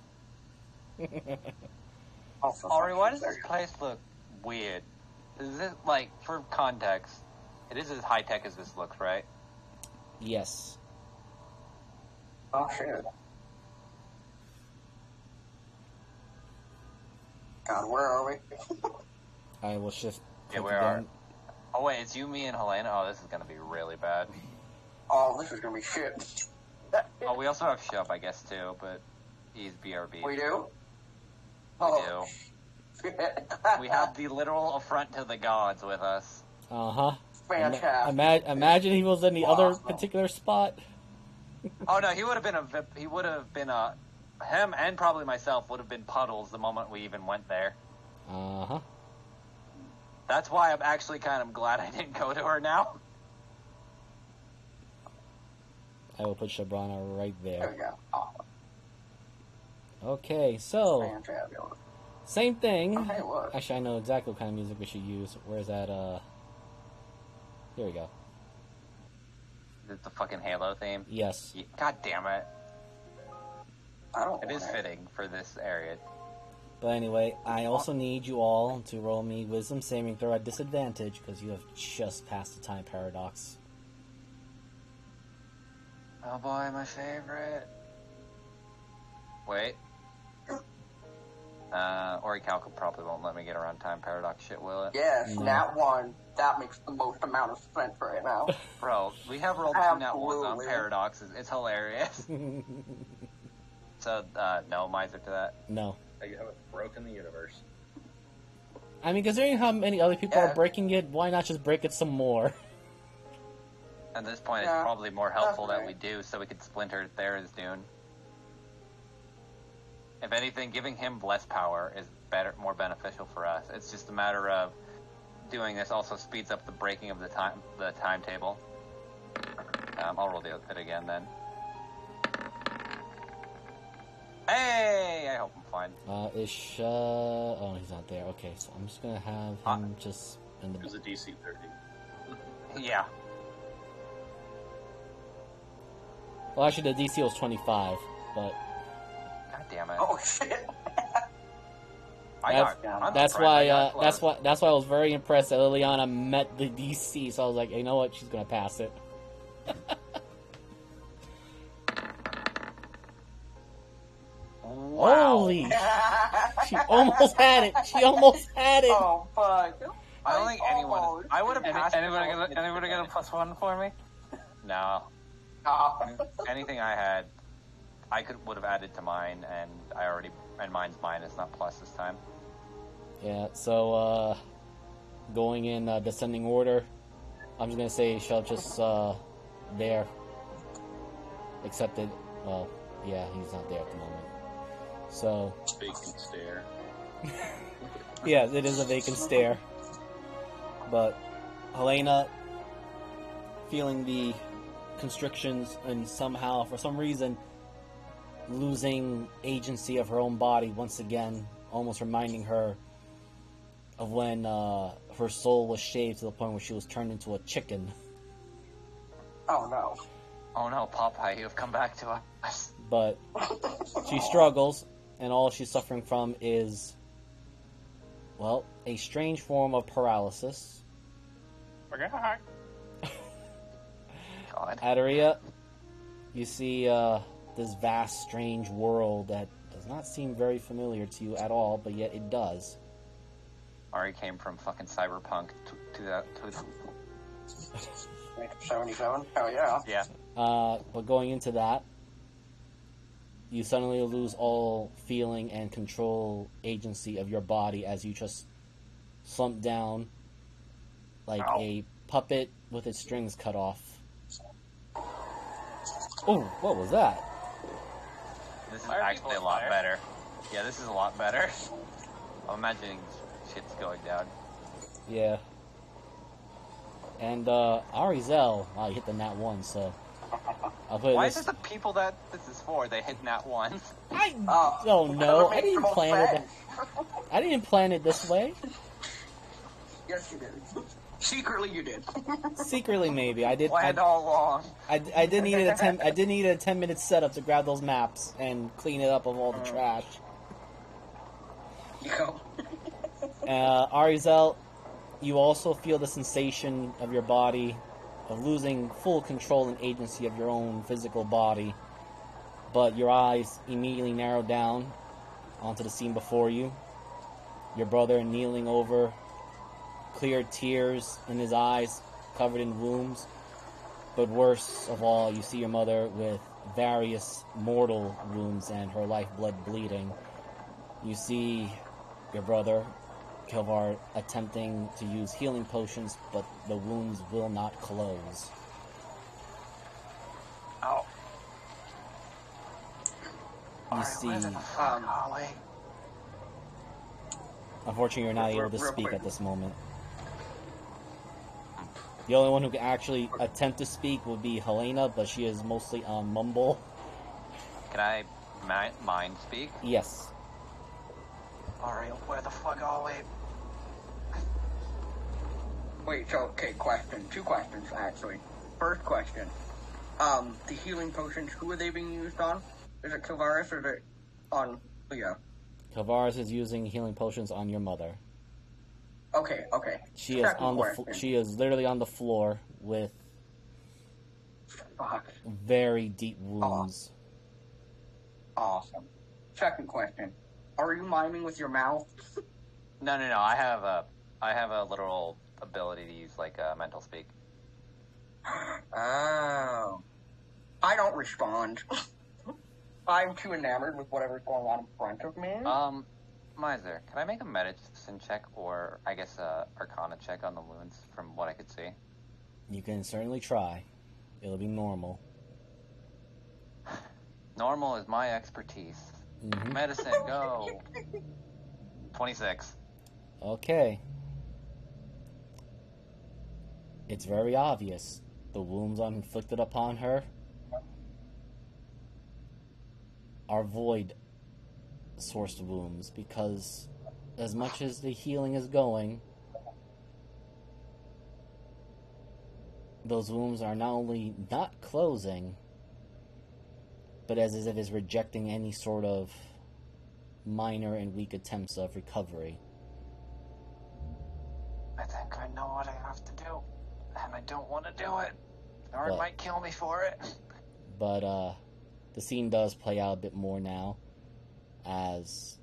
S8: Also,
S5: Ari, why does this place look weird? Is it like, for context, it is as high tech as this looks, right?
S1: Yes.
S8: Oh shit. God, where are we?
S1: I will shift.
S5: Yeah,
S1: click
S5: where
S1: again.
S5: Oh wait, it's you, me, and Helena? Oh, this is gonna be really bad.
S8: Oh, this is gonna be shit.
S5: Oh, we also have Shub, I guess, too, but he's BRB.
S8: We do?
S5: We
S8: Oh.
S5: do. We have the literal affront to the gods with us.
S1: Uh-huh.
S8: Fantastic.
S1: Imagine he was in the other
S8: Awesome.
S1: particular spot.
S5: Oh no, he would have been a VIP. He would have been a. Him and probably myself would have been puddles the moment we even went there.
S1: Uh-huh.
S5: That's why I'm actually kind of glad I didn't go to her now.
S1: I will put Shabrana right
S8: There
S1: there.
S8: we go. Awesome.
S1: Okay, so
S8: Fantastic.
S1: same thing.
S8: Okay, look.
S1: Actually, I know exactly what kind of music we should use. Where's that? Here we go.
S5: Is it the fucking Halo theme?
S1: Yes.
S5: God damn it.
S8: I don't
S5: It is
S8: want
S5: fitting for this area.
S1: But anyway, I also need you all to roll me Wisdom saving throw at disadvantage because you have just passed the time paradox.
S5: Oh boy, my favorite. Wait. Oricalco probably won't let me get around time paradox shit, will it?
S8: Yes,
S1: No.
S8: Nat 1. That makes the most amount of sense right now.
S5: Bro, we have rolled 2 nat 1s on
S8: Absolutely.
S5: paradoxes. It's hilarious. So, no miser to that.
S1: No.
S3: I haven't broken the universe.
S1: I mean, considering how many other people
S8: Yeah.
S1: are breaking it, why not just break it some more?
S5: At this point,
S8: Yeah,
S5: it's probably more helpful
S8: that's
S5: that we do, so we could splinter Thera's Dune. If anything, giving him less power is better, more beneficial for us. It's just a matter of doing this also speeds up the breaking of the timetable. I'll roll it again then. Hey, I hope I'm fine.
S1: Oh, he's not there. Okay, so I'm just gonna have him just in the.
S3: It was a DC 30.
S5: Yeah.
S1: Well, actually, the DC was 25, but
S5: God damn it.
S8: Oh shit.
S1: that's why I was very impressed that Liliana met the DC. So I was like, you know what, she's gonna pass it.
S5: Wow.
S1: Holy! She almost had it. She almost had it.
S8: Oh fuck.
S5: I don't think anyone. I would have passed.
S2: Anybody get a +1 for me?
S5: No.
S8: Oh.
S5: Anything I had, I would have added to mine, and mine's minus, not plus this time.
S1: Yeah. So going in descending order, I'm just gonna say Shell just there. Accepted. Well, yeah, he's not there at the moment. So.
S3: Vacant stare.
S1: Yeah, it is a vacant stare. But Helena, feeling the constrictions and somehow, for some reason, losing agency of her own body once again, almost reminding her of when her soul was shaved to the point where she was turned into a chicken.
S8: Oh no.
S5: Oh no, Popeye, you have come back to us.
S1: But she struggles, and all she's suffering from is, well, a strange form of paralysis.
S5: God.
S1: Adaria, you see this vast, strange world that does not seem very familiar to you at all, but yet it does.
S5: Ari came from fucking cyberpunk to that.
S8: 77? Hell yeah.
S5: Yeah.
S1: But going into that, you suddenly lose all feeling and control agency of your body as you just slump down like a puppet with its strings cut off. Oh, what was that?
S5: This is actually a lot better. Yeah, this is a lot better. I'm imagining shit's going down.
S1: Yeah. And Arizel, wow, you hit the nat 1, so I'll put
S5: Why
S1: this.
S5: is it the people that this is for? They hit nat 1.
S1: I don't know. I didn't plan it. I didn't plan it this way.
S8: Yes, you did. Secretly, you did.
S1: Secretly, maybe I did.
S5: Planned all along.
S1: I did need a 10. I did need a 10-minute setup to grab those maps and clean it up of all the trash.
S8: Yo.
S1: Arizel, you also feel the sensation of your body of losing full control and agency of your own physical body, but your eyes immediately narrow down onto the scene before you. Your brother kneeling over, clear tears in his eyes, covered in wounds. But worse of all, you see your mother with various mortal wounds and her lifeblood bleeding. You see your brother, Kilvar, attempting to use healing potions, but the wounds will not close.
S5: Oh.
S1: You see,
S5: Holly.
S1: unfortunately, you're not able to
S8: Real
S1: speak
S8: quick.
S1: at this moment. The only one who can actually attempt to speak would be Helena, but she is mostly on mumble.
S5: Can I mind speak?
S1: Yes.
S5: Ari, where the fuck are we?
S8: Wait, so, okay, question. 2 questions, actually. First question. The healing potions, who are they being used on? Is it Kilvaris or is it on Leo?
S1: Tavares is using healing potions on your mother.
S8: Okay.
S1: She is
S8: Second
S1: on the.
S8: question.
S1: She is literally on the floor with
S8: Fuck.
S1: very deep wounds.
S8: Awesome. Second question. Are you miming with your mouth?
S5: No. I have a literal ability to use like mental speak.
S8: Oh. I don't respond. I'm too enamored with whatever's going on in front of me.
S5: Miser, can I make a medicine check or I guess a Arcana check on the wounds from what I could see?
S1: You can certainly try. It'll be normal.
S5: Normal is my expertise.
S1: Mm-hmm.
S5: Medicine, go. 26.
S1: Okay. It's very obvious. The wounds inflicted upon her are void sourced wounds, because as much as the healing is going, those wounds are not only not closing, but as if it's rejecting any sort of minor and weak attempts of recovery.
S5: I think I know what I have to do, and I don't want to do it. Or it might kill me for it.
S1: But the scene does play out a bit more now, as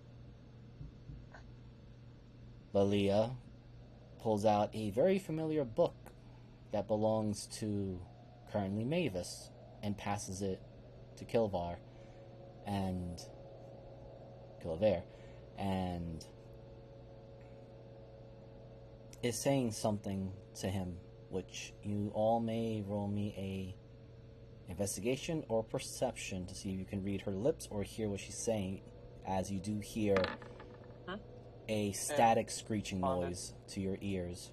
S1: Lilia pulls out a very familiar book that belongs to currently Mavis and passes it to Kilvar and is saying something to him, which you all may roll me a investigation or perception to see if you can read her lips or hear what she's saying, as you do hear a static screeching noise to your ears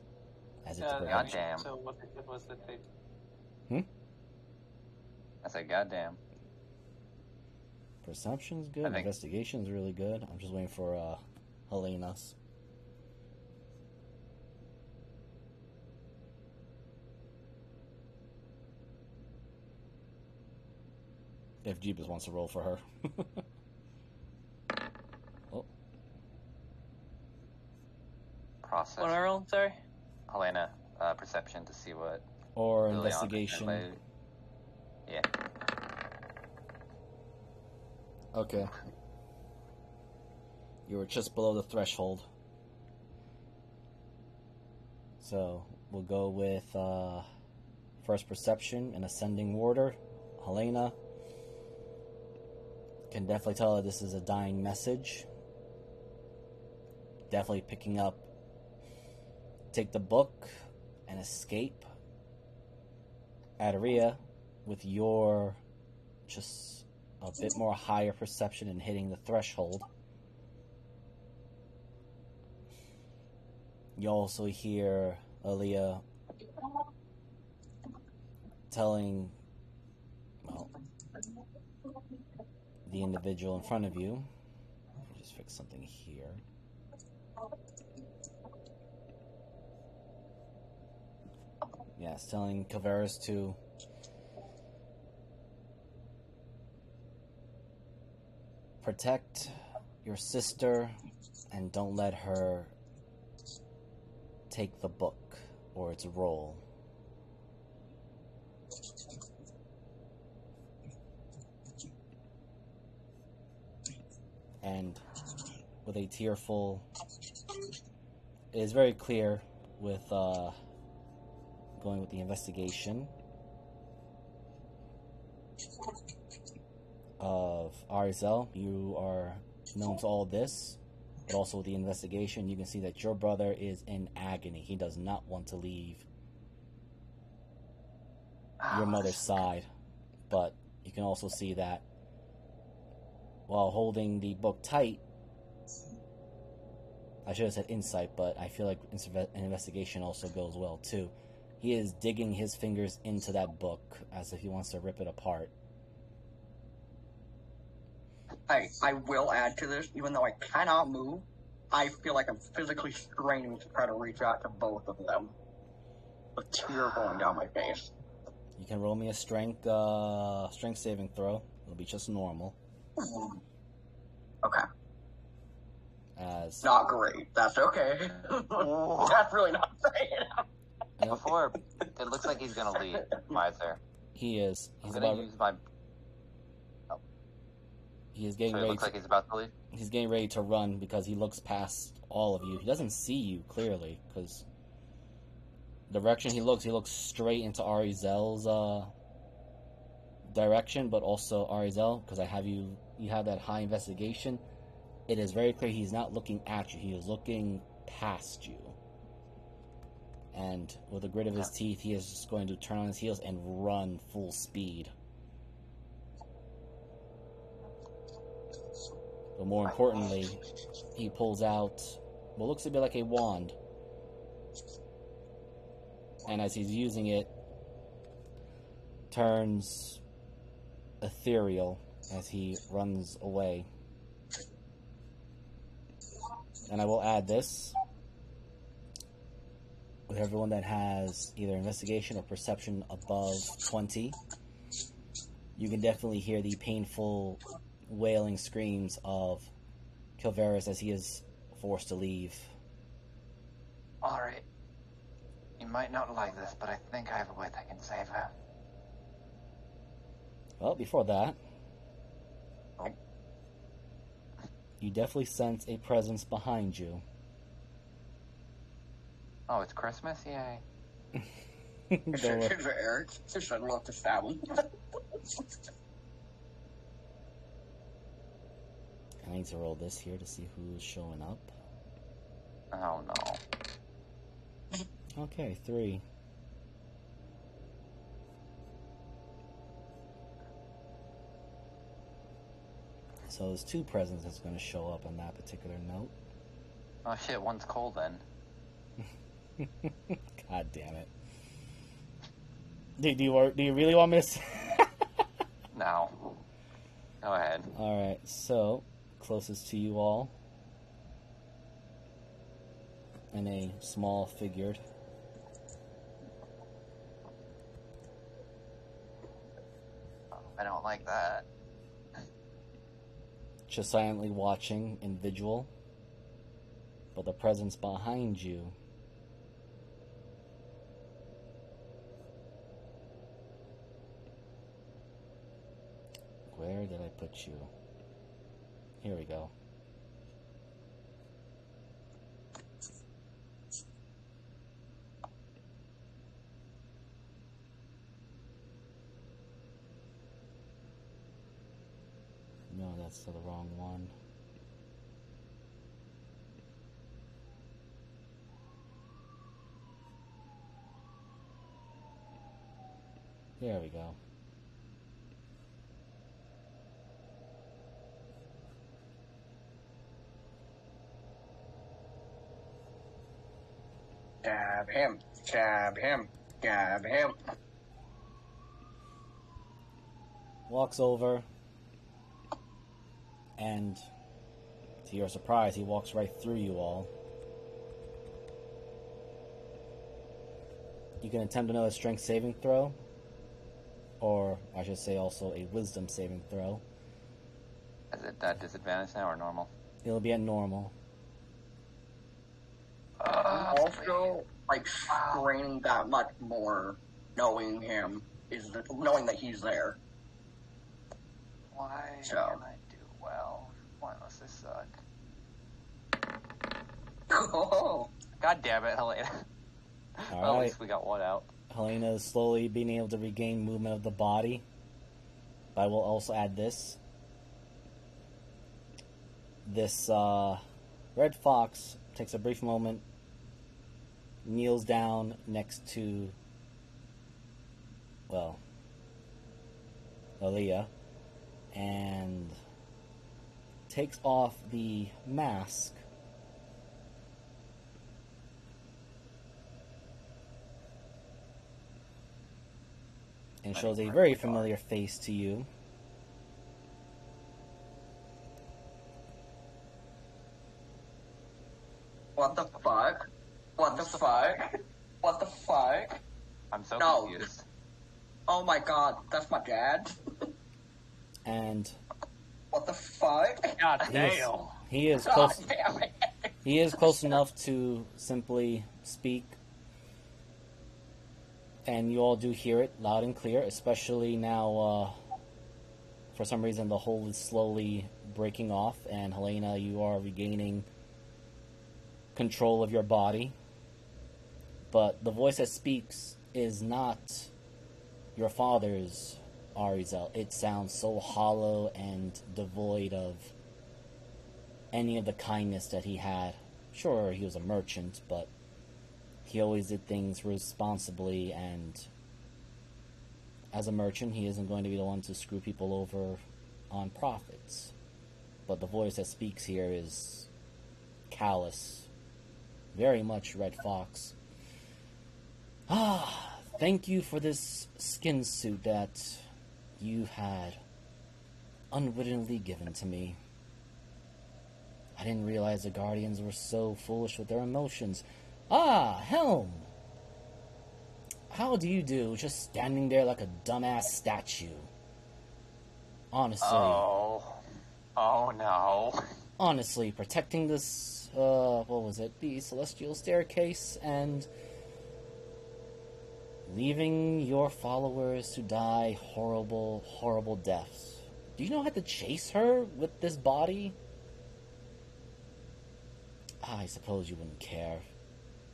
S1: as it's
S5: goddamn.
S2: So what was the thing?
S5: I said goddamn.
S1: Perception's good, investigation's really good. I'm just waiting for Helena's. If Jeebus wants to roll for her. Oh.
S5: Process.
S2: What I roll? Sorry?
S5: Helena, perception to see what...
S1: Or
S5: Liliana
S1: investigation.
S5: Yeah.
S1: Okay. You were just below the threshold. So, we'll go with first perception in ascending order. Helena can definitely tell that this is a dying message. Definitely picking up, take the book and escape. Adaria, with your just a bit more higher perception and hitting the threshold, you also hear Aaliyah telling, well, the individual in front of you. Let me just fix something here. Yes, telling Caveras to protect your sister and don't let her take the book or its role. And with a tearful, it is very clear with going with the investigation of Arizel. You are known to all this, but also with the investigation, you can see that your brother is in agony. He does not want to leave your mother's side, but you can also see that while holding the book tight, I should have said insight, but I feel like an investigation also goes well too. He is digging his fingers into that book as if he wants to rip it apart.
S8: I will add to this, even though I cannot move, I feel like I'm physically straining to try to reach out to both of them. A tear rolling down my face.
S1: You can roll me a strength saving throw. It'll be just normal.
S8: Okay.
S1: As
S8: not great. That's okay. That's really not saying.
S5: Before, it looks like he's gonna leave, Miser.
S1: He is.
S5: He's gonna use my...
S1: He is getting
S5: so
S1: ready.
S5: Looks like he's about to leave?
S1: He's getting ready to run because he looks past all of you. He doesn't see you clearly because the direction he looks straight into Arizel's direction, but also Arizel, because you have that high investigation. It is very clear he's not looking at you. He is looking past you. And with the grit of his teeth, he is just going to turn on his heels and run full speed. But more importantly, he pulls out what looks a bit like a wand. And as he's using it, turns ethereal as he runs away. And I will add this. With everyone that has either investigation or perception above 20, you can definitely hear the painful wailing screams of Kilvaris as he is forced to leave.
S5: Alright. You might not like this, but I think I have a way that can save her.
S1: Well, before that, you definitely sense a presence behind you.
S5: Oh, it's Christmas? Yay.
S8: It's Eric. Just I'd love to stab him.
S1: I need to roll this here to see who's showing up.
S5: Oh no.
S1: Okay, 3. So there's 2 presents that's going to show up on that particular note.
S5: Oh shit, one's cold then.
S1: God damn it. Do you really want me to...
S5: No. Go ahead.
S1: Alright, so, closest to you all. And a small figured.
S5: I don't like that.
S1: Just silently watching in vigil. But the presence behind you... Where did I put you? Here we go. No, that's the wrong one. There we go.
S8: Stab him. Stab him. Stab him.
S1: Walks over, and to your surprise, he walks right through you all. You can attempt another strength saving throw, or I should say also a wisdom saving throw.
S5: Is it at disadvantage now or normal?
S1: It'll be at normal.
S8: Also, like, straining that much more, knowing him, knowing that he's there.
S5: Why
S8: So.
S5: can I do well? Why must this suck?
S8: Oh.
S5: God damn it, Helena. Well, at
S1: Alright.
S5: least we got one out.
S1: Helena is slowly being able to regain movement of the body. But I will also add this. This red fox takes a brief moment, kneels down next to, well, Aaliyah, and takes off the mask. And shows a very familiar face to you.
S8: What the fuck? What the fuck? What the fuck?
S5: I'm so
S8: No.
S5: confused.
S8: Oh my god, that's my dad?
S1: And
S8: What the fuck?
S2: God
S1: he is,
S2: damn.
S1: he is
S8: God
S1: close.
S8: damn it.
S1: He is close enough to simply speak, and you all do hear it loud and clear. Especially now, for some reason, the hole is slowly breaking off, and Helena, you are regaining control of your body. But the voice that speaks is not your father's, Arizel. It sounds so hollow and devoid of any of the kindness that he had. Sure, he was a merchant, but he always did things responsibly, and as a merchant, he isn't going to be the one to screw people over on profits. But the voice that speaks here is callous. Very much Red Fox. Thank you for this skin suit that you had unwittingly given to me. I didn't realize the Guardians were so foolish with their emotions. Helm! How do you do, just standing there like a dumbass statue? Honestly.
S5: Oh no.
S1: Honestly, protecting this, what was it? The Celestial Staircase, and leaving your followers to die horrible, horrible deaths. Do you know how to chase her with this body? I suppose you wouldn't care.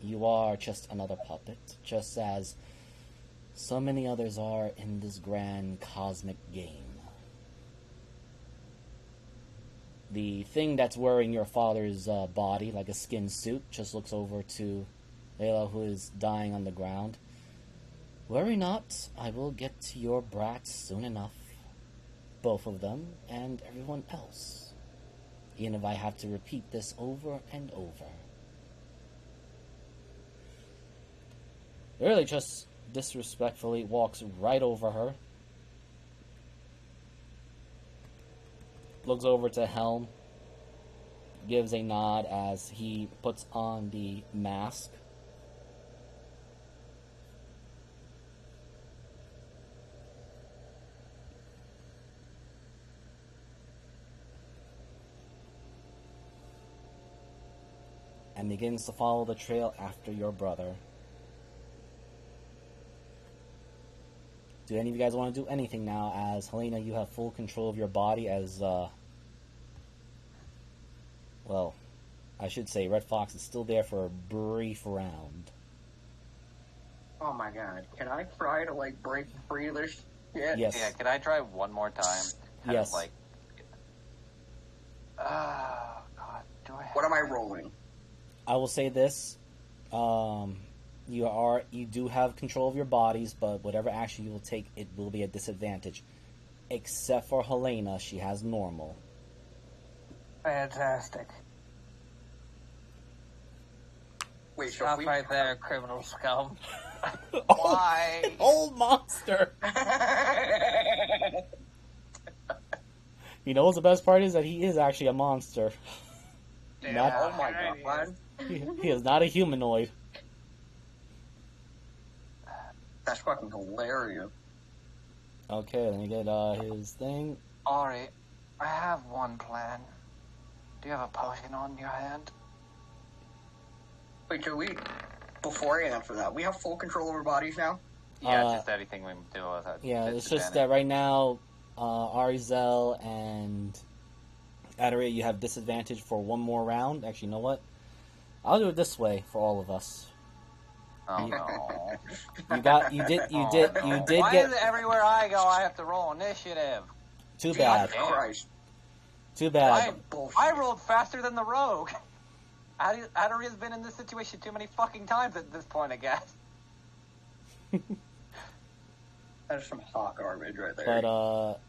S1: You are just another puppet, just as so many others are in this grand cosmic game. The thing that's wearing your father's body, like a skin suit, just looks over to Layla, who is dying on the ground. Worry not, I will get to your brats soon enough. Both of them, and everyone else. Even if I have to repeat this over and over. Really just disrespectfully walks right over her. Looks over to Helm. Gives a nod as he puts on the mask. And begins to follow the trail after your brother. Do any of you guys want to do anything now? As Helena, you have full control of your body as, well, I should say Red Fox is still there for a brief round.
S8: Oh my god. Can I try to, like, break free of this shit?
S1: Yes.
S5: Yeah, could I try one more time?
S1: Yes.
S5: Like, God, do I have...
S8: What am I rolling?
S1: I will say this. You do have control of your bodies, but whatever action you will take, it will be a disadvantage. Except for Helena, she has normal.
S2: Fantastic.
S8: Wait, so
S2: Stop
S8: we...
S2: right there, criminal scum.
S5: Why?
S1: Old monster! You know what's the best part is that he is actually a monster. Not,
S8: Oh my god.
S1: he is not a humanoid.
S8: That's fucking hilarious.
S1: Okay, let me get his thing.
S5: Ari, I have one plan. Do you have a potion on your hand?
S8: Wait, so we... Before I answer that, we have full control of our bodies now?
S5: Yeah, just anything we do with it.
S1: Yeah, it's just that right now, Arizel and Adare, you have disadvantage for one more round. Actually, you know what? I'll do it this way for all of us.
S5: Oh no.
S1: You did
S5: Why
S1: get...
S5: is it everywhere I go I have to roll initiative?
S1: Too bad.
S8: Jesus Christ.
S1: Too bad.
S5: I rolled faster than the rogue. Adaria's been in this situation too many fucking times at this point, I guess.
S8: That's some hot garbage right there.
S1: But,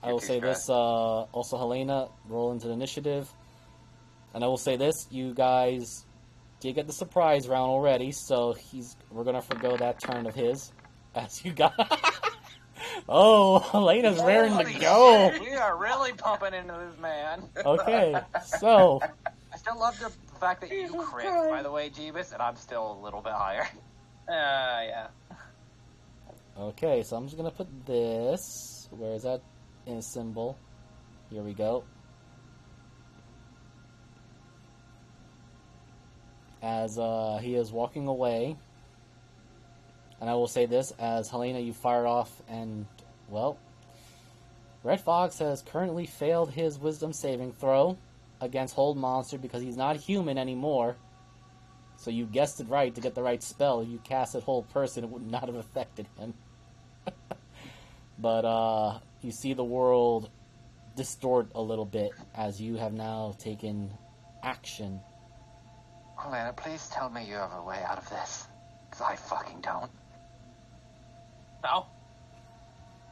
S1: I will say this, also Helena, roll into the initiative. And I will say this, you guys did get the surprise round already, so we're gonna forgo that turn of his. As you got... Oh, Helena's raring to go!
S5: Shit, we are really pumping into this man.
S1: Okay, so...
S5: I still love the fact that you crit, by the way, Jeebus, and I'm still a little bit higher.
S2: Yeah.
S1: Okay, so I'm just gonna put this... Where is that? In a symbol. Here we go. As he is walking away. And I will say this, as Helena, you fired off, and, well, Red Fox has currently failed his wisdom saving throw against Hold Monster because he's not human anymore. So you guessed it right to get the right spell. If you casted Hold Person, it would not have affected him. But you see the world distort a little bit as you have now taken action.
S5: Helena, please tell me you have a way out of this. Because I fucking don't.
S2: No?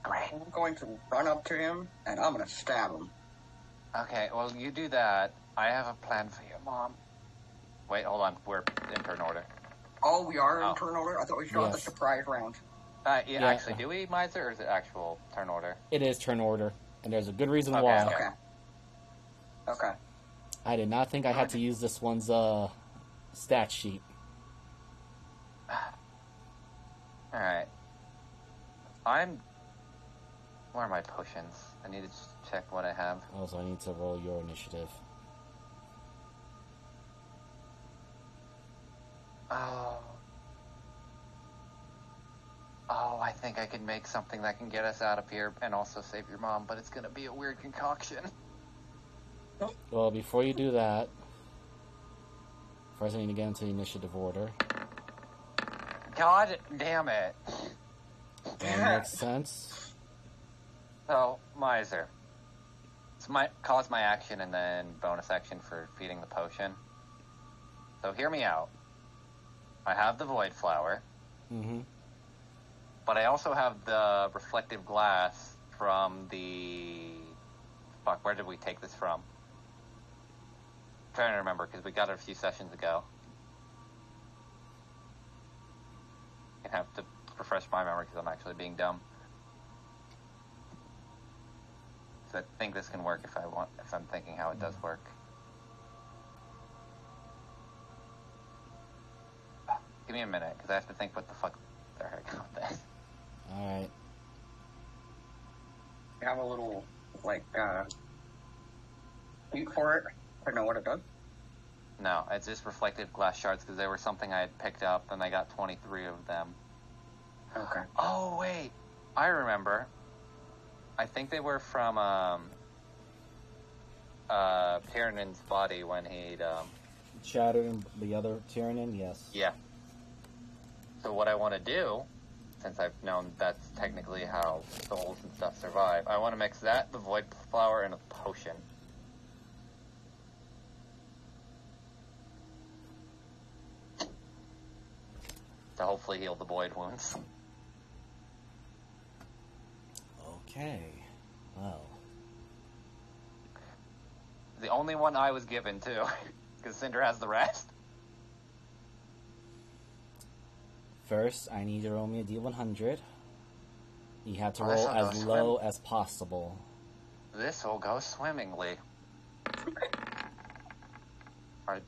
S5: Great.
S8: I'm going to run up to him, and I'm gonna stab him.
S5: Okay, well, you do that. I have a plan for your mom. Wait, hold on. We're in turn order.
S8: Oh, we are
S5: Oh.
S8: in turn order? I thought we still had the
S1: Yes.
S8: surprise round.
S5: Yeah, actually, do we, Miser, or is it actual turn order?
S1: It is turn order, and there's a good reason
S5: Okay,
S1: why.
S5: okay.
S8: Okay.
S1: I did not think I had to use this one's stat sheet.
S5: Alright. Where are my potions? I need to check what I have.
S1: Also, I need to roll your initiative.
S5: Oh, I think I can make something that can get us out of here and also save your mom, but it's gonna be a weird concoction.
S1: Well, before you do that, first I need to get into the initiative order.
S5: God damn it.
S1: That makes sense.
S5: So, Miser. It's cause my action and then bonus action for feeding the potion. So hear me out. I have the Void Flower.
S1: Mm-hmm.
S5: But I also have the reflective glass from the... Fuck, where did we take this from? I'm trying to remember, because we got it a few sessions ago. I have to refresh my memory, because I'm actually being dumb. So I think this can work if I'm thinking how it does work. Give me a minute, because I have to think what the fuck the heck with this.
S1: Alright.
S8: You have a little, sheet for it to know what it does?
S5: No, it's just reflective glass shards, because they were something I had picked up, and I got 23 of them.
S8: Okay.
S5: Oh, wait. I remember. I think they were from, Tyrannon's body when he'd,
S1: Shattering the other Tyrannon, yes.
S5: Yeah. So what I want to do, since I've known that's technically how souls and stuff survive, I want to mix that, the Void Flower, and a potion. To hopefully heal the void wounds.
S1: Okay. Well.
S5: The only one I was given, too. Because Cinder has the rest.
S1: First, I need you to roll me a D100. You have to
S5: Oh,
S1: roll
S5: this'll
S1: as
S5: go
S1: low as possible.
S5: This will go swimmingly. Alright,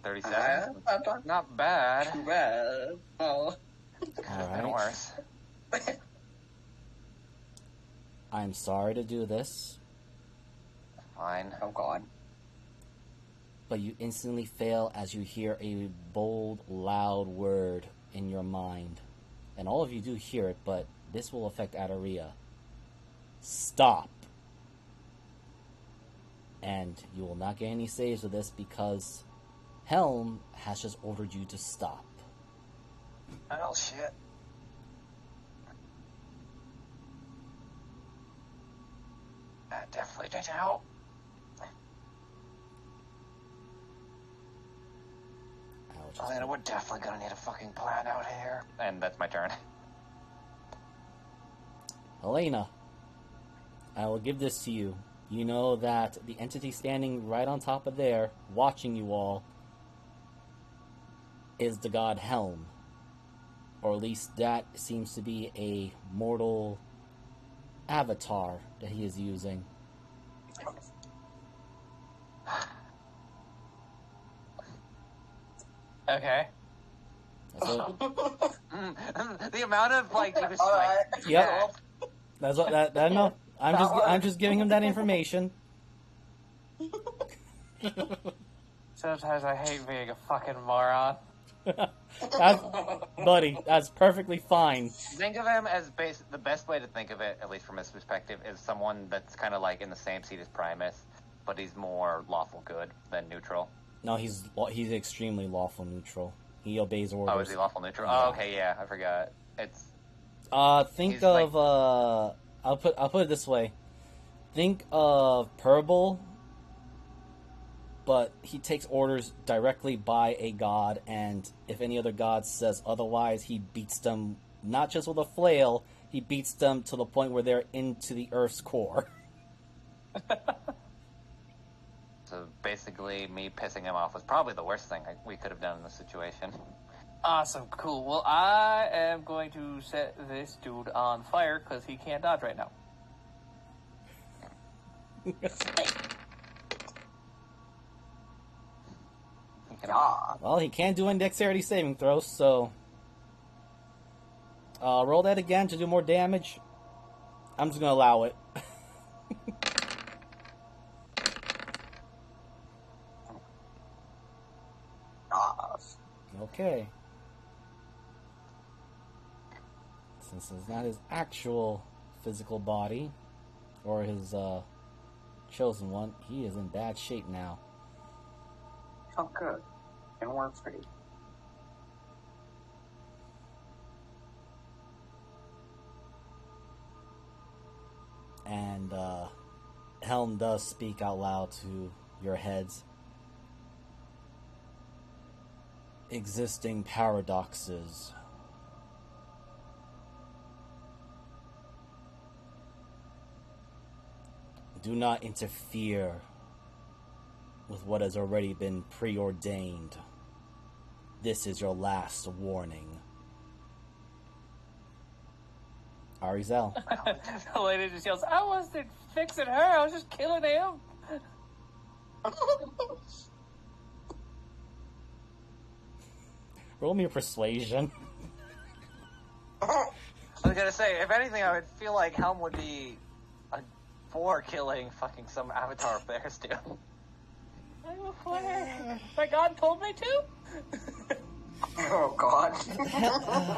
S5: 37?
S8: That's
S5: Not bad.
S8: too bad. Oh.
S5: Could have been
S1: Alright.
S5: worse.
S1: I'm sorry to do this,
S5: Fine.
S8: Oh, God.
S1: but you instantly fail as you hear a bold, loud word in your mind. And all of you do hear it, but this will affect Adaria. Stop. And you will not get any saves with this because Helm has just ordered you to stop.
S5: Oh, shit. That definitely didn't help.
S1: Ouch.
S5: Elena, we're definitely gonna need a fucking plan out here. And that's my turn.
S1: Helena, I will give this to you. You know that the entity standing right on top of there, watching you all, is the god Helm. Or at least that seems to be a mortal avatar that he is using.
S2: Okay.
S1: So,
S5: The amount of, like, he was
S8: Alright.
S5: like,
S1: Yep. that's what that no. I'm just giving him that information.
S2: Sometimes I hate being a fucking moron.
S1: Buddy, that's perfectly fine.
S5: Think of him as the best way to think of it, at least from his perspective, is someone that's kind of like in the same seat as Primus, but he's more lawful good than neutral.
S1: No, he's extremely lawful neutral. He obeys orders.
S5: Oh, is he lawful neutral?
S1: Yeah.
S5: Oh, okay, yeah, I forgot. It's
S1: Think
S5: he's
S1: of
S5: like-
S1: I'll put it this way. Think of Purble but he takes orders directly by a god, and if any other god says otherwise, he beats them not just with a flail, he beats them to the point where they're into the Earth's core.
S5: So basically, me pissing him off was probably the worst thing we could have done in this situation.
S2: Awesome, cool. Well, I am going to set this dude on fire because he can't dodge right now.
S8: God.
S1: Well, he can't do any dexterity saving throws, so... roll that again to do more damage. I'm just gonna allow it. Okay. Since it's not his actual physical body, or his chosen one, he is in bad shape now.
S8: Oh, good. And we're free.
S1: And Helm does speak out loud to your heads. Existing paradoxes. Do not interfere with what has already been preordained. This is your last warning. Arizel.
S2: The lady just yells, I wasn't fixing her, I was just killing him.
S1: Roll me a persuasion.
S5: I was gonna say, if anything, I would feel like Helm would be for killing fucking some avatar of theirs too.
S2: I'm a fire. My god told me to?
S8: Oh, God.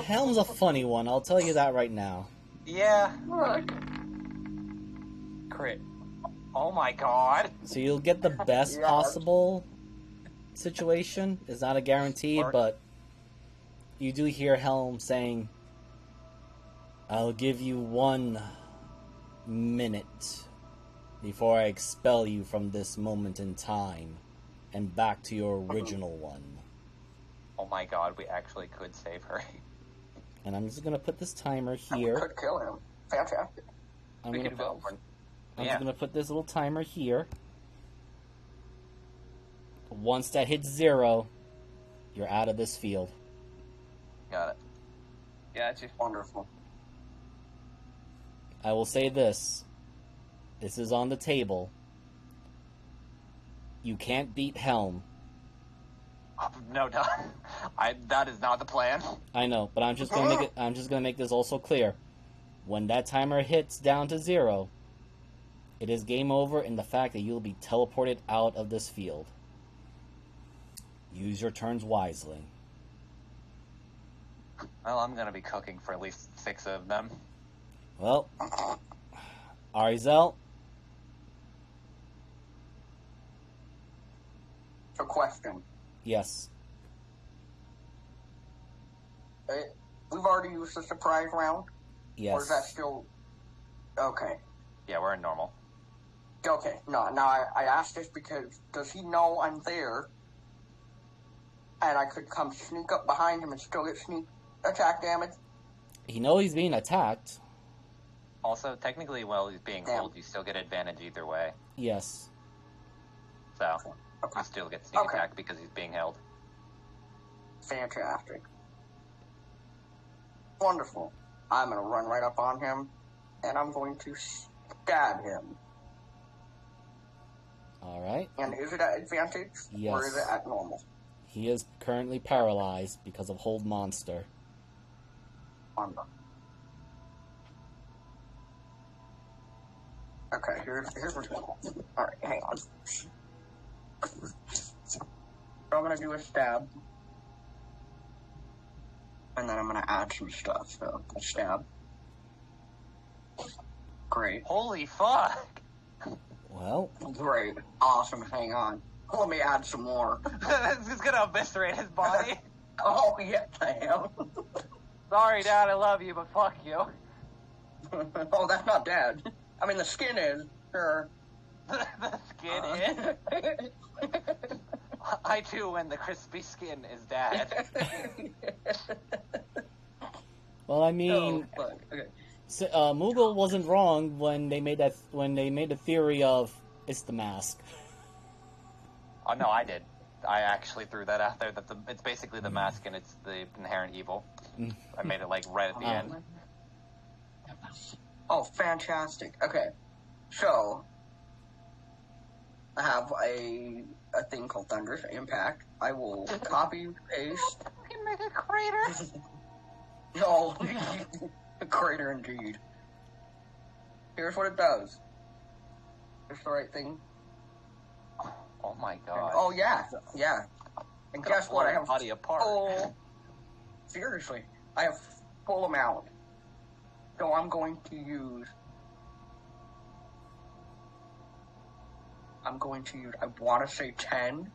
S1: Helm's a funny one, I'll tell you that right now.
S5: Yeah.
S2: Crit.
S5: Oh my god.
S1: So you'll get the best possible situation. It's not a guarantee, but you do hear Helm saying, I'll give you 1 minute before I expel you from this moment in time and back to your original one.
S5: Oh my god, we actually could save her.
S1: And I'm just gonna put this timer
S8: We
S1: here.
S8: could kill him. Fantastic.
S1: I'm
S2: We
S1: gonna
S2: could
S1: put,
S2: go.
S1: I'm
S5: Yeah.
S1: just gonna put this little timer here. Once that hits 0, you're out of this field.
S5: Got it.
S2: Gotcha.
S8: Wonderful.
S1: I will say this. This is on the table. You can't beat Helm.
S5: No, no. That is not the plan.
S1: I know, but I'm just gonna make this also clear. When that timer hits down to 0, it is game over in the fact that you'll be teleported out of this field. Use your turns wisely.
S5: Well, I'm gonna be cooking for at least 6 of them.
S1: Well, Arizel,
S8: A question.
S1: yes.
S8: We've already used the surprise round? Or is that
S1: Yes.
S8: still... Okay.
S5: Yeah, we're in normal.
S8: Okay. No, now I asked this because does he know I'm there? And I could come sneak up behind him and still get sneak attack damage?
S1: He knows he's being attacked.
S5: Also, technically, while he's being
S8: Yeah.
S5: held, you still get advantage either way.
S1: Yes.
S5: So,
S8: Okay.
S5: you still get sneak
S8: Okay.
S5: attack because he's being held.
S8: Fantastic. Wonderful. I'm going to run right up on him, and I'm going to stab him.
S1: Alright.
S8: And is it at advantage?
S1: Yes.
S8: Or is it at normal?
S1: He is currently paralyzed because of Hold Monster.
S8: Wonderful. Okay, here's what's going on. Alright, hang on. So I'm going to do a stab. And then I'm going to add some stuff. So, a stab. Great.
S5: Holy fuck!
S1: Well,
S8: Great. Awesome. Hang on. Let me add some more.
S5: This is gonna eviscerate his body.
S8: Oh, yes, I am.
S5: Sorry, Dad, I love you, but fuck you.
S8: Oh, that's not dead. I mean, the skin is. Sure.
S5: The skin is. I too, when the crispy skin is dad.
S1: Well, I mean,
S8: Oh, fuck. Okay.
S1: Moogle wasn't wrong when they made the theory of it's the mask.
S5: Oh no, I did. I actually threw that out there. That it's basically the mask and it's the inherent evil. I made it like right at the end.
S8: Oh, fantastic. Okay, so I have a thing called Thunderous Impact. I will copy paste.
S5: You make a crater.
S8: No, a crater indeed. Here's what it does. It's the right thing.
S5: Oh my god.
S8: Oh yeah. And guess what? I have
S5: body apart.
S8: Seriously, I have full amount. So I'm going to use. I want to say 10,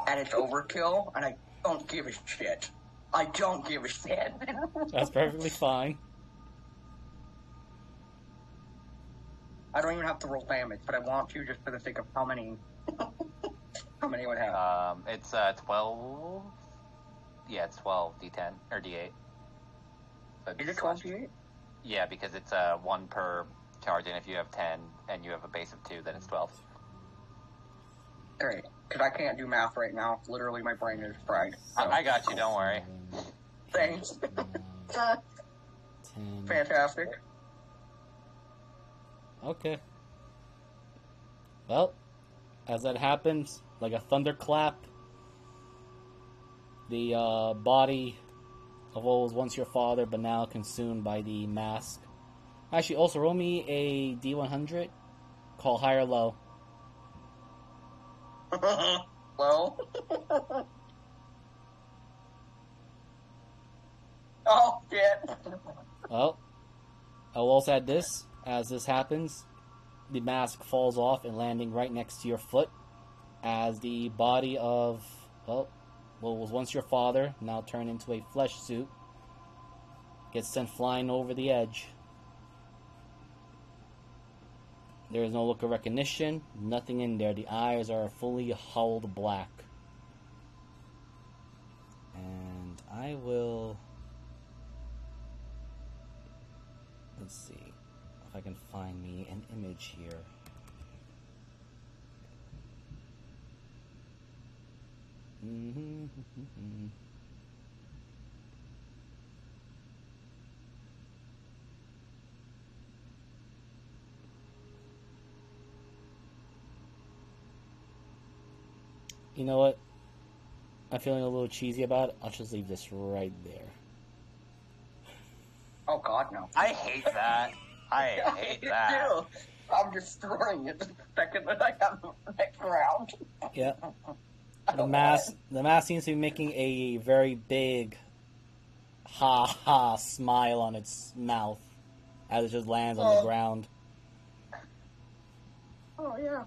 S8: and it's overkill, and I don't give a shit. I don't give a shit.
S1: That's perfectly fine.
S8: I don't even have to roll damage, but I want to just for the sake of how many. How many would have?
S5: It's 12. Yeah, it's 12 D10 or D8. So
S8: Is it 12 D8?
S5: Yeah, because it's 1 per charge, and if you have 10 and you have a base of 2, then it's 12.
S8: Great, because I can't do math right now. Literally, my brain is fried. So.
S5: I got you. Don't worry.
S8: Thanks.
S1: 10.
S8: Fantastic.
S1: Okay. Well, as that happens, like a thunderclap, the body of what was once your father, but now consumed by the mask. Actually, also roll me a D100. Call high or low.
S8: Low. Oh, shit.
S1: Well, I will also add this. As this happens, the mask falls off and landing right next to your foot as the body of, well, what was once your father, now turned into a flesh suit, gets sent flying over the edge. There is no look of recognition, nothing in there. The eyes are fully hulled black. And I will... Let's see if I can find me an image here. You know what? I'm feeling a little cheesy about it. I'll just leave this right there.
S8: Oh, God, no.
S5: I hate that. I hate that.
S8: Too. I'm destroying it the second that I have the next round.
S1: Yeah. The mask seems to be making a very big ha smile on its mouth as it just lands on the ground.
S8: Oh, yeah.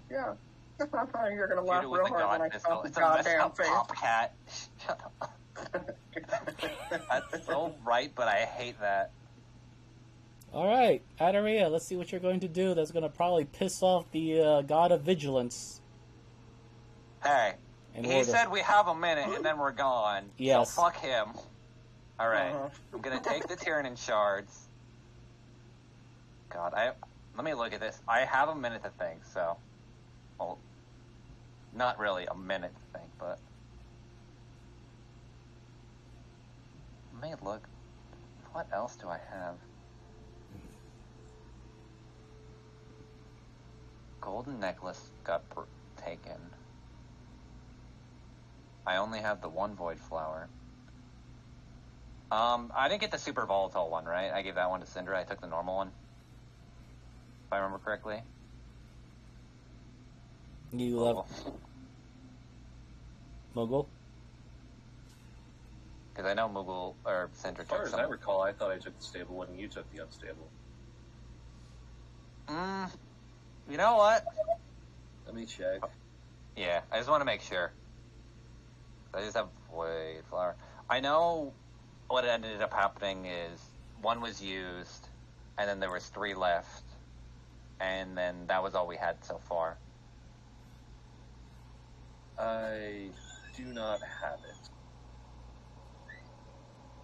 S8: You're gonna laugh
S5: Dude, with
S8: real
S5: the
S8: hard when I
S5: god
S8: count the
S5: it's a messed
S8: goddamn
S5: up
S8: face.
S5: pop cat. Shut up. That's so right, but I hate that.
S1: Alright, Adaria, let's see what you're going to do. That's going to probably piss off the god of vigilance.
S5: Hey,
S1: In
S5: he
S1: order.
S5: said we have a minute and then we're gone.
S1: Yes.
S5: So fuck him. Alright,
S8: Uh-huh.
S5: I'm gonna take the Tyrannin shards. God, let me look at this. I have a minute to think, so... Well, not really a minute to think, but... Let me look. What else do I have? Golden necklace got taken. I only have the one void flower. I didn't get the super volatile one, right? I gave that one to Syndra. I took the normal one. If I remember correctly.
S1: You love Moogle?
S5: Because I know Moogle or Syndra
S3: As far
S5: took
S3: as
S5: some.
S3: I recall, I thought I took the stable one and you took the unstable.
S5: You know what?
S3: Let me check.
S5: Yeah, I just want to make sure. I just have void flower. I know what ended up happening is one was used, and then there was 3 left, and then that was all we had so far.
S3: I do not have it.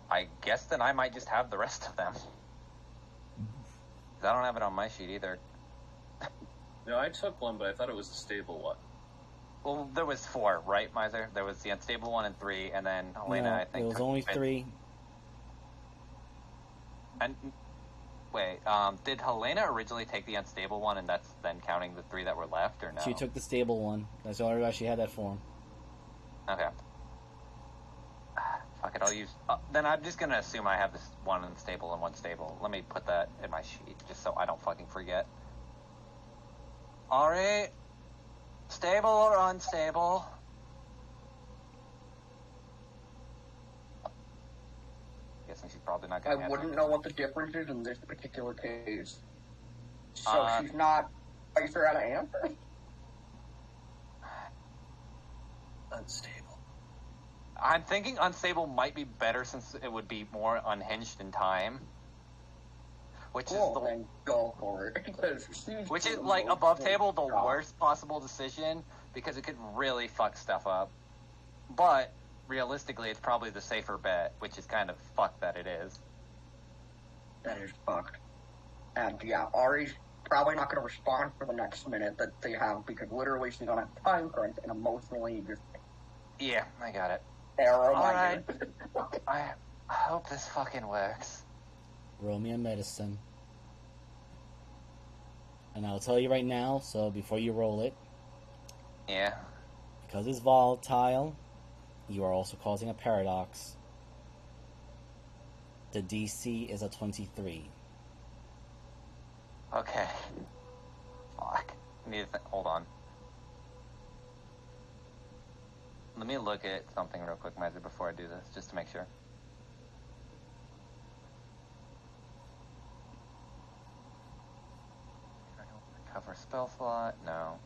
S5: I guess then I might just have the rest of them. 'Cause I don't have it on my sheet either.
S3: No, I took one, but I thought it was the stable one.
S5: Well, there was 4, right, Miser? There was the unstable one and 3, and then Helena,
S1: No,
S5: I think.
S1: it was
S5: took
S1: only
S5: the fifth.
S1: 3.
S5: And wait, did Helena originally take the unstable one, and that's then counting the 3 that were left, or no?
S1: She took the stable one. That's the only reason she had that form.
S5: Okay. Fuck it, I'll use... then I'm just gonna assume I have this one unstable and one stable. Let me put that in my sheet, just so I don't fucking forget. Alright. Stable or unstable? Guessing she's probably not
S8: I
S5: gonna answer.
S8: wouldn't know what the difference is in this particular case. So she's not. Are you sure how to answer?
S3: Unstable.
S5: I'm thinking unstable might be better since it would be more unhinged in time. Which
S8: Cool,
S5: is the
S8: then go for it. Because she's
S5: which is
S8: the
S5: like
S8: most
S5: above table the
S8: shocked.
S5: worst possible decision because it could really fuck stuff up. But realistically it's probably the safer bet, which is kind of fucked that it is.
S8: That is fucked. And yeah, Ari's probably not going to respond for the next minute that they have because literally she's on a time crunch and emotionally just
S5: Yeah, I got it.
S8: arrow
S5: Alright. I hope this fucking works.
S1: Roll me a medicine. And I'll tell you right now, so before you roll it,
S5: Yeah.
S1: because it's volatile, you are also causing a paradox. The DC is a 23.
S5: Okay. Fuck. I need to hold on. Let me look at something real quick, Miser, before I do this, just to make sure. Cover spell slot? No.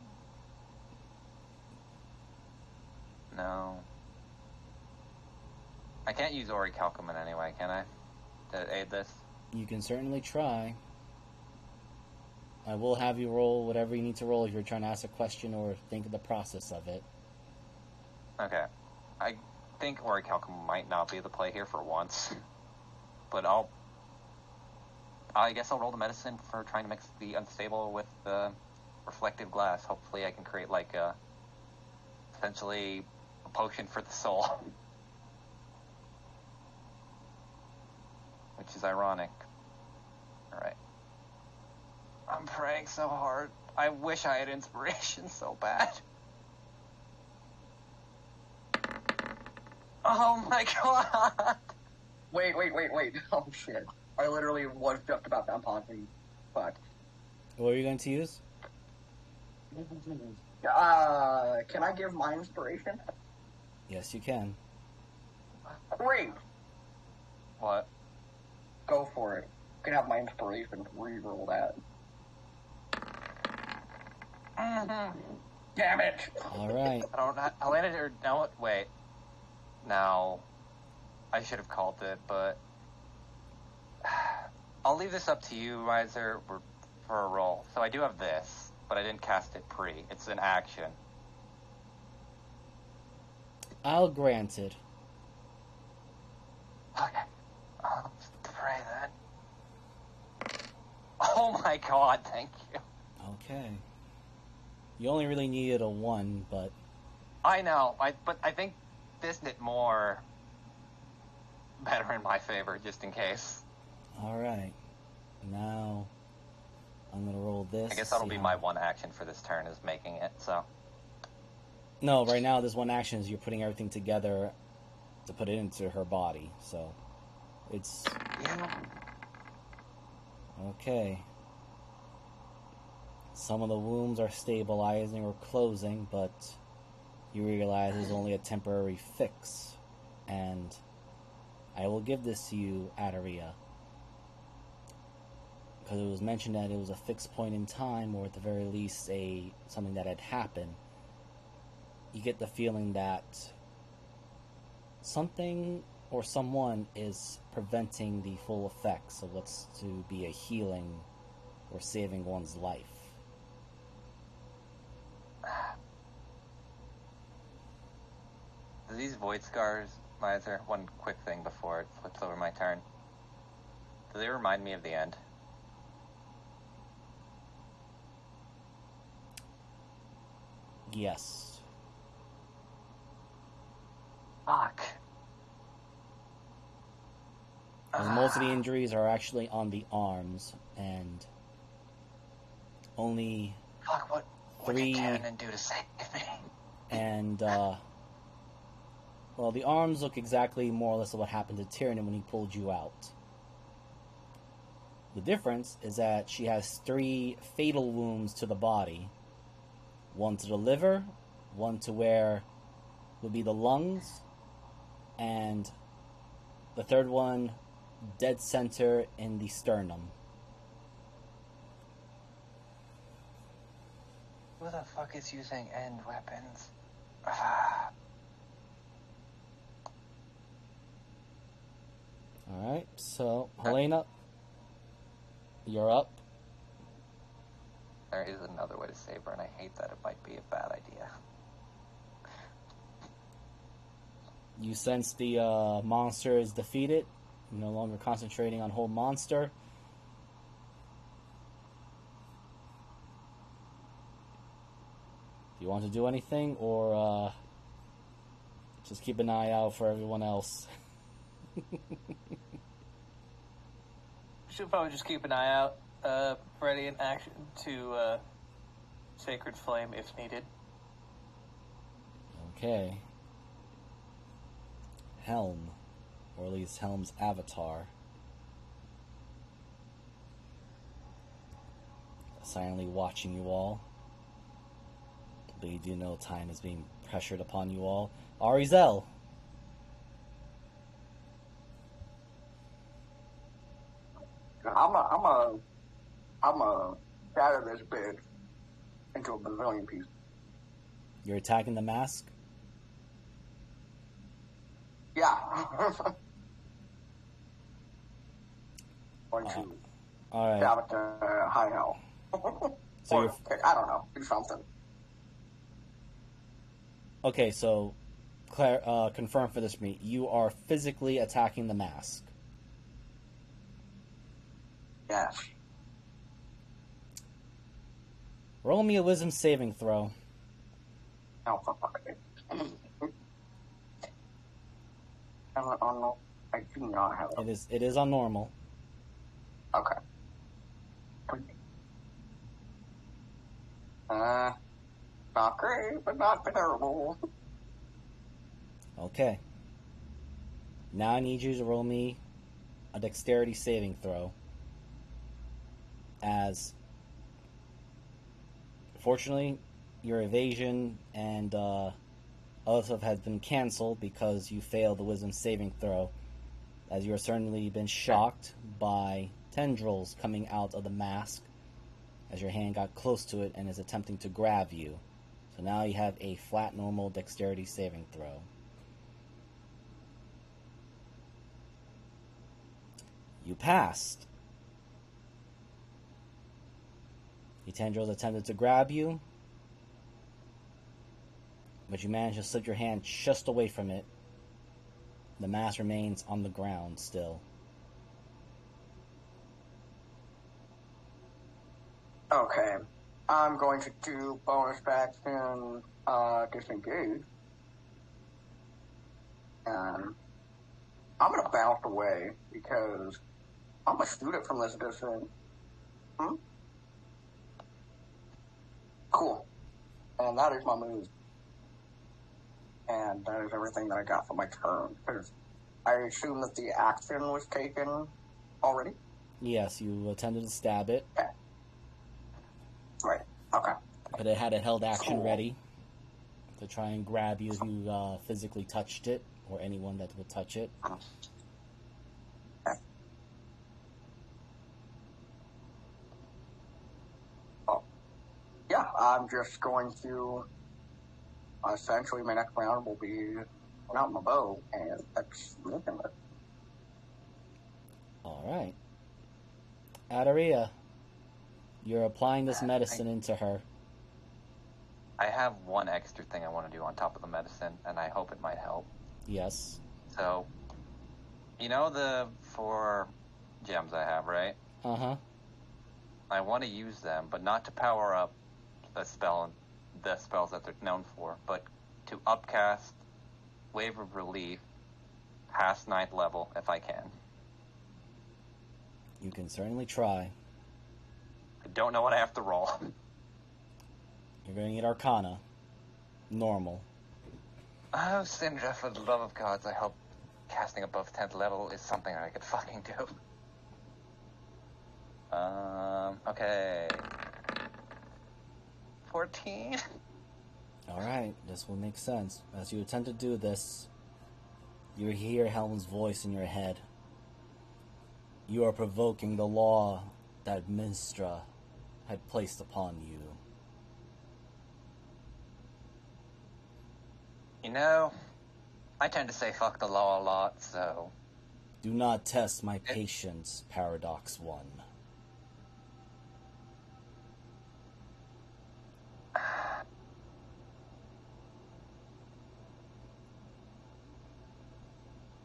S5: No. I can't use Orichalcum anyway, can I? To aid this?
S1: You can certainly try. I will have you roll whatever you need to roll if you're trying to ask a question or think of the process of it.
S5: Okay. I think Orichalcum might not be the play here for once. But I guess I'll roll the medicine for trying to mix the unstable with the reflective glass. Hopefully I can create like a essentially a potion for the soul. Which is ironic. Alright. I'm praying so hard. I wish I had inspiration so bad. Oh my god!
S8: Wait. Oh shit. I literally was just about to unpause me. But
S1: What are you going to use?
S8: can I give my inspiration?
S1: Yes, you can.
S8: Great.
S5: What?
S8: Go for it. You can have my inspiration. Reroll that. Damn it!
S1: Alright.
S5: I don't know. I landed or no. Wait. Now, I should have called it, but I'll leave this up to you, Riser, for a roll. So I do have this, but I didn't cast it pre. It's an action.
S1: I'll grant it.
S5: Okay. I'll pray then. Oh my god! Thank you.
S1: Okay. You only really needed a 1, but
S5: I know. But I think this did more better in my favor, just in case.
S1: alright. Now, I'm going to roll this.
S5: I guess that'll be my one action for this turn, is making it, so.
S1: No, right now this one action is you're putting everything together to put it into her body, so it's...
S5: Yeah.
S1: Okay. Some of the wounds are stabilizing or closing, but you realize it's only a temporary fix. And I will give this to you, Adaria. Because it was mentioned that it was a fixed point in time, or at the very least something that had happened. You get the feeling that something or someone is preventing the full effects of what's to be a healing or saving one's life.
S5: Do these void scars, Miser, one quick thing before it flips over my turn. Do they remind me of the end?
S1: Yes.
S5: Fuck.
S1: Because most of the injuries are actually on the arms, and only
S5: Fuck, what
S1: 3
S5: did Tyrion do to save me?
S1: and well, the arms look exactly more or less of what happened to Tyrion when he pulled you out. The difference is that she has 3 fatal wounds to the body. 1 to the liver, 1 to where would be the lungs, and the third one dead center in the sternum.
S5: Who the fuck is using end weapons?
S1: Alright, so, Helena, you're up.
S5: There is another way to save her, and I hate that it might be a bad idea.
S1: You sense the monster is defeated. You're no longer concentrating on whole monster. Do you want to do anything, or just keep an eye out for everyone else?
S2: Should probably just keep an eye out, ready in action to Sacred Flame if needed.
S1: Okay. Helm, or at least Helm's avatar, silently watching you all. But you do know time is being pressured upon you all. Arizel.
S8: I'm a shatter this bitch into a bazillion pieces.
S1: You're attacking the mask?
S8: Yeah. Going to
S1: Alright.
S8: stab it to high hell.
S1: So
S8: or,
S1: you're...
S8: I don't know. Do something.
S1: Okay, so confirm for this for me. You are physically attacking the mask.
S8: Yes.
S1: Roll me a wisdom saving throw.
S8: Oh, for fuck's sake. I do not have it.
S1: It is on normal.
S8: Okay. Not great, but not terrible.
S1: Okay. Now I need you to roll me a dexterity saving throw. As, fortunately, your evasion and other stuff has been canceled because you failed the wisdom saving throw. As you are certainly been shocked by tendrils coming out of the mask as your hand got close to it and is attempting to grab you. So now you have a flat normal dexterity saving throw. You passed. The tendrils attempted to grab you, but you managed to slip your hand just away from it. The mask remains on the ground still.
S8: Okay. I'm going to do bonus action, disengage. And I'm going to bounce away because I'm going to shoot it from this distance. Cool. And that is my move. And that is everything that I got for my turn. Because I assume that the action was taken already?
S1: Yes, you attempted to stab it.
S8: Okay. Right. Okay.
S1: But it had a held action
S8: Cool.
S1: ready to try and grab you if you physically touched it, or anyone that would touch it.
S8: Okay. Oh. Yeah, I'm just going to... essentially, my next round will be out my bow and executing it.
S1: Alright. Adaria, you're applying this medicine into her.
S5: I have one extra thing I want to do on top of the medicine, and I hope it might help.
S1: Yes.
S5: So, you know the 4 gems I have, right?
S1: Uh-huh.
S5: I want to use them, but not to power up the spells that they're known for, but to upcast Wave of Relief past 9th level if I can.
S1: You can certainly try.
S5: I don't know what I have to roll.
S1: You're going to need Arcana. Normal.
S5: Oh, Syndra, for the love of gods, I hope casting above 10th level is something I could fucking do. Okay. 14?
S1: Alright, this will make sense. As you attempt to do this, you hear Helen's voice in your head. You are provoking the law that Minstra had placed upon you.
S5: You know, I tend to say fuck the law a lot, so...
S1: Do not test my patience, Paradox One.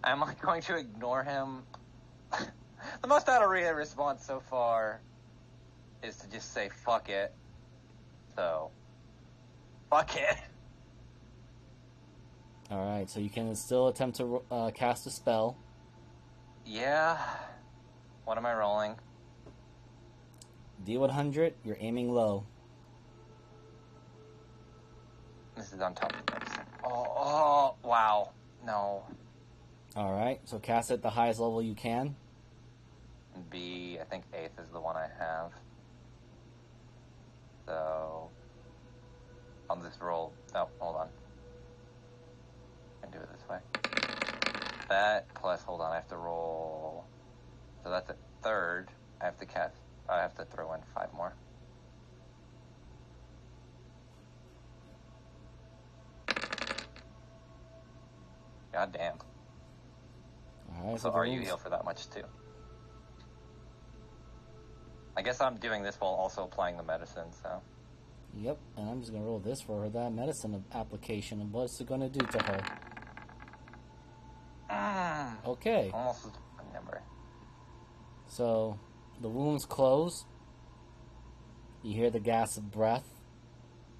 S5: Am I going to ignore him? The most out-of-real response so far is to just say fuck it. So, fuck it.
S1: Alright, so you can still attempt to cast a spell.
S5: Yeah. What am I rolling?
S1: D100, you're aiming low.
S5: This is on top of the medicine. Oh, wow. No.
S1: Alright, so cast it at the highest level you can.
S5: B, I think 8th is the one I have. So, I'll just roll. Oh, hold on. I can do it this way. That plus, hold on, I have to roll. So that's a 3rd. I have to throw in 5 more. God damn.
S1: Alright,
S5: So are you heal for that much too? I guess I'm doing this while also applying the medicine, so.
S1: Yep, and I'm just gonna roll this for her, that medicine application, and what's it gonna do to her? Okay.
S5: Almost a number.
S1: So, the wounds close. You hear the gasp of breath.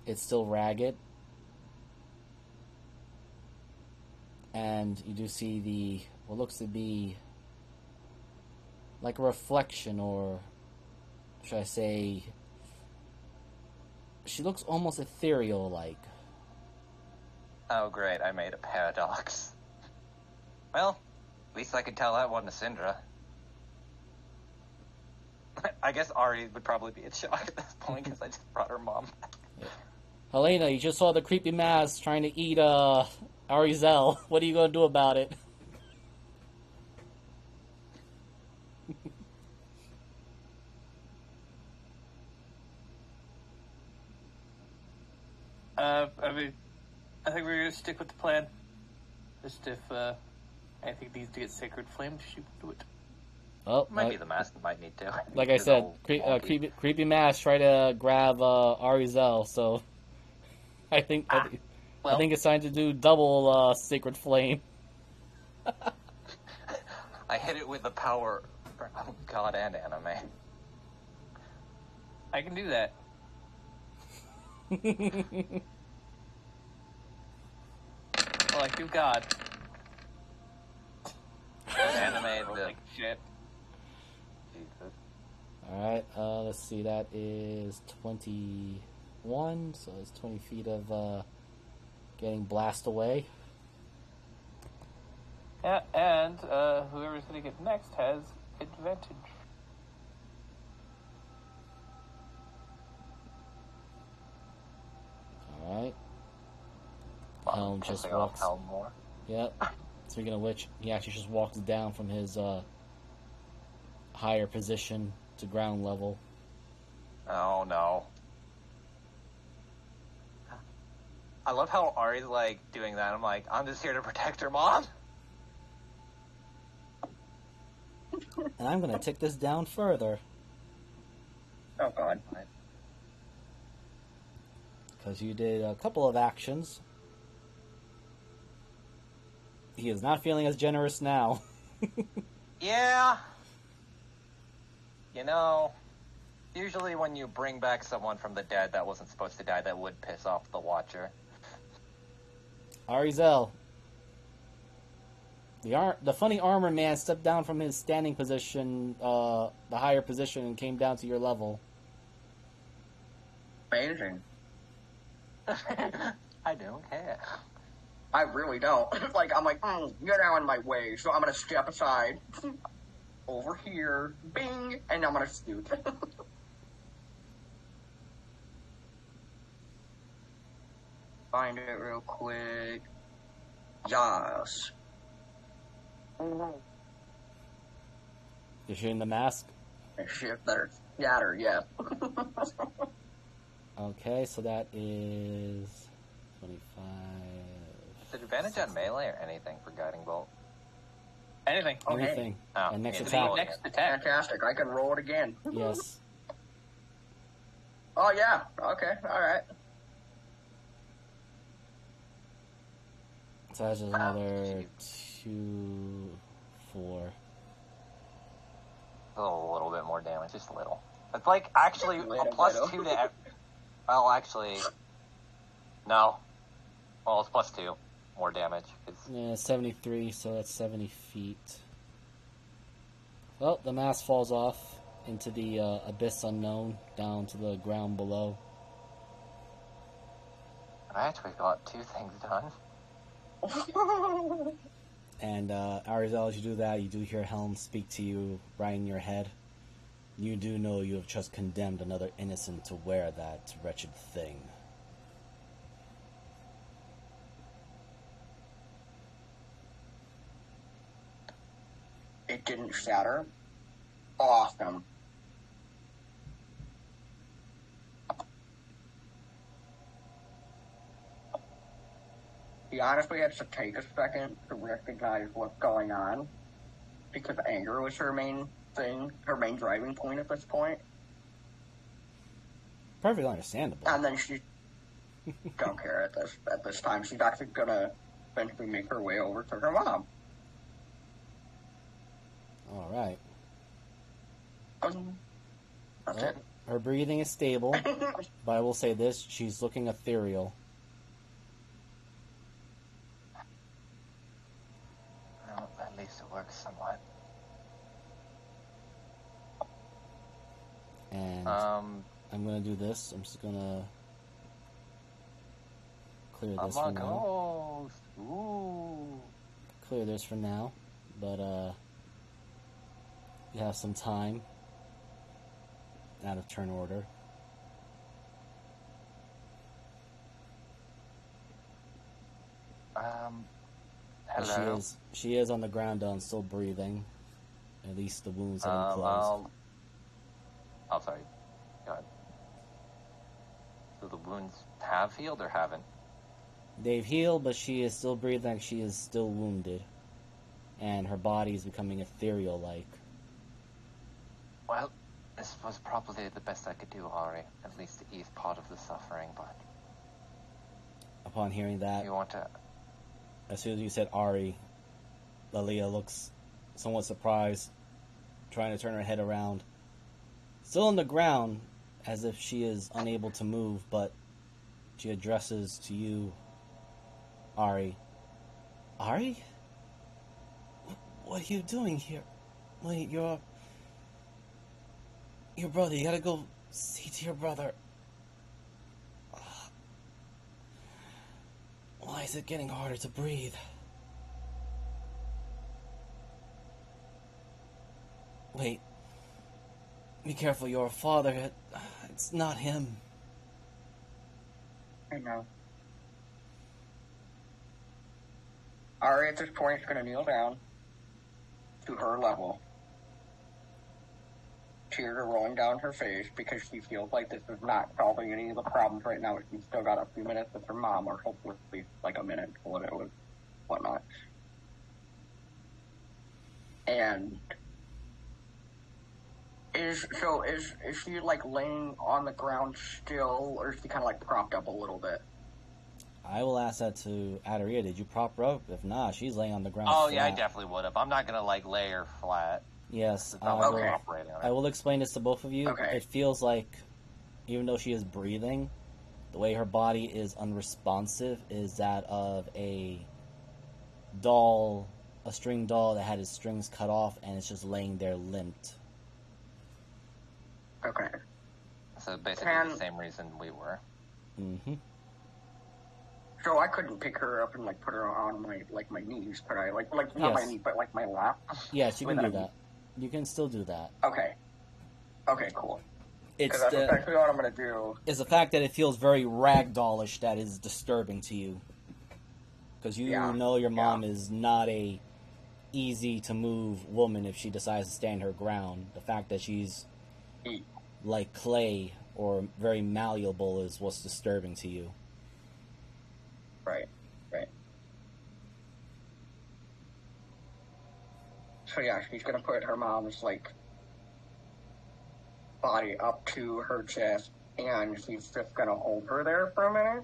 S1: It's still ragged. And you do see what looks to be like a reflection, or should I say, she looks almost ethereal-like.
S5: Oh great, I made a paradox. Well, at least I could tell that wasn't a Syndra. I guess Ari would probably be in shock at this point because I just brought her mom back.
S1: Yeah. Helena, you just saw the creepy mask trying to eat Arizel. What are you going to do about it?
S2: I mean, I think we're gonna stick with the plan. Just if anything needs to get sacred flame, shoot do it.
S1: Oh,
S5: Might be the mask that might need to.
S1: Like I said, creepy mask try to grab Arizel, so I think it's time to do double sacred flame.
S5: I hit it with the power of God and anime.
S2: I can do that. Well, I do God.
S5: Anime the
S2: Like shit.
S5: Jesus.
S1: Alright, let's see, that is 21, so it's 20 feet of getting blast away.
S2: Yeah, and whoever's gonna get next has advantage.
S1: Alright. Helm just walks.
S5: Helm more.
S1: Yep. Speaking of which, he actually just walks down from his higher position to ground level.
S5: Oh no. I love how Ari's like doing that. I'm like, I'm just here to protect her mom.
S1: And I'm gonna tick this down further.
S8: Oh god.
S1: because you did a couple of actions. He is not feeling as generous now.
S5: Yeah. You know, usually when you bring back someone from the dead that wasn't supposed to die, that would piss off the Watcher.
S1: Arizel. The funny armor man stepped down from his standing position, the higher position, and came down to your level.
S8: Amazing.
S5: I don't care.
S8: I really don't. I'm like, you're now in my way, so I'm gonna step aside. Over here, bing, and I'm gonna scoot. Find it real quick. Yes.
S1: You're shooting the mask?
S8: Shift there. Scatter, yeah.
S1: Okay, so that is 25.
S5: Is it advantage on melee or anything for Guiding Bolt?
S2: Anything.
S8: Okay.
S1: Anything.
S5: Oh,
S1: And next
S5: yeah,
S1: attack.
S2: Next attack.
S8: Fantastic. I can roll it again.
S1: Yes.
S8: Oh, yeah. Okay. All right.
S1: So that's just another 2, 4.
S5: A little bit more damage, just a little. It's like actually a
S8: Little.
S5: +2 to. Well, actually, no. Well, it's +2 more damage.
S1: Yeah, 73, so that's 70 feet. Well, the mask falls off into the abyss unknown, down to the ground below.
S5: I actually got 2 things done.
S1: And Arizel, as you do that, you do hear Helm speak to you right in your head. You do know you have just condemned another innocent to wear that wretched thing.
S8: It didn't shatter. Awesome. He honestly had to take a second to recognize what's going on, because anger was her main thing, her main driving point at this point.
S1: Perfectly understandable.
S8: And then she don't care at this time. She's actually gonna eventually make her way over to her mom.
S1: All right.
S8: That's
S1: Well,
S8: it.
S1: her breathing is stable, but I will say this, she's looking ethereal.
S5: Well, at least it works somewhat.
S1: And I'm going to do this. I'm just going to clear this for
S5: I'm a
S1: now.
S5: ghost. Ooh.
S1: Clear this for now, but you have some time out of turn order. But
S5: Hello.
S1: she is on the ground and still breathing. At least the wounds have been closed.
S5: Oh, sorry. Go ahead. So the wounds have healed or haven't?
S1: They've healed, but she is still breathing. She is still wounded. And her body is becoming ethereal-like.
S5: Well, this was probably the best I could do, Ari. At least to ease part of the suffering, but
S1: Upon hearing that,
S5: you want to...
S1: as soon as you said Ari, Lalia looks somewhat surprised, trying to turn her head around. Still on the ground, as if she is unable to move, but she addresses to you, Ari. Ari? What are you doing here? Wait, your brother, you gotta go see to your brother. Why is it getting harder to breathe? Wait. Be careful, your father. It's not him.
S8: I know. Ari at this point is going to kneel down to her level. Tears are rolling down her face because she feels like this is not solving any of the problems right now. She's still got a few minutes with her mom, or hopefully like a minute, whatnot. And Is she like laying on the ground still, or is she kind of like propped up a little bit?
S1: I will ask that to Adaria. Did you prop her up? If not, she's laying on the ground.
S5: Oh
S1: flat.
S5: yeah, I definitely would have. I'm not gonna like lay her flat.
S1: Yes,
S5: It's not like
S8: Okay.
S5: we're operating on
S1: I
S5: her.
S1: will explain this to both of you.
S8: Okay.
S1: It feels like, even though she is breathing, the way her body is unresponsive is that of a doll, a string doll that had its strings cut off and it's just laying there limped.
S8: Okay.
S5: So basically the same reason we were.
S1: Mm-hmm.
S8: So I couldn't pick her up and like put her on my knees, could I? Like not my
S1: Yes.
S8: knees, but like my lap.
S1: Yes, you can do
S8: Without-
S1: that. You can still do that.
S8: Okay. Okay, cool.
S1: It's
S8: Because that's
S1: the
S8: exactly what I'm gonna do.
S1: it's the fact that it feels very ragdollish that is disturbing to you. Because you
S8: Yeah.
S1: know your mom is not a easy to move woman if she decides to stand her ground. The fact that she's like clay or very malleable is what's disturbing to you.
S8: Right. Right. So yeah, she's gonna put her mom's like body up to her chest, and she's just gonna hold her there for a minute,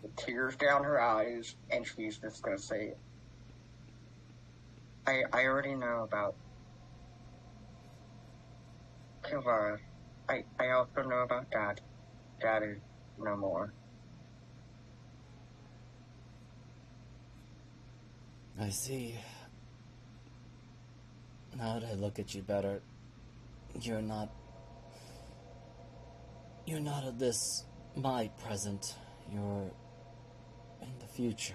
S8: with tears down her eyes, and she's just gonna say, I already know about Kilvara. I also know about Dad. Dad is no more.
S1: I see. Now that I look at you better, you're not of this my present. You're in the future.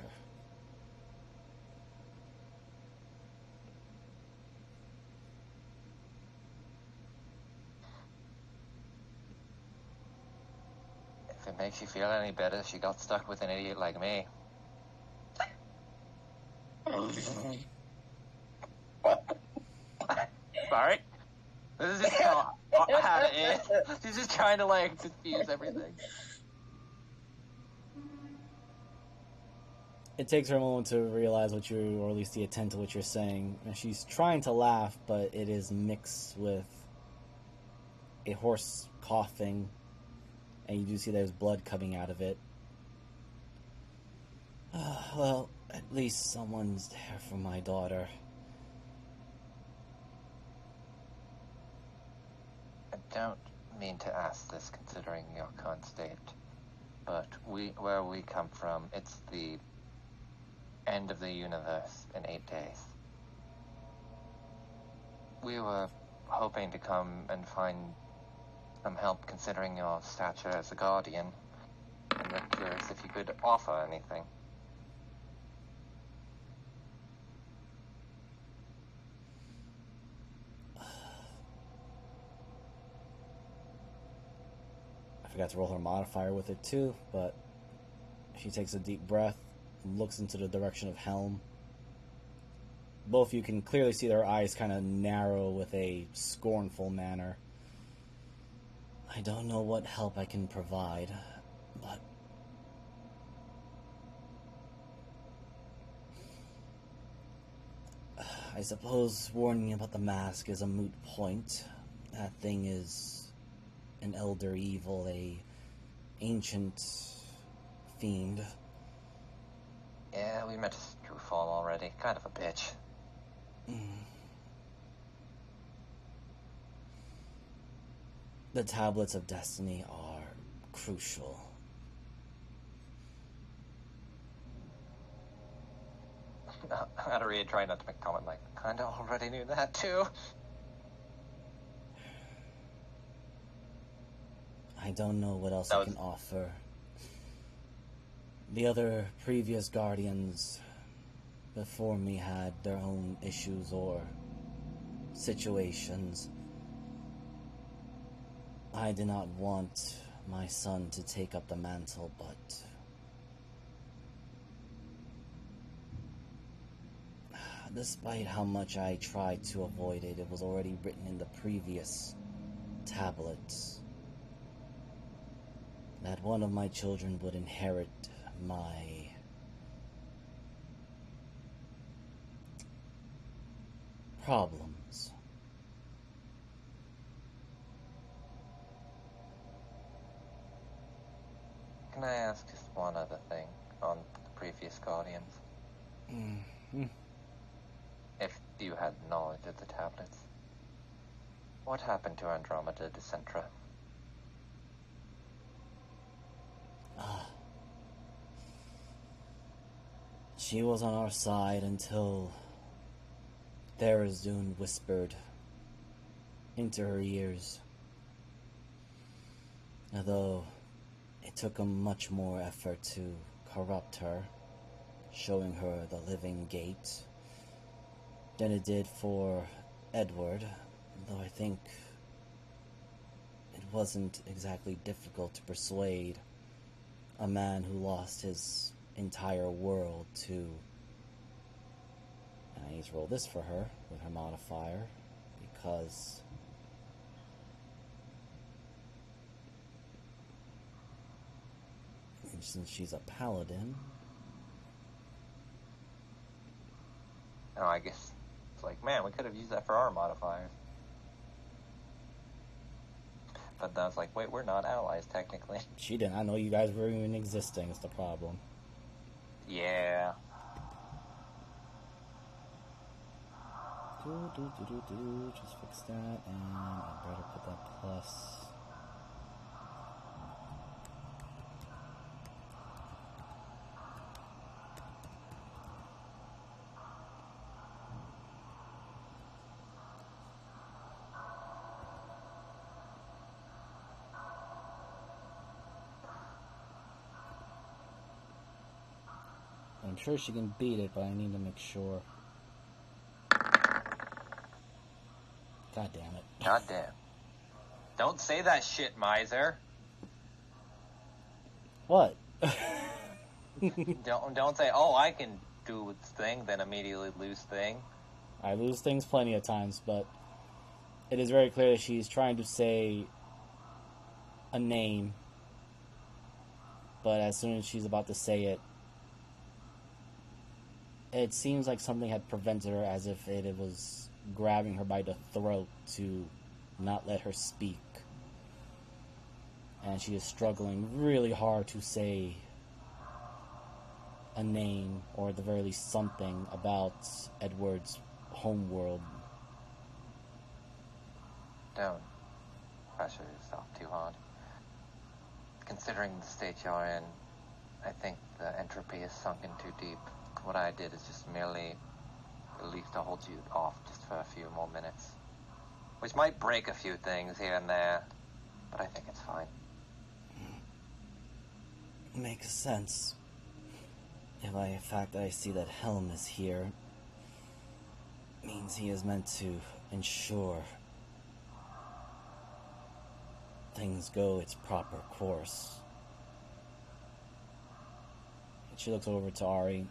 S5: If it makes you feel any better, she got stuck with an idiot like me. Sorry? This is just how it is. She's just trying to like diffuse everything.
S1: It takes her a moment to realize what you, or at least the intent to what you're saying. And she's trying to laugh, but it is mixed with a hoarse coughing, and you do see there's blood coming out of it. Well, at least someone's there for my daughter.
S5: I don't mean to ask this considering your current state, but where we come from, it's the end of the universe in 8 days. We were hoping to come and find some help considering your stature as a guardian, and we're curious if you could offer anything.
S1: I forgot to roll her modifier with it too, but she takes a deep breath and looks into the direction of Helm. Both of you can clearly see their eyes kind of narrow with a scornful manner. I don't know what help I can provide, but I suppose warning about the mask is a moot point. That thing is an elder evil, a ancient fiend.
S5: Yeah, we met Screwfall already. Kind of a bitch.
S1: The tablets of destiny are crucial.
S5: Adaria tried not to make a comment like, kinda already knew that too.
S1: I don't know what else I can offer. The other previous guardians before me had their own issues or situations. I did not want my son to take up the mantle, but despite how much I tried to avoid it, it was already written in the previous tablets that one of my children would inherit my problems.
S5: Guardians.
S1: Mm-hmm.
S5: If you had knowledge of the tablets. What happened to Andromeda Decentra?
S1: She was on our side until Tharizdun whispered into her ears. Although it took a much more effort to corrupt her, showing her the living gate, than it did for Edward, though I think it wasn't exactly difficult to persuade a man who lost his entire world to... And I need to roll this for her with her modifier, because... And since she's a paladin...
S5: Oh, I guess it's like, man, we could have used that for our modifiers. But then I was like, wait, we're not allies, technically.
S1: She didn't. I know you guys were even existing, is the problem.
S5: Yeah.
S1: Just fix that, and I better put that plus. I'm sure she can beat it, but I need to make sure. God damn it.
S5: God damn. Don't say that shit, miser.
S1: What?
S5: Don't say, oh, I can do thing, then immediately lose thing.
S1: I lose things plenty of times, but it is very clear that she's trying to say a name, but as soon as she's about to say it, it seems like something had prevented her, as if it was grabbing her by the throat to not let her speak. And she is struggling really hard to say a name, or at the very least something about Edward's homeworld.
S5: Don't pressure yourself too hard. Considering the state you're in, I think the entropy is sunken too deep. What I did is just merely at least to hold you off just for a few more minutes. Which might break a few things here and there, but I think it's fine.
S1: Makes sense. If I, in fact, I see that Helm is here, means he is meant to ensure things go its proper course. And she looks over to Ari.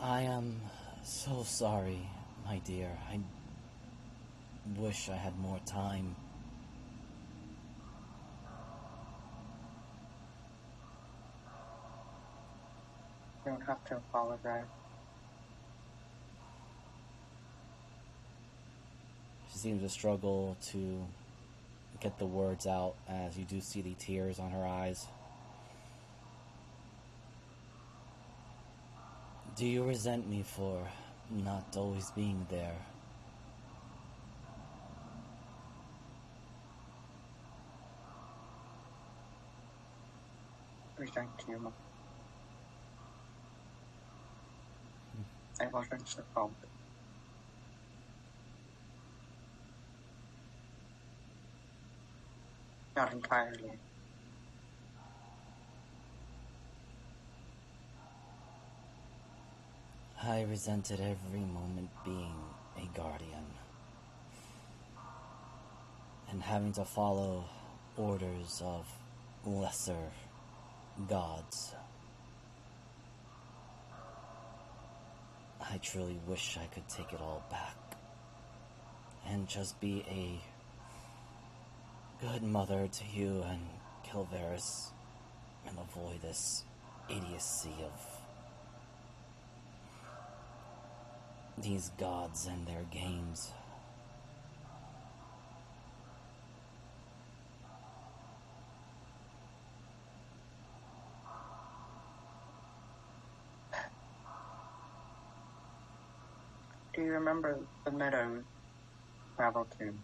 S1: I am so sorry, my dear. I wish I had more time.
S8: You don't have to apologize.
S1: She seems to struggle to get the words out, as you do see the tears on her eyes. Do you resent me for not always being there?
S8: Resent you. I wasn't supposed. Not entirely.
S1: I resented every moment being a guardian and having to follow orders of lesser gods. I truly wish I could take it all back and just be a good mother to you and Kilvaris and avoid this idiocy of these gods and their games.
S8: Do you remember the meadows traveled to?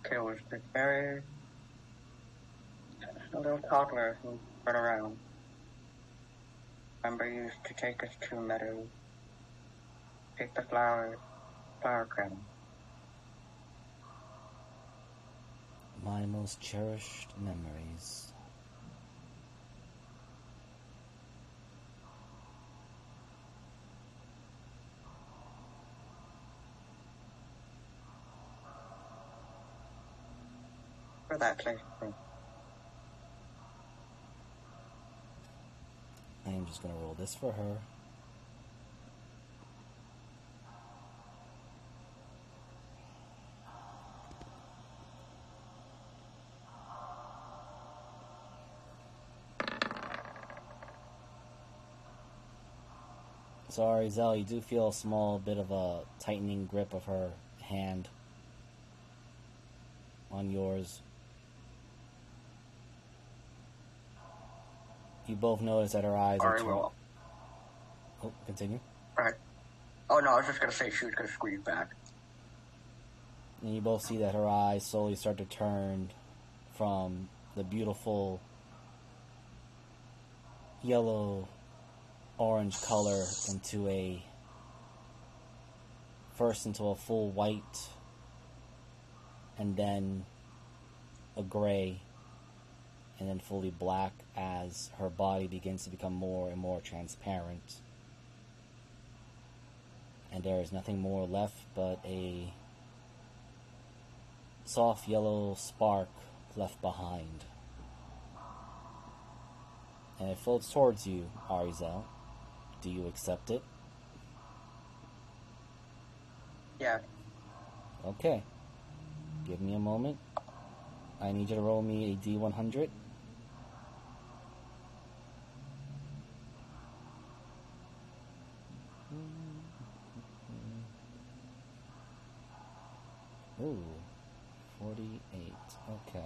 S8: Kills the berries, a little toddler who run around. Remember you used to take us to meadows, take the flower crown.
S1: My most cherished memories.
S8: For that place.
S1: I am just gonna roll this for her. Sorry, Zell, you do feel a small bit of a tightening grip of her hand on yours. You both notice that her eyes are turned. Oh, continue.
S8: Right. Oh no, I was just gonna say she was gonna squeeze back.
S1: And you both see that her eyes slowly start to turn from the beautiful yellow orange color into first into a full white and then a gray and then fully black as her body begins to become more and more transparent. And there is nothing more left but a soft yellow spark left behind. And it floats towards you, Arizel. Do you accept it?
S8: Yeah.
S1: Okay. Give me a moment. I need you to roll me a D100. Ooh, 48. Okay.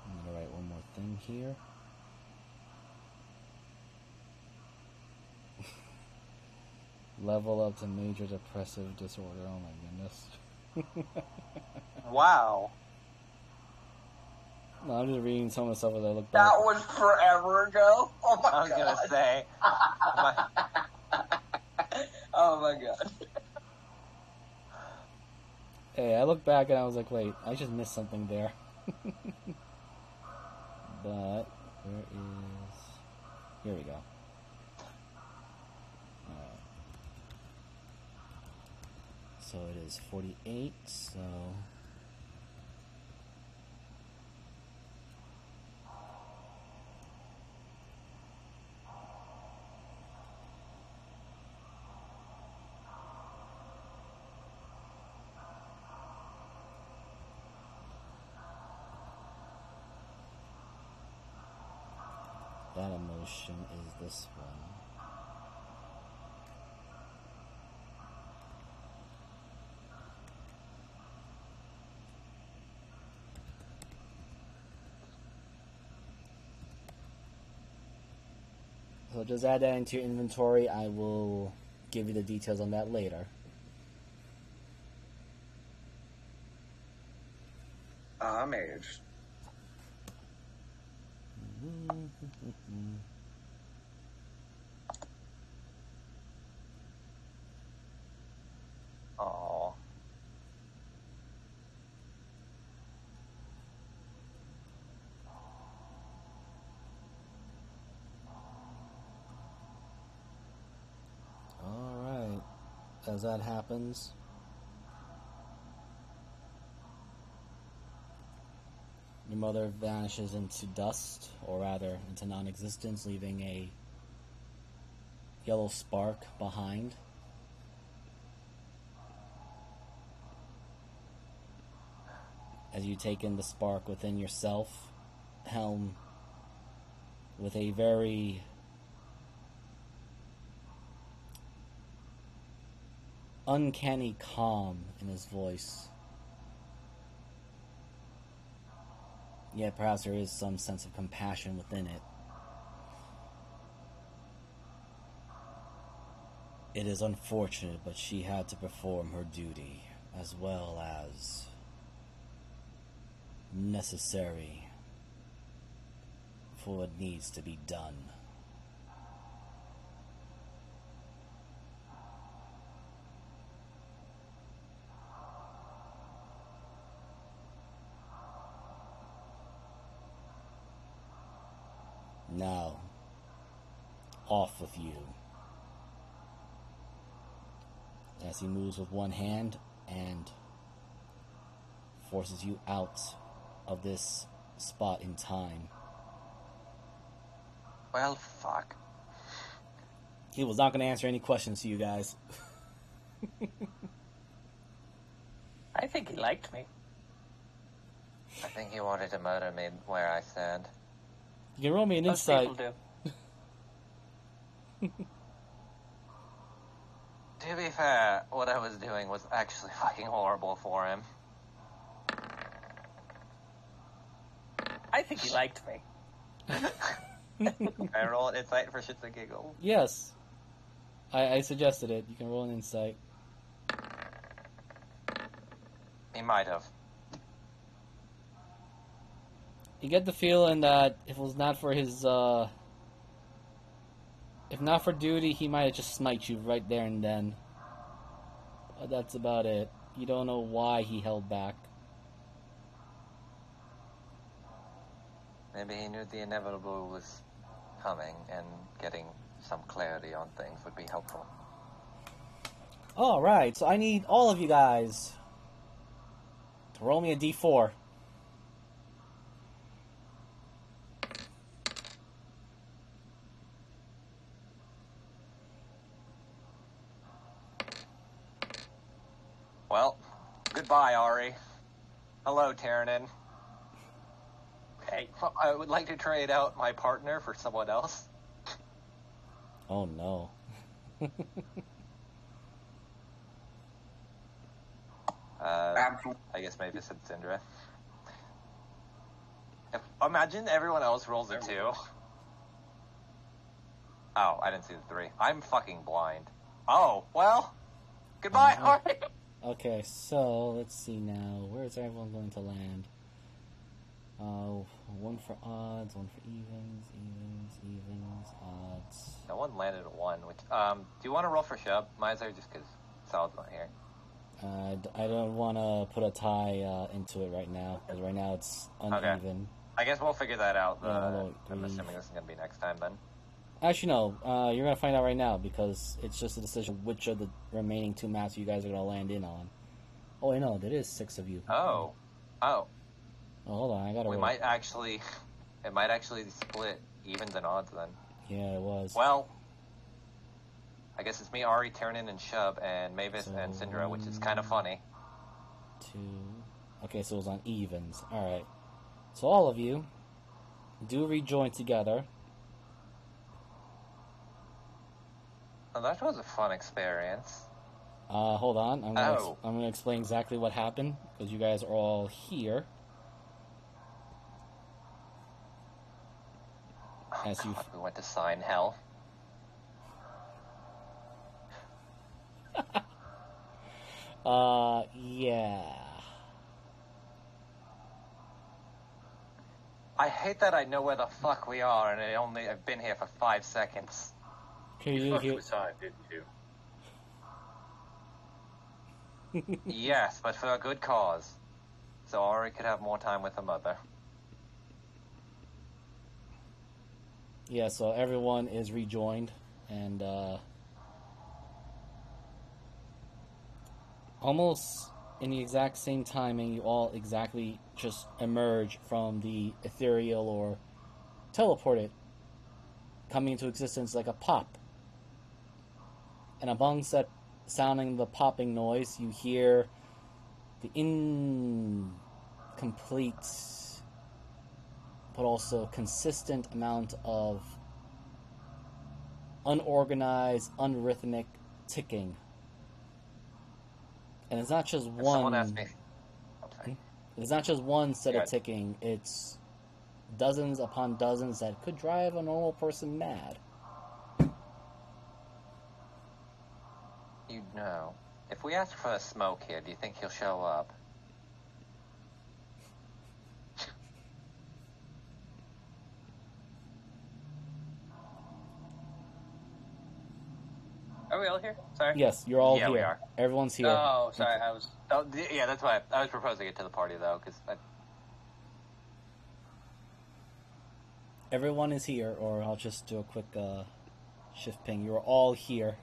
S1: I'm gonna write one more thing here. Level up to major depressive disorder. Oh my goodness.
S2: Wow.
S1: No, I'm just reading some of the stuff as I look back.
S8: That was forever ago. Oh my god.
S2: I was gonna say.
S8: Oh my god.
S1: Hey, I look back and I was like, wait, I just missed something there. But, where is... Here we go. Alright. So it is 48, so... That emotion is this one. So just add that into your inventory. I will give you the details on that later.
S8: Amazed.
S5: Aww.
S1: Alright. As that happens, your mother vanishes into dust, or rather into non-existence, leaving a yellow spark behind. As you take in the spark within yourself, Helm, with a very uncanny calm in his voice, Yet perhaps there is some sense of compassion within it. It is unfortunate, but she had to perform her duty, as well as necessary for what needs to be done. Now, off with you. As he moves with one hand and forces you out of this spot in time.
S5: Well, fuck.
S1: He was not going to answer any questions to you guys.
S2: I think he liked me.
S5: I think he wanted to murder me where I stand.
S1: You can roll me an
S2: Most
S1: insight.
S2: people do.
S5: To be fair, what I was doing was actually fucking horrible for him.
S2: I think he liked me.
S5: I roll an insight for shits and giggles.
S1: Yes. I suggested it. You can roll an insight.
S5: He might have.
S1: You get the feeling that if it was not for his, if not for duty, he might have just smite you right there and then. But that's about it. You don't know why he held back.
S5: Maybe he knew the inevitable was coming, and getting some clarity on things would be helpful.
S1: Alright, so I need all of you guys to roll me a d4.
S5: Well, goodbye, Ari. Hello, Tyrannin.
S2: Hey,
S5: I would like to trade out my partner for someone else.
S1: Oh no.
S8: Absolutely.
S5: I guess maybe it's Syndra. Imagine everyone else rolls a 2. Oh, I didn't see the 3. I'm fucking blind. Oh, well, goodbye, Ari.
S1: Okay, so let's see now. Where is everyone going to land? One for odds, one for evens, odds.
S5: No one landed a 1, which, do you want to roll for Shub, Miser, just because Sal's not here?
S1: I don't want to put a tie into it right now, because right now it's uneven.
S5: Okay. I guess we'll figure that out.
S1: Yeah,
S5: I'm assuming this is going to be next time, then.
S1: Actually, no. You're going to find out right now, because it's just a decision which of the remaining 2 maps you guys are going to land in on. Oh, wait, no, there is 6 of you.
S5: Oh.
S1: Oh, hold on, I got to
S5: We
S1: roll.
S5: might actually... It might actually split evens and odds, then.
S1: Yeah, it was.
S5: Well, I guess it's me, Ari, Tyrannin, and Shub, and Mavis and Syndra, which is kind of funny.
S1: 2. Okay, so it was on evens. Alright. So all of you do rejoin together.
S5: Oh, that was a fun experience.
S1: Hold on. I'm
S5: Oh.
S1: gonna explain exactly what happened, because you guys are all here. As you...
S5: God, we went to sign hell.
S1: Yeah.
S5: I hate that I know where the fuck we are, and I've been here for 5 seconds.
S1: Can
S3: You
S1: you
S3: fucked
S1: hear...
S3: with time, didn't you?
S5: Yes, but for a good cause. So Ari could have more time with her mother.
S1: Yeah, so everyone is rejoined, and almost in the exact same timing, you all exactly just emerge from the ethereal or teleported, coming into existence like a pop. And amongst that sounding the popping noise, you hear the incomplete but also consistent amount of unorganized, unrhythmic ticking. And it's not just
S5: If someone
S1: one.
S5: asked me... I'm sorry.
S1: It's not just one set
S5: Yeah.
S1: of ticking. It's dozens upon dozens that could drive a normal person mad.
S5: You know, if we ask for a smoke here, do you think he'll show up?
S2: Are we all here? Sorry.
S1: Yes, you're all
S5: Yeah,
S1: here.
S5: we are.
S1: Everyone's here.
S2: Oh, sorry.
S5: Yeah, that's why I was proposing it to the party, though, because
S1: Everyone is here, or I'll just do a quick shift ping. You're all here.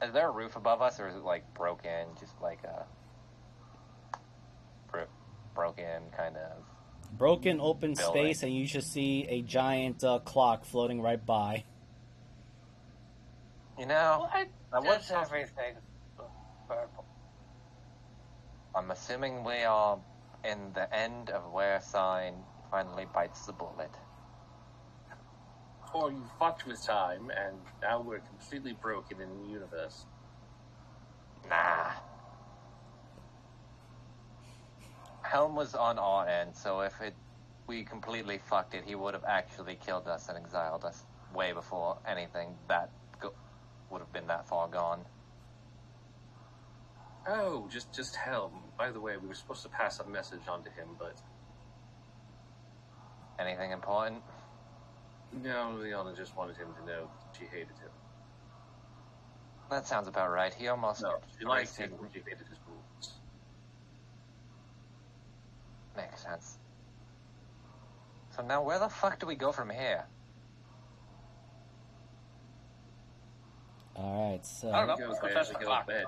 S5: is there a roof above us, or is it, like, broken, just like a broken kind of...
S1: Broken open
S5: building.
S1: space, and you just see a giant clock floating right by.
S5: You know,
S2: What does everything purple?
S5: I'm assuming we are in the end of where sign finally bites the bullet.
S3: Or you fucked with time, and now we're completely broken in the universe.
S5: Nah. Helm was on our end, so if we completely fucked it, he would have actually killed us and exiled us way before anything that would have been that far gone.
S3: Oh, just Helm. By the way, we were supposed to pass a message on to him, but...
S5: Anything important?
S3: No, Liana just wanted him to know she hated him.
S5: That sounds about right. He almost...
S3: No, she liked him, she hated his moves.
S5: Makes sense. So now where the fuck do we go from here?
S1: Alright, so...
S2: I don't know.
S3: Go
S2: Let's go
S3: bed,
S2: fetch
S3: we
S2: the
S3: go
S2: clock.
S3: to bed.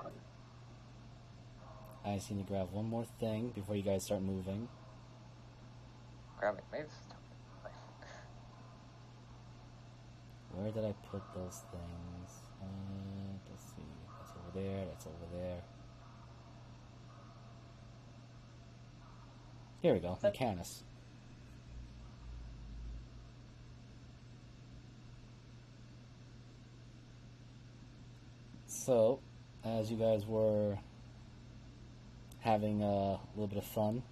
S1: I just need to grab one more thing before you guys start moving.
S5: Grab it, maybe.
S1: Where did I put those things? Let's see. That's over there. That's over there. Here we go. Mechanus. So, as you guys were having a little bit of fun,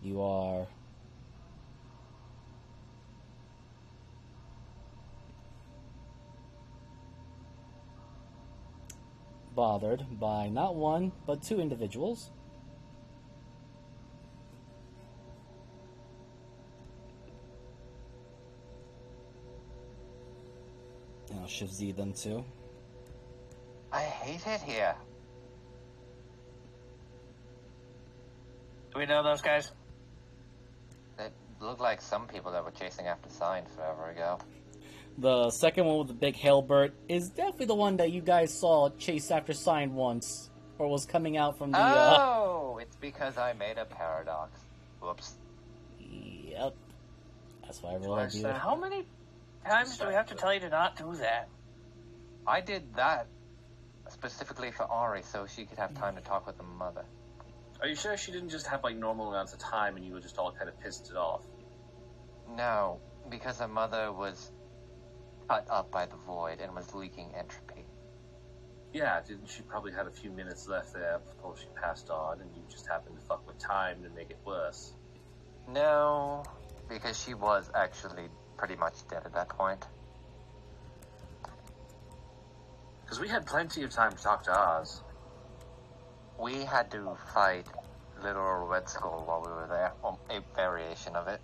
S1: you are bothered by not one, but two individuals. And I'll shift Z them too.
S5: I hate it here.
S2: Do we know those guys?
S5: It looked like some people that were chasing after sign forever ago.
S1: The second one with the big halberd is definitely the one that you guys saw chase after Sign once, or was coming out from the.
S5: Oh, it's because I made a paradox. Whoops.
S1: Yep. That's why I rolled you.
S2: How many times do we have to tell you to not do that?
S5: I did that specifically for Ari, so she could have time to talk with the mother.
S3: Are you sure she didn't just have, like, normal amounts of time and you were just all kind of pissed it off?
S5: No, because her mother was cut up by the void and was leaking entropy.
S3: Yeah, didn't she probably had a few minutes left there before she passed on, and you just happened to fuck with time to make it worse?
S5: No, because she was actually pretty much dead at that point.
S3: Because we had plenty of time to talk to Oz.
S5: We had to fight literal Red Skull while we were there, or a variation of it.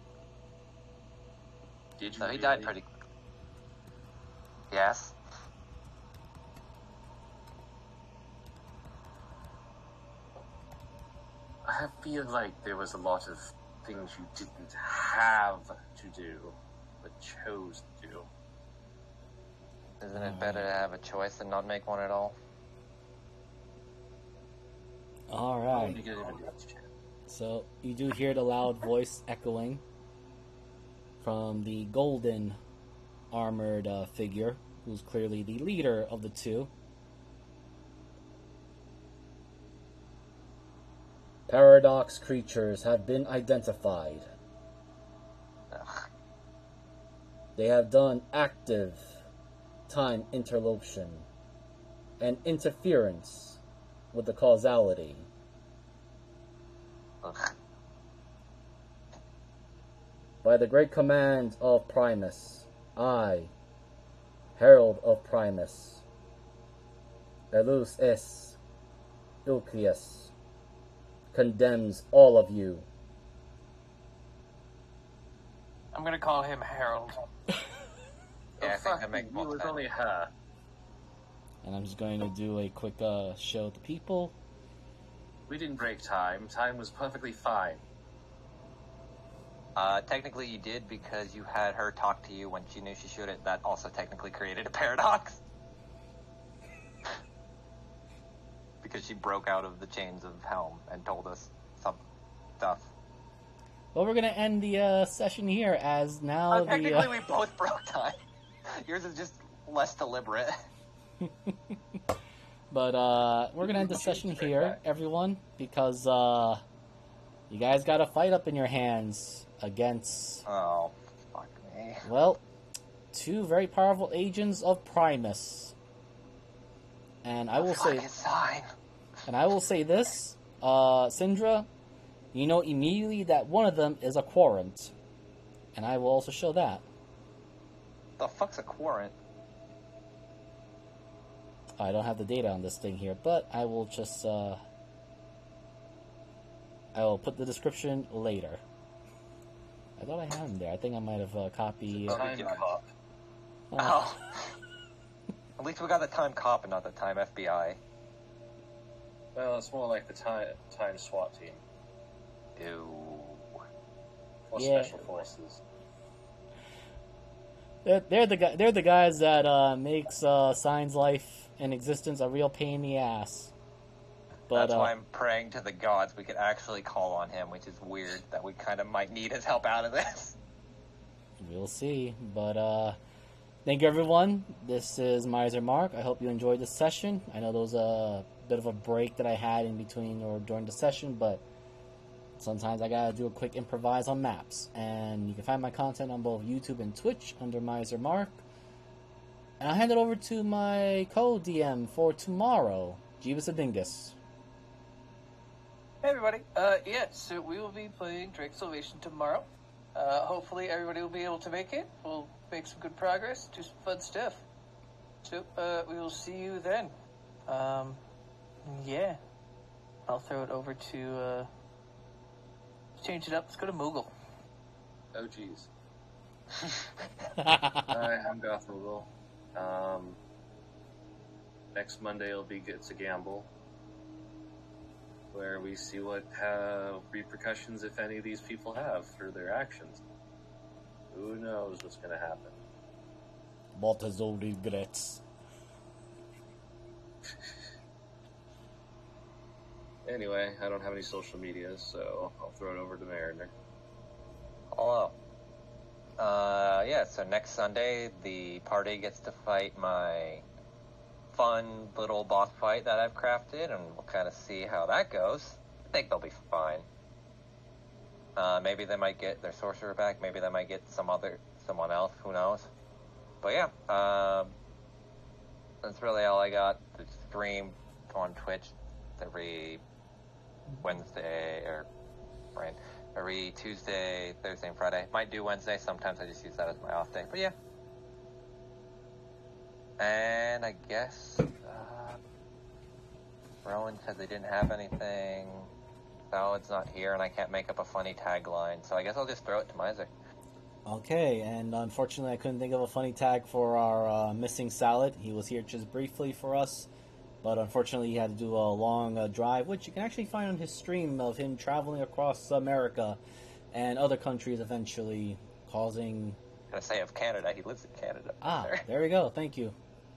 S3: Did you
S5: So he
S3: really?
S5: died pretty quick. Yes.
S3: I feel like there was a lot of things you didn't have to do, but chose to do.
S5: Isn't it better to have a choice than not make one at all?
S1: Alright.
S3: You get even do that shit.
S1: So, you do hear the loud voice echoing from the golden armored figure, who's clearly the leader of the two. Paradox creatures have been identified.
S5: Ugh.
S1: They have done active time interlocution and interference with the causality
S5: Ugh.
S1: By the great command of Primus, I, Herald of Primus, Elus es Ilcius, condemns all of you.
S2: I'm gonna call him Harold.
S5: Yeah, I think
S3: fuck
S5: that makes
S3: you,
S5: more
S3: it was
S5: sense.
S3: only her.
S1: And I'm just going to do a quick show to people.
S3: We didn't break time. Time was perfectly fine.
S5: Technically you did because you had her talk to you when she knew she shouldn't. That also technically created a paradox. Because she broke out of the chains of Helm and told us some stuff.
S1: Well, we're going to end the session here as now
S5: Technically we both broke time. Yours is just less deliberate.
S1: But we're going to end the session here, everyone, because you guys got a fight up in your hands against,
S5: Oh, fuck me.
S1: well, two very powerful agents of Primus. And I will say,
S5: Fucking sign.
S1: and I will say this, Syndra, you know immediately that one of them is a Quarant. And I will also show that.
S5: The fuck's a quarant?
S1: I don't have the data on this thing here, but I will just, I will put the description later. I thought I had him there. I think I might have copied.
S3: Time cop.
S5: Oh. At least we got the time cop and not the time FBI.
S3: Well, it's more like the time SWAT team.
S5: Ew.
S3: Or
S1: Yeah.
S3: special forces.
S1: They're the guys that makes Sign's life and existence a real pain in the ass. But
S5: That's why I'm praying to the gods we could actually call on him, which is weird that we kind of might need his help out of this.
S1: we'll see. But thank you, everyone. This is Miser Mark. I hope you enjoyed this session. I know there was a bit of a break that I had in between or during the session, but sometimes I gotta do a quick improvise on maps. And you can find my content on both YouTube and Twitch under Miser Mark. And I'll hand it over to my co-DM for tomorrow, Jeebus Adingus.
S2: Hey everybody, so we will be playing Drake Salvation tomorrow. Hopefully everybody will be able to make it. We'll make some good progress, do some fun stuff. So, we will see you then. Yeah. I'll throw it over to, change it up, let's go to Moogle.
S3: Oh, jeez. Hi, I'm Goth Moogle. Next Monday will be It's a Gamble, where we see what repercussions, if any, these people have for their actions. Who knows what's going to happen?
S1: What is all regrets?
S3: Anyway, I don't have any social media, so I'll throw it over to Mariner.
S5: Hello. So next Sunday, the party gets to fight my fun little boss fight that I've crafted, and we'll kind of see how that goes. I think they'll be fine. Maybe they might get their sorcerer back, maybe they might get someone else, who knows. But yeah, that's really all I got. The stream on Twitch every Wednesday, every Tuesday, Thursday, and Friday. Might do Wednesday, sometimes I just use that as my off day, but yeah. And I guess, Rowan said they didn't have anything. Salad's not here, and I can't make up a funny tagline, so I guess I'll just throw it to Miser.
S1: Okay, and unfortunately I couldn't think of a funny tag for our missing Salad. He was here just briefly for us, but unfortunately he had to do a long drive, which you can actually find on his stream of him traveling across America and other countries eventually, causing...
S5: I'm gonna say of Canada, he lives in Canada.
S1: There we go, thank you.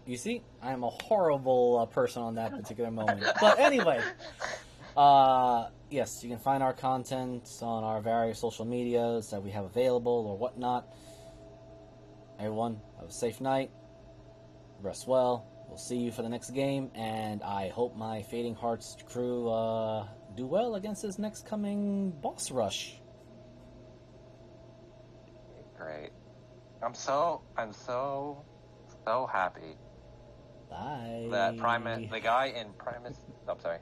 S1: You see, I am a horrible person on that particular moment. But anyway, yes, you can find our content on our various social medias that we have available or whatnot. Everyone, have a safe night. Rest well. We'll see you for the next game, and I hope my Fading Hearts crew do well against this next coming boss rush.
S5: Great. I'm so happy
S1: Bye.
S5: that the guy in Primus, I'm sorry,